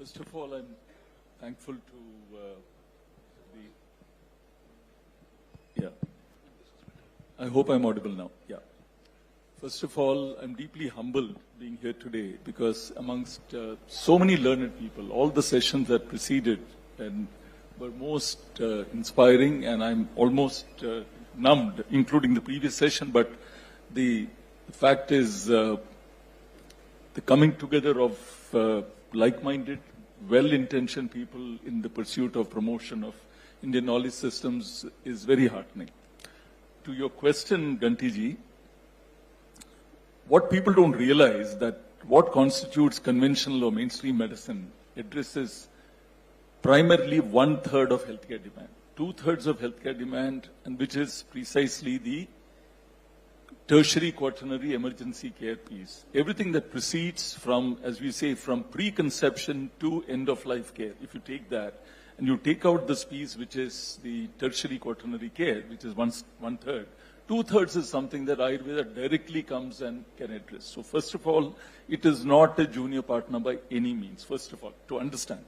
First of all, I'm thankful to I hope I'm audible now. Yeah. First of all, I'm deeply humbled being here today because amongst so many learned people, all the sessions that preceded and were most inspiring, and I'm almost numbed, including the previous session, but the fact is the coming together of like-minded, well-intentioned people in the pursuit of promotion of Indian knowledge systems is very heartening. To your question, Gantiji, what people don't realize that what constitutes conventional or mainstream medicine addresses primarily 1/3 of healthcare demand, 2/3 of healthcare demand, and which is precisely the tertiary, quaternary, emergency care piece. Everything that proceeds from, as we say, from preconception to end-of-life care, if you take that, and you take out this piece, which is the tertiary quaternary care, which is 1/3, 2/3 is something that Ayurveda directly comes and can address. So first of all, it is not a junior partner by any means, first of all, to understand.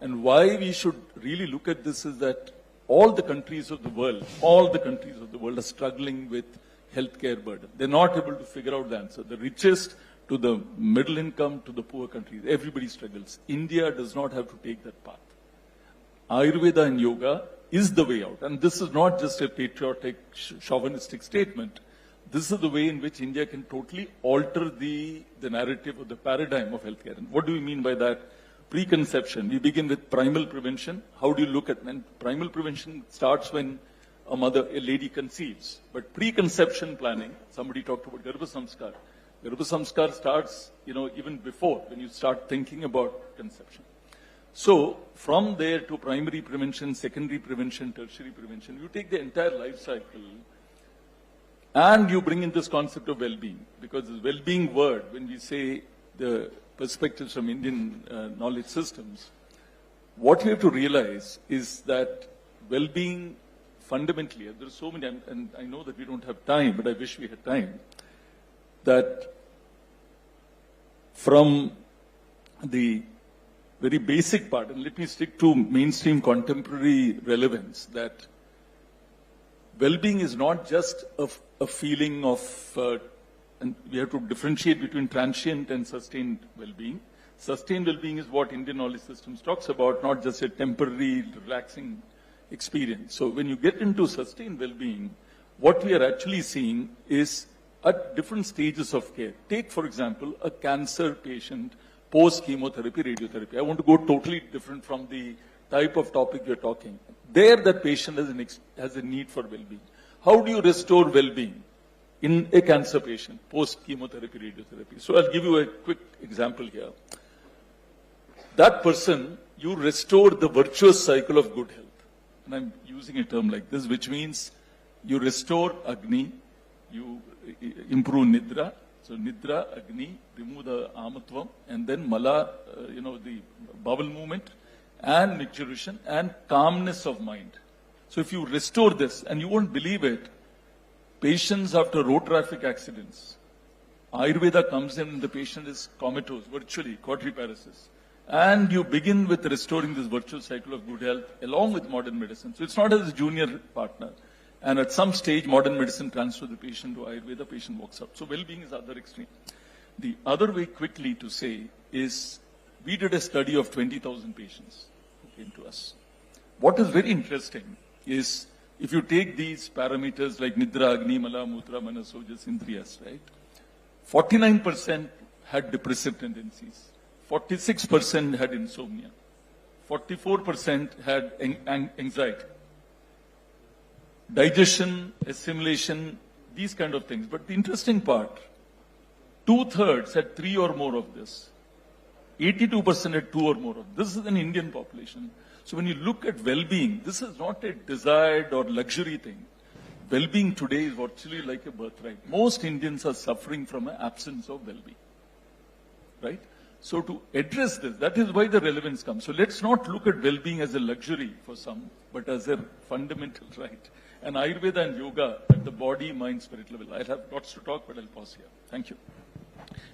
And why we should really look at this is that all the countries of the world are struggling with healthcare burden. They're not able to figure out the answer. The richest to the middle income to the poor countries, everybody struggles. India does not have to take that path. Ayurveda and yoga is the way out. And this is not just a patriotic, chauvinistic statement. This is the way in which India can totally alter the narrative or the paradigm of healthcare. And what do we mean by that? Preconception. We begin with primal prevention. How do you look at, and primal prevention starts when a lady conceives. But preconception planning, somebody talked about Garbha Samskar. Garbha Samskar starts, even before, when you start thinking about conception. So, from there to primary prevention, secondary prevention, tertiary prevention, you take the entire life cycle and you bring in this concept of well-being. Because the well-being word, when we say the perspectives from Indian knowledge systems, what you have to realize is that well-being fundamentally, there are so many, and I know that we don't have time, but I wish we had time, that from the very basic part, and let me stick to mainstream contemporary relevance, that well-being is not just a feeling of, and we have to differentiate between transient and sustained well-being. Sustained well-being is what Indian knowledge systems talks about, not just a temporary, relaxing experience. So when you get into sustained well-being, what we are actually seeing is at different stages of care. Take, for example, a cancer patient post-chemotherapy, radiotherapy. I want to go totally different from the type of topic you're talking. There, that patient has a need for well-being. How do you restore well-being in a cancer patient post-chemotherapy, radiotherapy? So I'll give you a quick example here. That person, you restore the virtuous cycle of good health. And I'm using a term like this, which means you restore Agni, you improve Nidra. So Nidra, Agni, remove the Amatvam, and then Mala, the bowel movement, and micturition, and calmness of mind. So if you restore this, and you won't believe it, patients after road traffic accidents, Ayurveda comes in and the patient is comatose, virtually, quadriparesis. And you begin with restoring this virtual cycle of good health along with modern medicine. So it's not as a junior partner. And at some stage, modern medicine transfers the patient to Ayurveda, patient walks out. So well-being is the other extreme. The other way quickly to say is, we did a study of 20,000 patients who came to us. What is very interesting is, if you take these parameters like Nidra, Agni, Mala, Mutra, Manas, Ojas, Indriyas, right? 49% had depressive tendencies. 46% had insomnia. 44% had anxiety. Digestion, assimilation, these kind of things. But the interesting part, 2/3 had 3 or more of this. 82% had 2 or more of this. This is an Indian population. So when you look at well-being, this is not a desired or luxury thing. Well-being today is virtually like a birthright. Most Indians are suffering from an absence of well-being. Right? So to address this, that is why the relevance comes. So let's not look at well-being as a luxury for some, but as a fundamental right. And Ayurveda and yoga at the body, mind, spirit level. I have lots to talk, but I'll pause here. Thank you.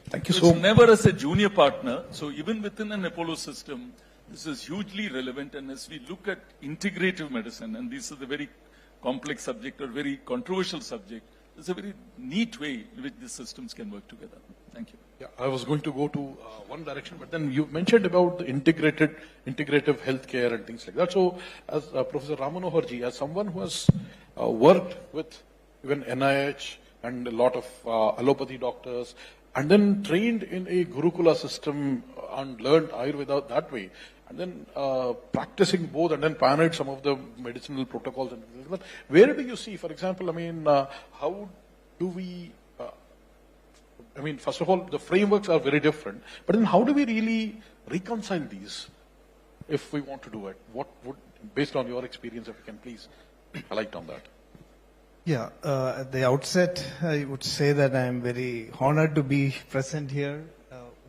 Thank you so so much. It's never as a junior partner. So even within an Apollo system, This is hugely relevant, and as we look at integrative medicine, and this is a very complex subject or very controversial subject, there's a very neat way in which these systems can work together. Thank you. Yeah, I was going to go to one direction, but then you mentioned about the integrative healthcare and things like that. So, as Professor Ramanoharji, as someone who has worked with even NIH and a lot of allopathy doctors, and then trained in a Gurukula system and learned Ayurveda that way, and then practicing both and then pioneered some of the medicinal protocols and things like that. Where do you see, for example, I mean, how do we, I mean, first of all, the frameworks are very different, but then how do we really reconcile these if we want to do it? What would, based on your experience, if you can please highlight on that? Yeah, at the outset, I would say that I am very honored to be present here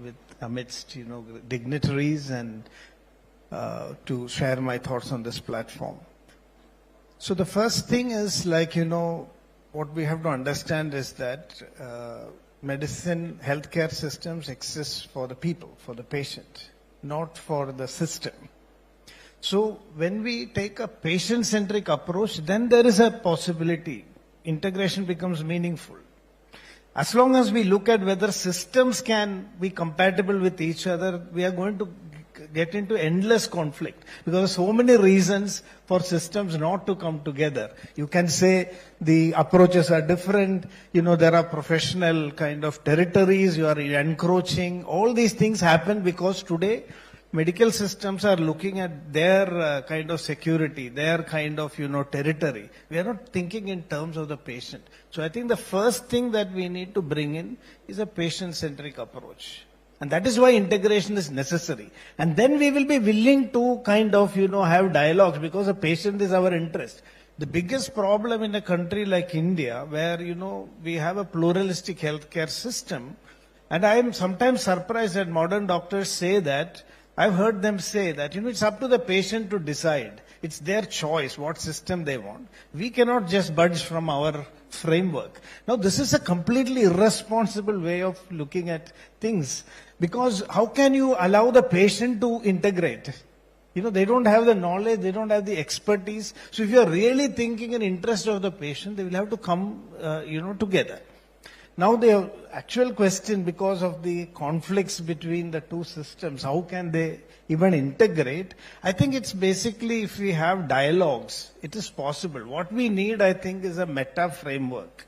with amidst, dignitaries and to share my thoughts on this platform. So the first thing is what we have to understand is that medicine, healthcare systems exist for the people, for the patient, not for the system. So when we take a patient-centric approach, then there is a possibility. Integration becomes meaningful. As long as we look at whether systems can be compatible with each other, we are going to get into endless conflict because so many reasons for systems not to come together. You can say the approaches are different, there are professional kind of territories, you are encroaching. All these things happen because today medical systems are looking at their kind of security, their kind of, territory. We are not thinking in terms of the patient. So I think the first thing that we need to bring in is a patient-centric approach. And that is why integration is necessary. And then we will be willing to kind of, have dialogues because the patient is our interest. The biggest problem in a country like India, where, we have a pluralistic healthcare system, and I am sometimes surprised that modern doctors say that, I've heard them say that, it's up to the patient to decide. It's their choice, what system they want. We cannot just budge from our framework. Now, this is a completely irresponsible way of looking at things. Because how can you allow the patient to integrate? They don't have the knowledge, they don't have the expertise. So if you are really thinking in interest of the patient, they will have to come, together. Now the actual question, because of the conflicts between the two systems, how can they even integrate? I think it's basically if we have dialogues, it is possible. What we need, I think, is a meta framework,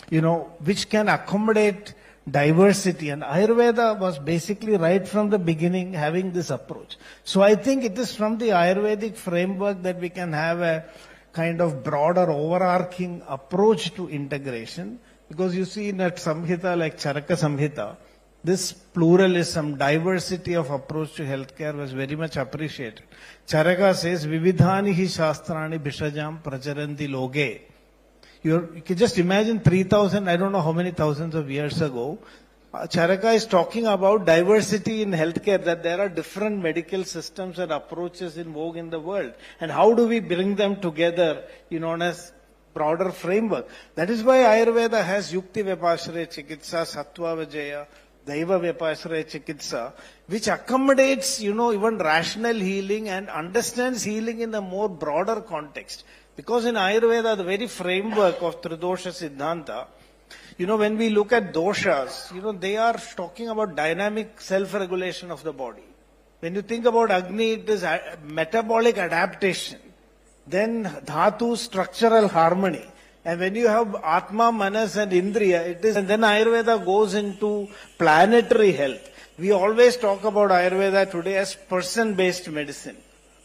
which can accommodate diversity. And Ayurveda was basically right from the beginning having this approach. So I think it is from the Ayurvedic framework that we can have a kind of broader overarching approach to integration. Because you see in a Samhita like Charaka Samhita, this pluralism, diversity of approach to healthcare was very much appreciated. Charaka says, Vividhani hi shastrani bhishajam pracharanti loge. You can just imagine 3,000, I don't know how many thousands of years ago, Charaka is talking about diversity in healthcare, that there are different medical systems and approaches in vogue in the world. And how do we bring them together, on a broader framework? That is why Ayurveda has Yukti Vyapashraya Chikitsa, Sattva Vijaya, Daiva Vyapashraya Chikitsa, which accommodates, even rational healing and understands healing in a more broader context. Because in Ayurveda, the very framework of Tridosha Siddhanta, when we look at doshas, they are talking about dynamic self-regulation of the body. When you think about Agni, it is metabolic adaptation. Then Dhatu, structural harmony. And when you have Atma, Manas and Indriya, it is, and then Ayurveda goes into planetary health. We always talk about Ayurveda today as person-based medicine.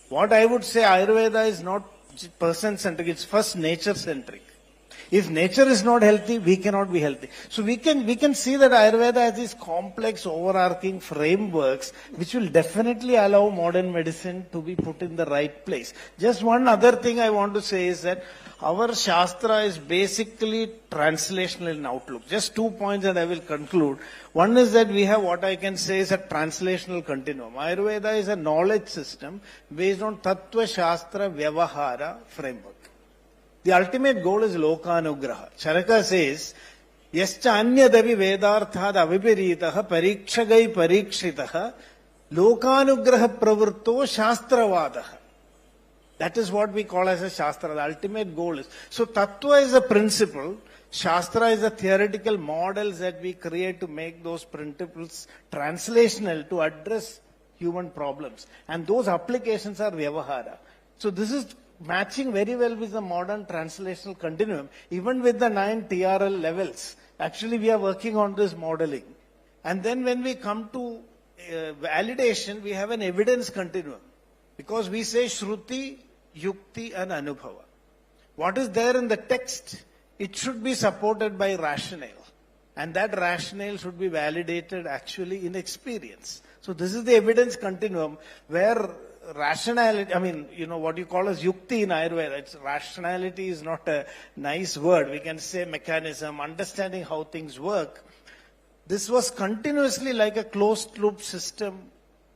What I would say, Ayurveda is not person-centric, it's first nature-centric. If nature is not healthy, we cannot be healthy. So we can see that Ayurveda has these complex overarching frameworks which will definitely allow modern medicine to be put in the right place. Just one other thing I want to say is that our Shastra is basically translational in outlook. Just 2 points and I will conclude. One is that we have what I can say is a translational continuum. Ayurveda is a knowledge system based on Tattva Shastra Vyavahara framework. The ultimate goal is Lokanugraha. Charaka says, Yascha anyadavi vedarthad avipiritaha parikshagai parikshitaha Lokanugraha pravritto shastravadaha. That is what we call as a shastra. The ultimate goal is. So tattva is a principle. Shastra is the theoretical models that we create to make those principles translational to address human problems. And those applications are vyavahara. So this is matching very well with the modern translational continuum. Even with the 9 TRL levels, actually we are working on this modeling. And then when we come to validation, we have an evidence continuum. Because we say Shruti, Yukti and Anubhava. What is there in the text? It should be supported by rationale. And that rationale should be validated actually in experience. So this is the evidence continuum where rationality, what you call as Yukti in Ayurveda, rationality is not a nice word. We can say mechanism, understanding how things work. This was continuously like a closed loop system,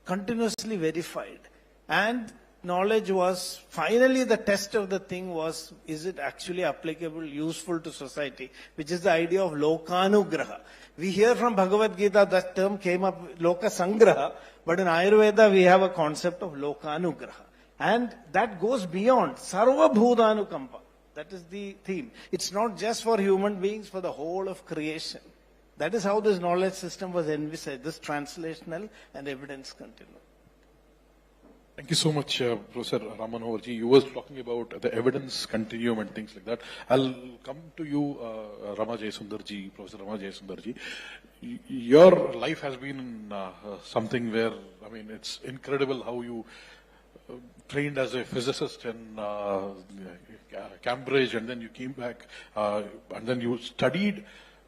continuously verified. And knowledge was, finally the test of the thing was, is it actually applicable, useful to society, which is the idea of Lokanugraha. We hear from Bhagavad Gita, that term came up, Loka Sangraha, but in Ayurveda we have a concept of Lokanugraha. And that goes beyond Sarva Bhudanukampa. That is the theme. It's not just for human beings, for the whole of creation. That is how this knowledge system was envisaged, this translational and evidence continuum. Thank you so much, Professor Ramanoharji. You were talking about the evidence continuum and things like that. I'll come to you, Rama Jayasundarji, Professor Rama Jayasundarji. Your life has been something where, it's incredible how you trained as a physicist in Cambridge, and then you came back, and then you studied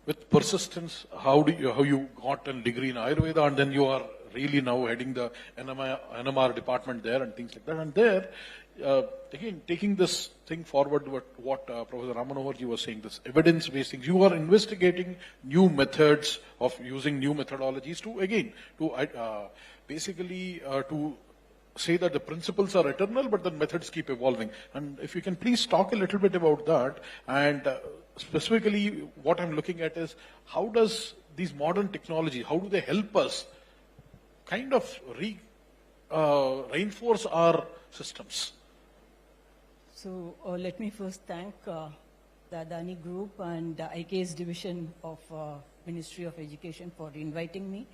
with persistence how you got a degree in Ayurveda, and then you are really now heading the NMR department there and things like that. And there, again, taking this thing forward, what Professor Ramanoharji was saying, this evidence-based things, you are investigating new methods of using new methodologies to say that the principles are eternal, but the methods keep evolving. And if you can please talk a little bit about that, and specifically what I'm looking at is, how does these modern technology, how do they help us kind of reinforce our systems? So let me first thank the Adani Group and IKS Division of Ministry of Education for inviting me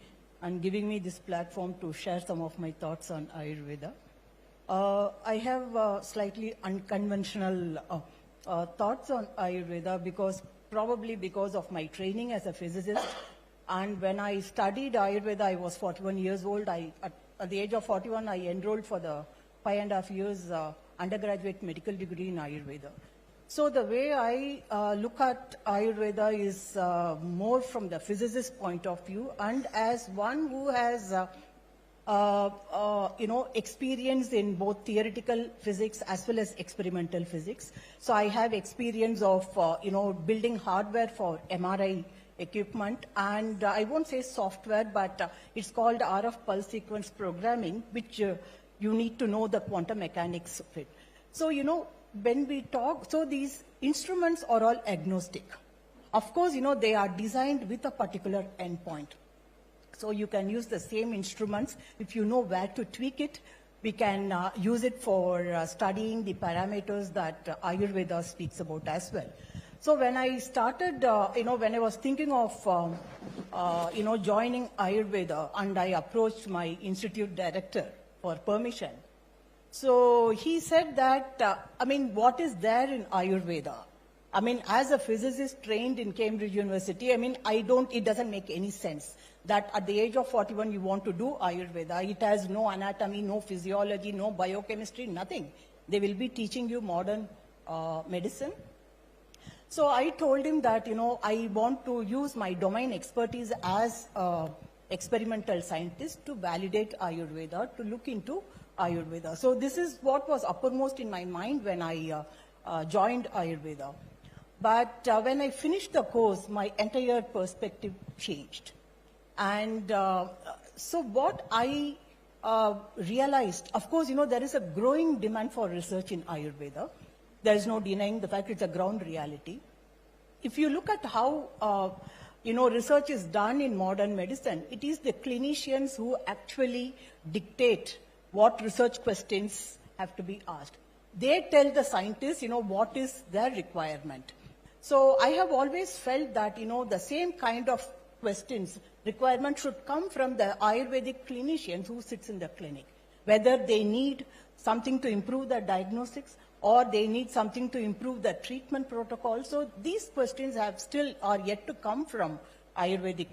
and giving me this platform to share some of my thoughts on Ayurveda. I have slightly unconventional thoughts on Ayurveda probably because of my training as a physicist. And when I studied Ayurveda, I was 41 years old. At the age of 41, I enrolled for the 5.5 years undergraduate medical degree in Ayurveda. So the way I look at Ayurveda is more from the physicist point of view, and as one who has experience in both theoretical physics as well as experimental physics. So I have experience of building hardware for MRI equipment, and I won't say software, but it's called RF pulse sequence programming, which you need to know the quantum mechanics of it. So, when we talk, so these instruments are all agnostic. Of course, they are designed with a particular endpoint. So you can use the same instruments. If you know where to tweak it, we can use it for studying the parameters that Ayurveda speaks about as well. So when I started, when I was thinking of, joining Ayurveda, and I approached my institute director for permission. So he said that, what is there in Ayurveda? As a physicist trained in Cambridge University, it doesn't make any sense that at the age of 41 you want to do Ayurveda. It has no anatomy, no physiology, no biochemistry, nothing. They will be teaching you modern medicine. So I told him that, I want to use my domain expertise as experimental scientist to validate Ayurveda, to look into Ayurveda. So this is what was uppermost in my mind when I joined Ayurveda. But when I finished the course, my entire perspective changed. And so what I realized, of course, there is a growing demand for research in Ayurveda. There is no denying the fact it's a ground reality. If you look at how research is done in modern medicine, it is the clinicians who actually dictate what research questions have to be asked. They tell the scientists, what is their requirement. So I have always felt that, the same kind of questions, requirement should come from the Ayurvedic clinicians who sits in the clinic. Whether they need something to improve the diagnostics or they need something to improve the treatment protocol. So these questions are yet to come from Ayurvedic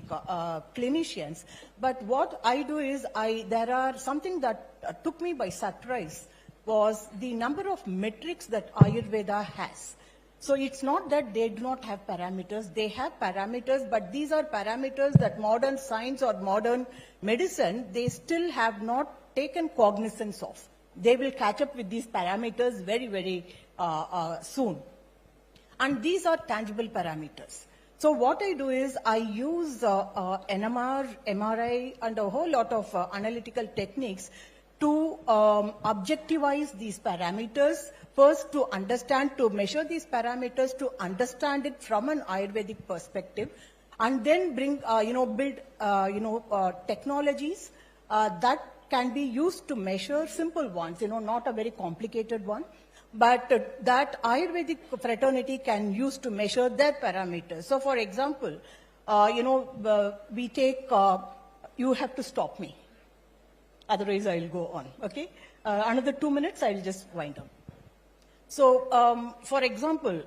clinicians. But what I do is, something that took me by surprise was the number of metrics that Ayurveda has. So it's not that they do not have parameters. They have parameters, but these are parameters that modern science or modern medicine, they still have not taken cognizance of. They will catch up with these parameters very, very soon. And these are tangible parameters. So what I do is I use NMR, MRI, and a whole lot of analytical techniques to objectivize these parameters. First, to understand, to measure these parameters, to understand it from an Ayurvedic perspective, and then build technologies that can be used to measure simple ones, not a very complicated one, but that Ayurvedic fraternity can use to measure their parameters. So, for example, we take, you have to stop me, otherwise I'll go on, okay? Another 2 minutes, I'll just wind up. So, for example,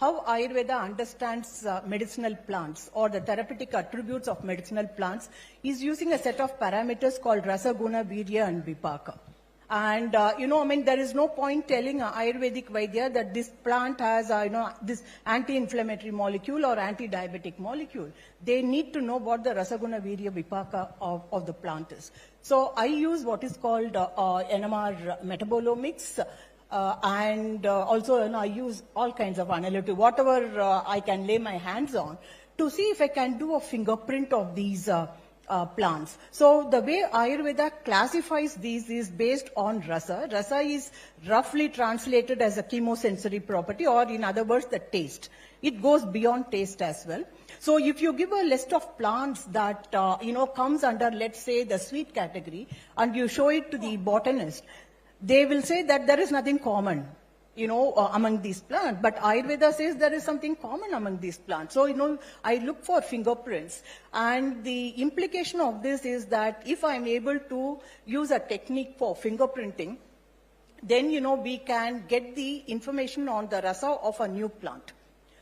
how Ayurveda understands medicinal plants or the therapeutic attributes of medicinal plants is using a set of parameters called Rasa, Guna, Virya, and Vipaka. And, there is no point telling Ayurvedic Vaidya that this plant has, this anti-inflammatory molecule or anti-diabetic molecule. They need to know what the Rasa, Guna, Virya, Vipaka of the plant is. So I use what is called NMR metabolomics. Also, I use all kinds of analytic, whatever I can lay my hands on, to see if I can do a fingerprint of these plants. So the way Ayurveda classifies these is based on rasa. Rasa is roughly translated as a chemosensory property, or in other words, the taste. It goes beyond taste as well. So if you give a list of plants that, comes under, let's say, the sweet category, and you show it to the botanist, they will say that there is nothing common, among these plants. But Ayurveda says there is something common among these plants. So, I look for fingerprints. And the implication of this is that if I'm able to use a technique for fingerprinting, then, we can get the information on the rasa of a new plant.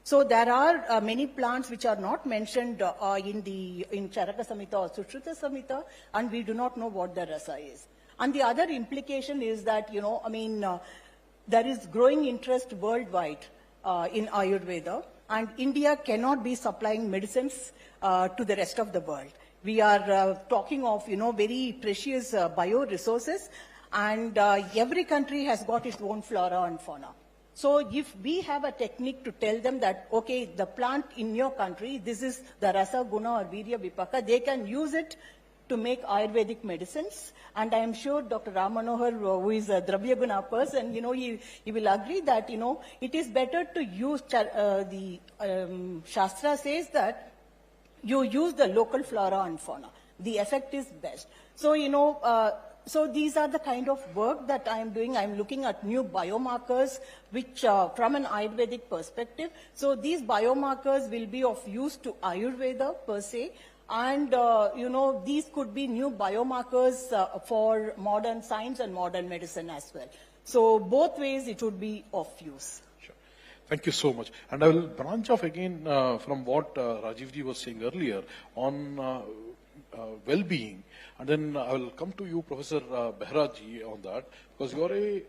So there are many plants which are not mentioned in Charaka Samhita or Sushruta Samhita, and we do not know what the rasa is. And the other implication is that, there is growing interest worldwide in Ayurveda, and India cannot be supplying medicines to the rest of the world. We are talking of, very precious bio-resources, and every country has got its own flora and fauna. So if we have a technique to tell them that, okay, the plant in your country, this is the Rasa, Guna, or Virya, Vipaka, they can use it to make Ayurvedic medicines. And I am sure Dr. Ram Manohar, who is a Dravya Guna person, he will agree that, it is better to use, the Shastra says that you use the local flora and fauna. The effect is best. So, so these are the kind of work that I am doing. I am looking at new biomarkers, which from an Ayurvedic perspective. So these biomarkers will be of use to Ayurveda per se. And, these could be new biomarkers for modern science and modern medicine as well. So both ways it would be of use. Sure. Thank you so much. And I will branch off again from what Rajivji was saying earlier on well-being. And then I will come to you, Professor Behraji, on that, because you are a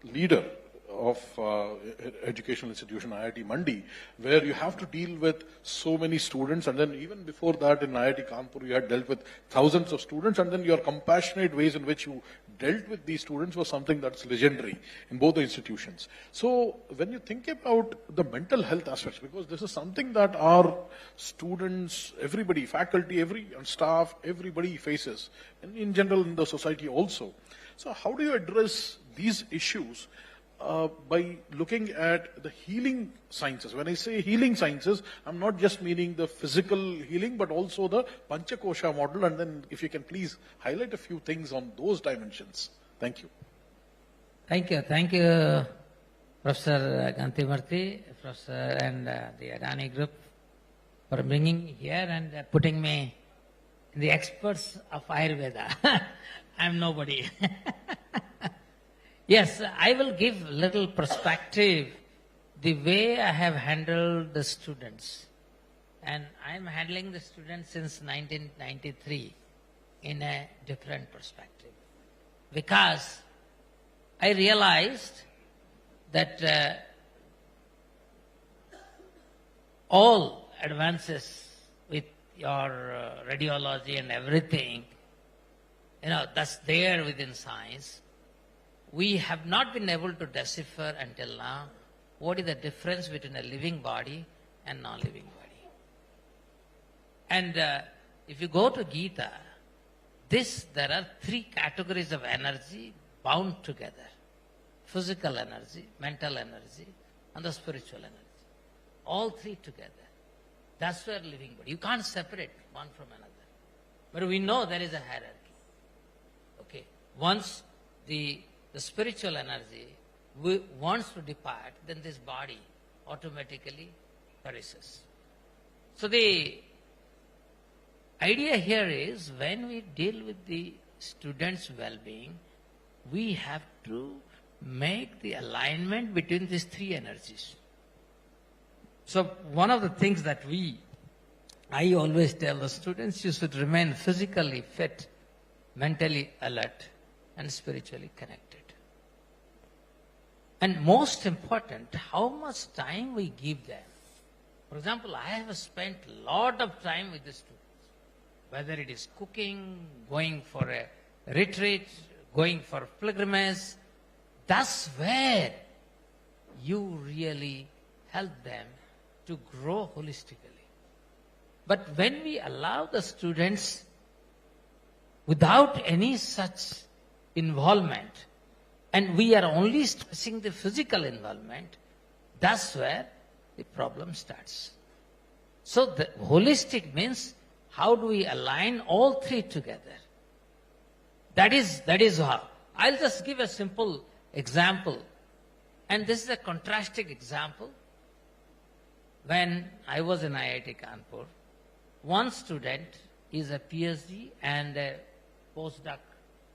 leader of educational institution IIT Mandi, where you have to deal with so many students, and then even before that in IIT Kanpur you had dealt with thousands of students, and then your compassionate ways in which you dealt with these students was something that's legendary in both the institutions. So when you think about the mental health aspects, because this is something that our students, everybody, faculty, staff, everybody faces, and in general in the society also. So how do you address these issues by looking at the healing sciences. When I say healing sciences, I'm not just meaning the physical healing, but also the Panchakosha model. And then if you can please highlight a few things on those dimensions. Thank you. Thank you. Thank you, Professor Gantimarti, Professor and the Adani group for bringing here and putting me in the experts of Ayurveda. I'm nobody. Yes, I will give little perspective the way I have handled the students. And I'm handling the students since 1993 in a different perspective. Because I realized that all advances with your radiology and everything, that's there within science. We have not been able to decipher until now what is the difference between a living body and non-living body. And if you go to Gita, there are three categories of energy bound together. Physical energy, mental energy, and the spiritual energy. All three together. That's where living body. You can't separate one from another. But we know there is a hierarchy. Okay. Once the spiritual energy wants to depart, then this body automatically perishes. So the idea here is when we deal with the students' well-being, we have to make the alignment between these three energies. So one of the things that I always tell the students, you should remain physically fit, mentally alert, and spiritually connected. And most important, how much time we give them. For example, I have spent a lot of time with the students, whether it is cooking, going for a retreat, going for pilgrimage. That's where you really help them to grow holistically. But when we allow the students without any such involvement, and we are only stressing the physical involvement, that's where the problem starts. So the holistic means how do we align all three together? That is how. I'll just give a simple example. And this is a contrasting example. When I was in IIT Kanpur, one student is a PhD and a postdoc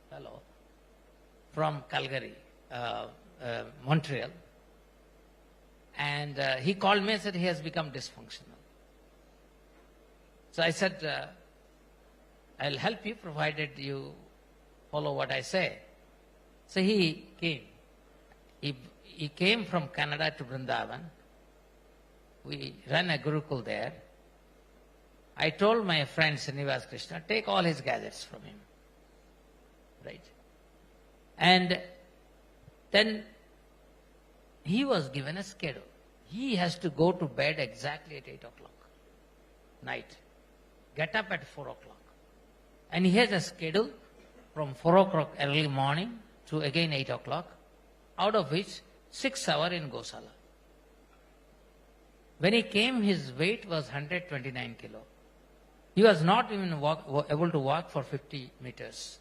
fellow from Calgary, Montreal. And he called me and said he has become dysfunctional. So I said, I'll help you provided you follow what I say. So he came. He came from Canada to Vrindavan. We ran a Gurukul there. I told my friend Srinivas Krishna, take all his gadgets from him. Right? And then he was given a schedule. He has to go to bed exactly at 8 o'clock night. Get up at 4 o'clock. And he has a schedule from 4 o'clock early morning to again 8 o'clock, out of which 6 hours in Gosala. When he came, his weight was 129 kilo. He was not even able to walk for 50 meters.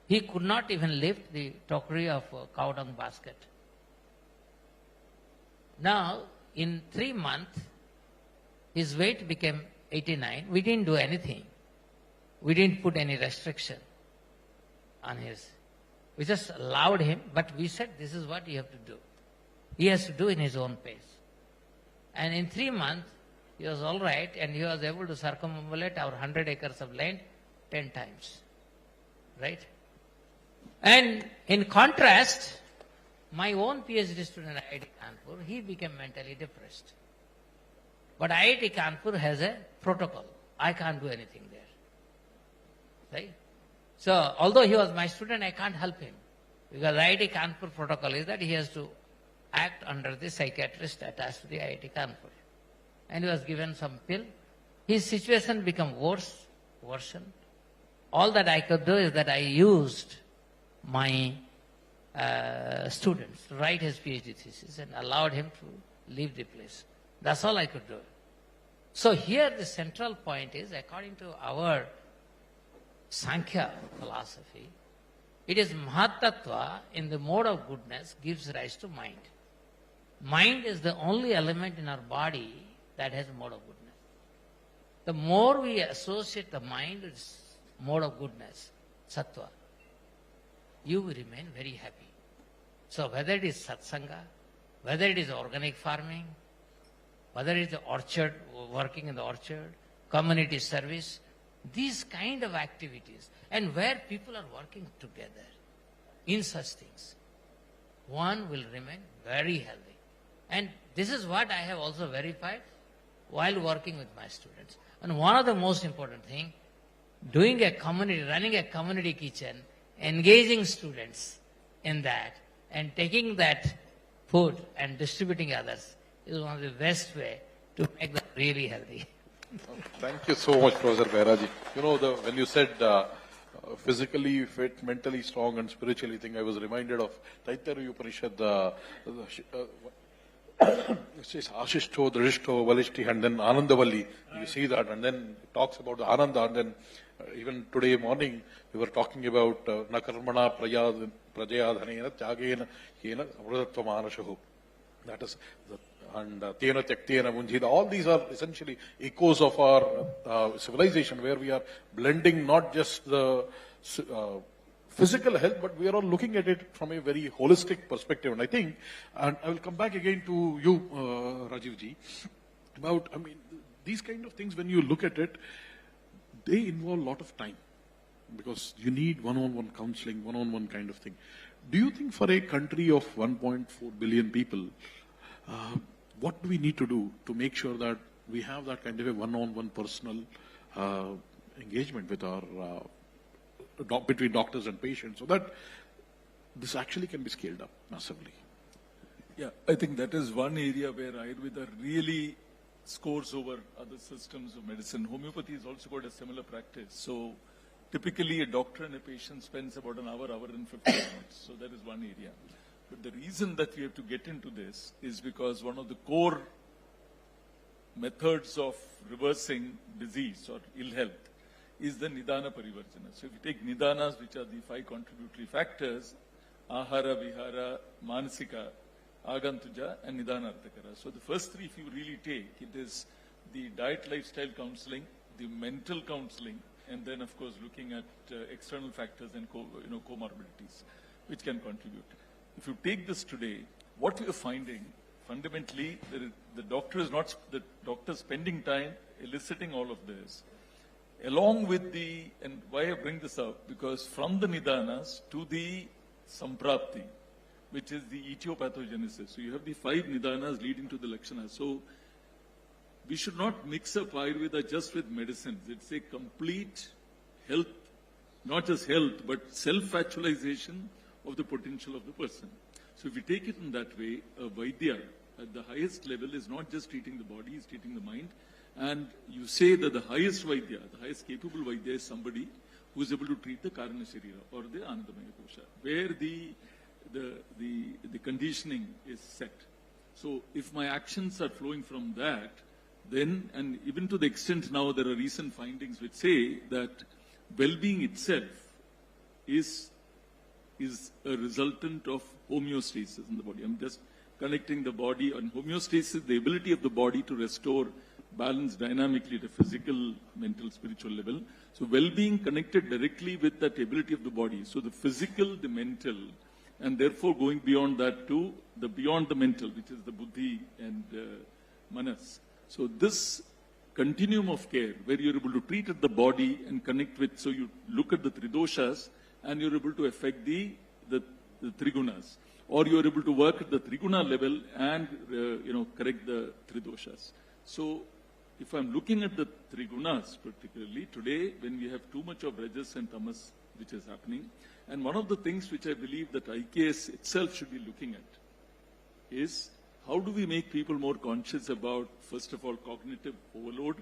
He could not even lift the tokri of a cow dung basket. Now, in 3 months, his weight became 89. We didn't do anything. We didn't put any restriction on his. We just allowed him, but we said this is what you have to do. He has to do in his own pace. And in 3 months, he was all right, and he was able to circumambulate our 100 acres of land 10 times. Right? And in contrast, my own PhD student at IIT Kanpur, he became mentally depressed. But IIT Kanpur has a protocol. I can't do anything there. Right? So, although he was my student, I can't help him. Because IIT Kanpur protocol is that he has to act under the psychiatrist attached to the IIT Kanpur. And he was given some pill. His situation became worsened. All that I could do is that I used my students write his PhD thesis and allowed him to leave the place. That's all I could do. So here the central point is, according to our Sankhya philosophy, it is Mahatattva in the mode of goodness gives rise to mind. Mind is the only element in our body that has a mode of goodness. The more we associate the mind with mode of goodness, sattva, you will remain very happy. So whether it is satsanga, whether it is organic farming, whether it is the orchard, working in the orchard, community service, these kind of activities, and where people are working together in such things, one will remain very healthy. And this is what I have also verified while working with my students. And one of the most important thing, doing a community, running a community kitchen, engaging students in that, and taking that food and distributing others is one of the best way to make them really healthy. Thank you so much, Professor Behraji. You know, when you said physically fit, mentally strong, and spiritually thing, I was reminded of Taittiriya Upanishad. It says Ashishto, Drishto, Valishti, and then Anandavalli. You see that, and then it talks about the Ananda, and then even today morning we were talking about Nakarmana Prajayadhanena Tyagena Yena Amrutatva Manashahu. That is, and Tena Tyaktena Munjida. All these are essentially echoes of our civilization, where we are blending not just the physical health, but we are all looking at it from a very holistic perspective. And I think, and I will come back again to you, Rajiv ji, about, I mean, these kind of things, when you look at it, they involve a lot of time, because you need one-on-one counseling, one-on-one kind of thing. Do you think for a country of 1.4 billion people, what do we need to do to make sure that we have that kind of a one-on-one personal engagement with our between doctors and patients, so that this actually can be scaled up massively? Yeah, I think that is one area where Ayurveda really scores over other systems of medicine. Homeopathy has also got a similar practice. So typically a doctor and a patient spends about an hour and 15 minutes. So that is one area. But the reason that we have to get into this is because one of the core methods of reversing disease or ill health is the Nidana Parivarjana. So if you take Nidanas, which are the 5 contributory factors, Ahara, Vihara, Manasika, Agantuja, and Nidana Arthakara. So the first 3, if you really take, it is the diet lifestyle counseling, the mental counseling, and then of course looking at external factors and comorbidities, which can contribute. If you take this today, what we are finding, fundamentally, the doctor is not, the doctor spending time eliciting all of this, along with the, and why I bring this up, because from the Nidanas to the Samprapti, which is the etiopathogenesis. So you have the 5 Nidanas leading to the Lakshanas. So we should not mix up Ayurveda just with medicines. It's a complete health, not just health, but self-actualization of the potential of the person. So if you take it in that way, a Vaidya at the highest level is not just treating the body, it's treating the mind. And you say that the highest Vaidya, the highest capable Vaidya is somebody who is able to treat the Karana Sharira or the Anandamaya Kosha, where the conditioning is set. So if my actions are flowing from that, then, and even to the extent now there are recent findings which say that well-being itself is a resultant of homeostasis in the body. I'm just connecting the body, and homeostasis, the ability of the body to restore balance dynamically at a physical, mental, spiritual level. So well-being connected directly with that ability of the body. So the physical, the mental, and therefore going beyond that to the beyond the mental, which is the buddhi and manas. So this continuum of care, where you're able to treat at the body and connect with, so you look at the tridoshas and you're able to affect the trigunas, or you're able to work at the triguna level and correct the tridoshas. So if I'm looking at the trigunas particularly today, when we have too much of rajas and tamas which is happening, and one of the things which I believe that IKS itself should be looking at is how do we make people more conscious about, first of all, cognitive overload,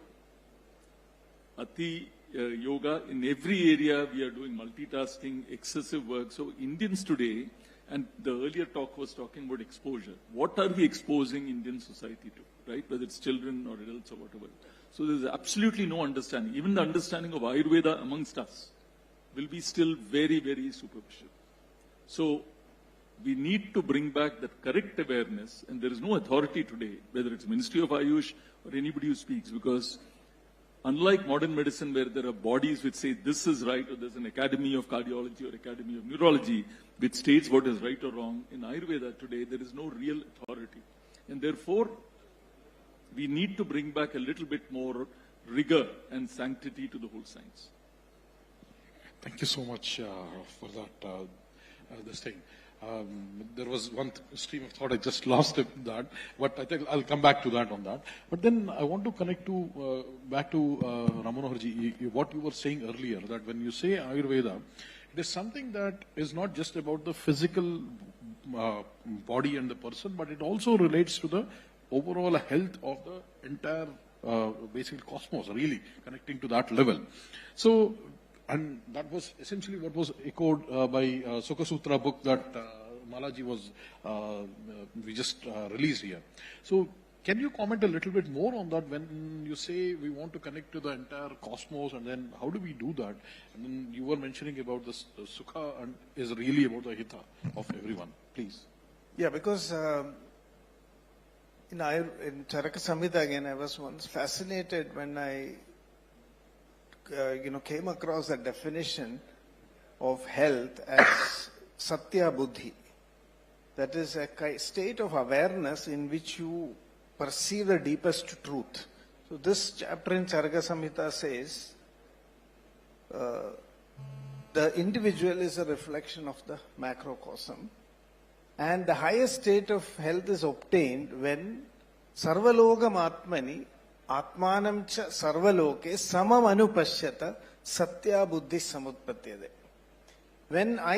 Ati yoga. In every area we are doing multitasking, excessive work. So Indians today And the earlier talk was talking about exposure. What are we exposing Indian society to, right? Whether it's children or adults or whatever. So there's absolutely no understanding. Even the understanding of Ayurveda amongst us will be still very, very superficial. So we need to bring back that correct awareness, and there is no authority today, whether it's Ministry of Ayush or anybody who speaks, because unlike modern medicine where there are bodies which say this is right, or there's an academy of cardiology or academy of neurology which states what is right or wrong, in Ayurveda today there is no real authority. And therefore, we need to bring back a little bit more rigor and sanctity to the whole science. Thank you so much for that, this thing. There was one stream of thought, I just lost that, but I think I'll come back to that on that. But then I want to connect to back to Ramanoharji, what you were saying earlier, that when you say Ayurveda, it is something that is not just about the physical body and the person, but it also relates to the overall health of the entire basically cosmos, really connecting to that level. So, and that was essentially what was echoed by Sukha Sutra book that Malaji was, we just released here. So can you comment a little bit more on that when you say we want to connect to the entire cosmos, and then how do we do that? And then you were mentioning about this Sukha and is really about the Hita of everyone. Please. Yeah, because in Charaka Samhita again, I was once fascinated when I came across a definition of health as Satya Buddhi. That is a state of awareness in which you perceive the deepest truth. So this chapter in Charaka Samhita says, the individual is a reflection of the macrocosm, and the highest state of health is obtained when Sarvalogam Atmani Atmanam cha sarvaloke samam anupashyata satya buddhi samutpatyade. When I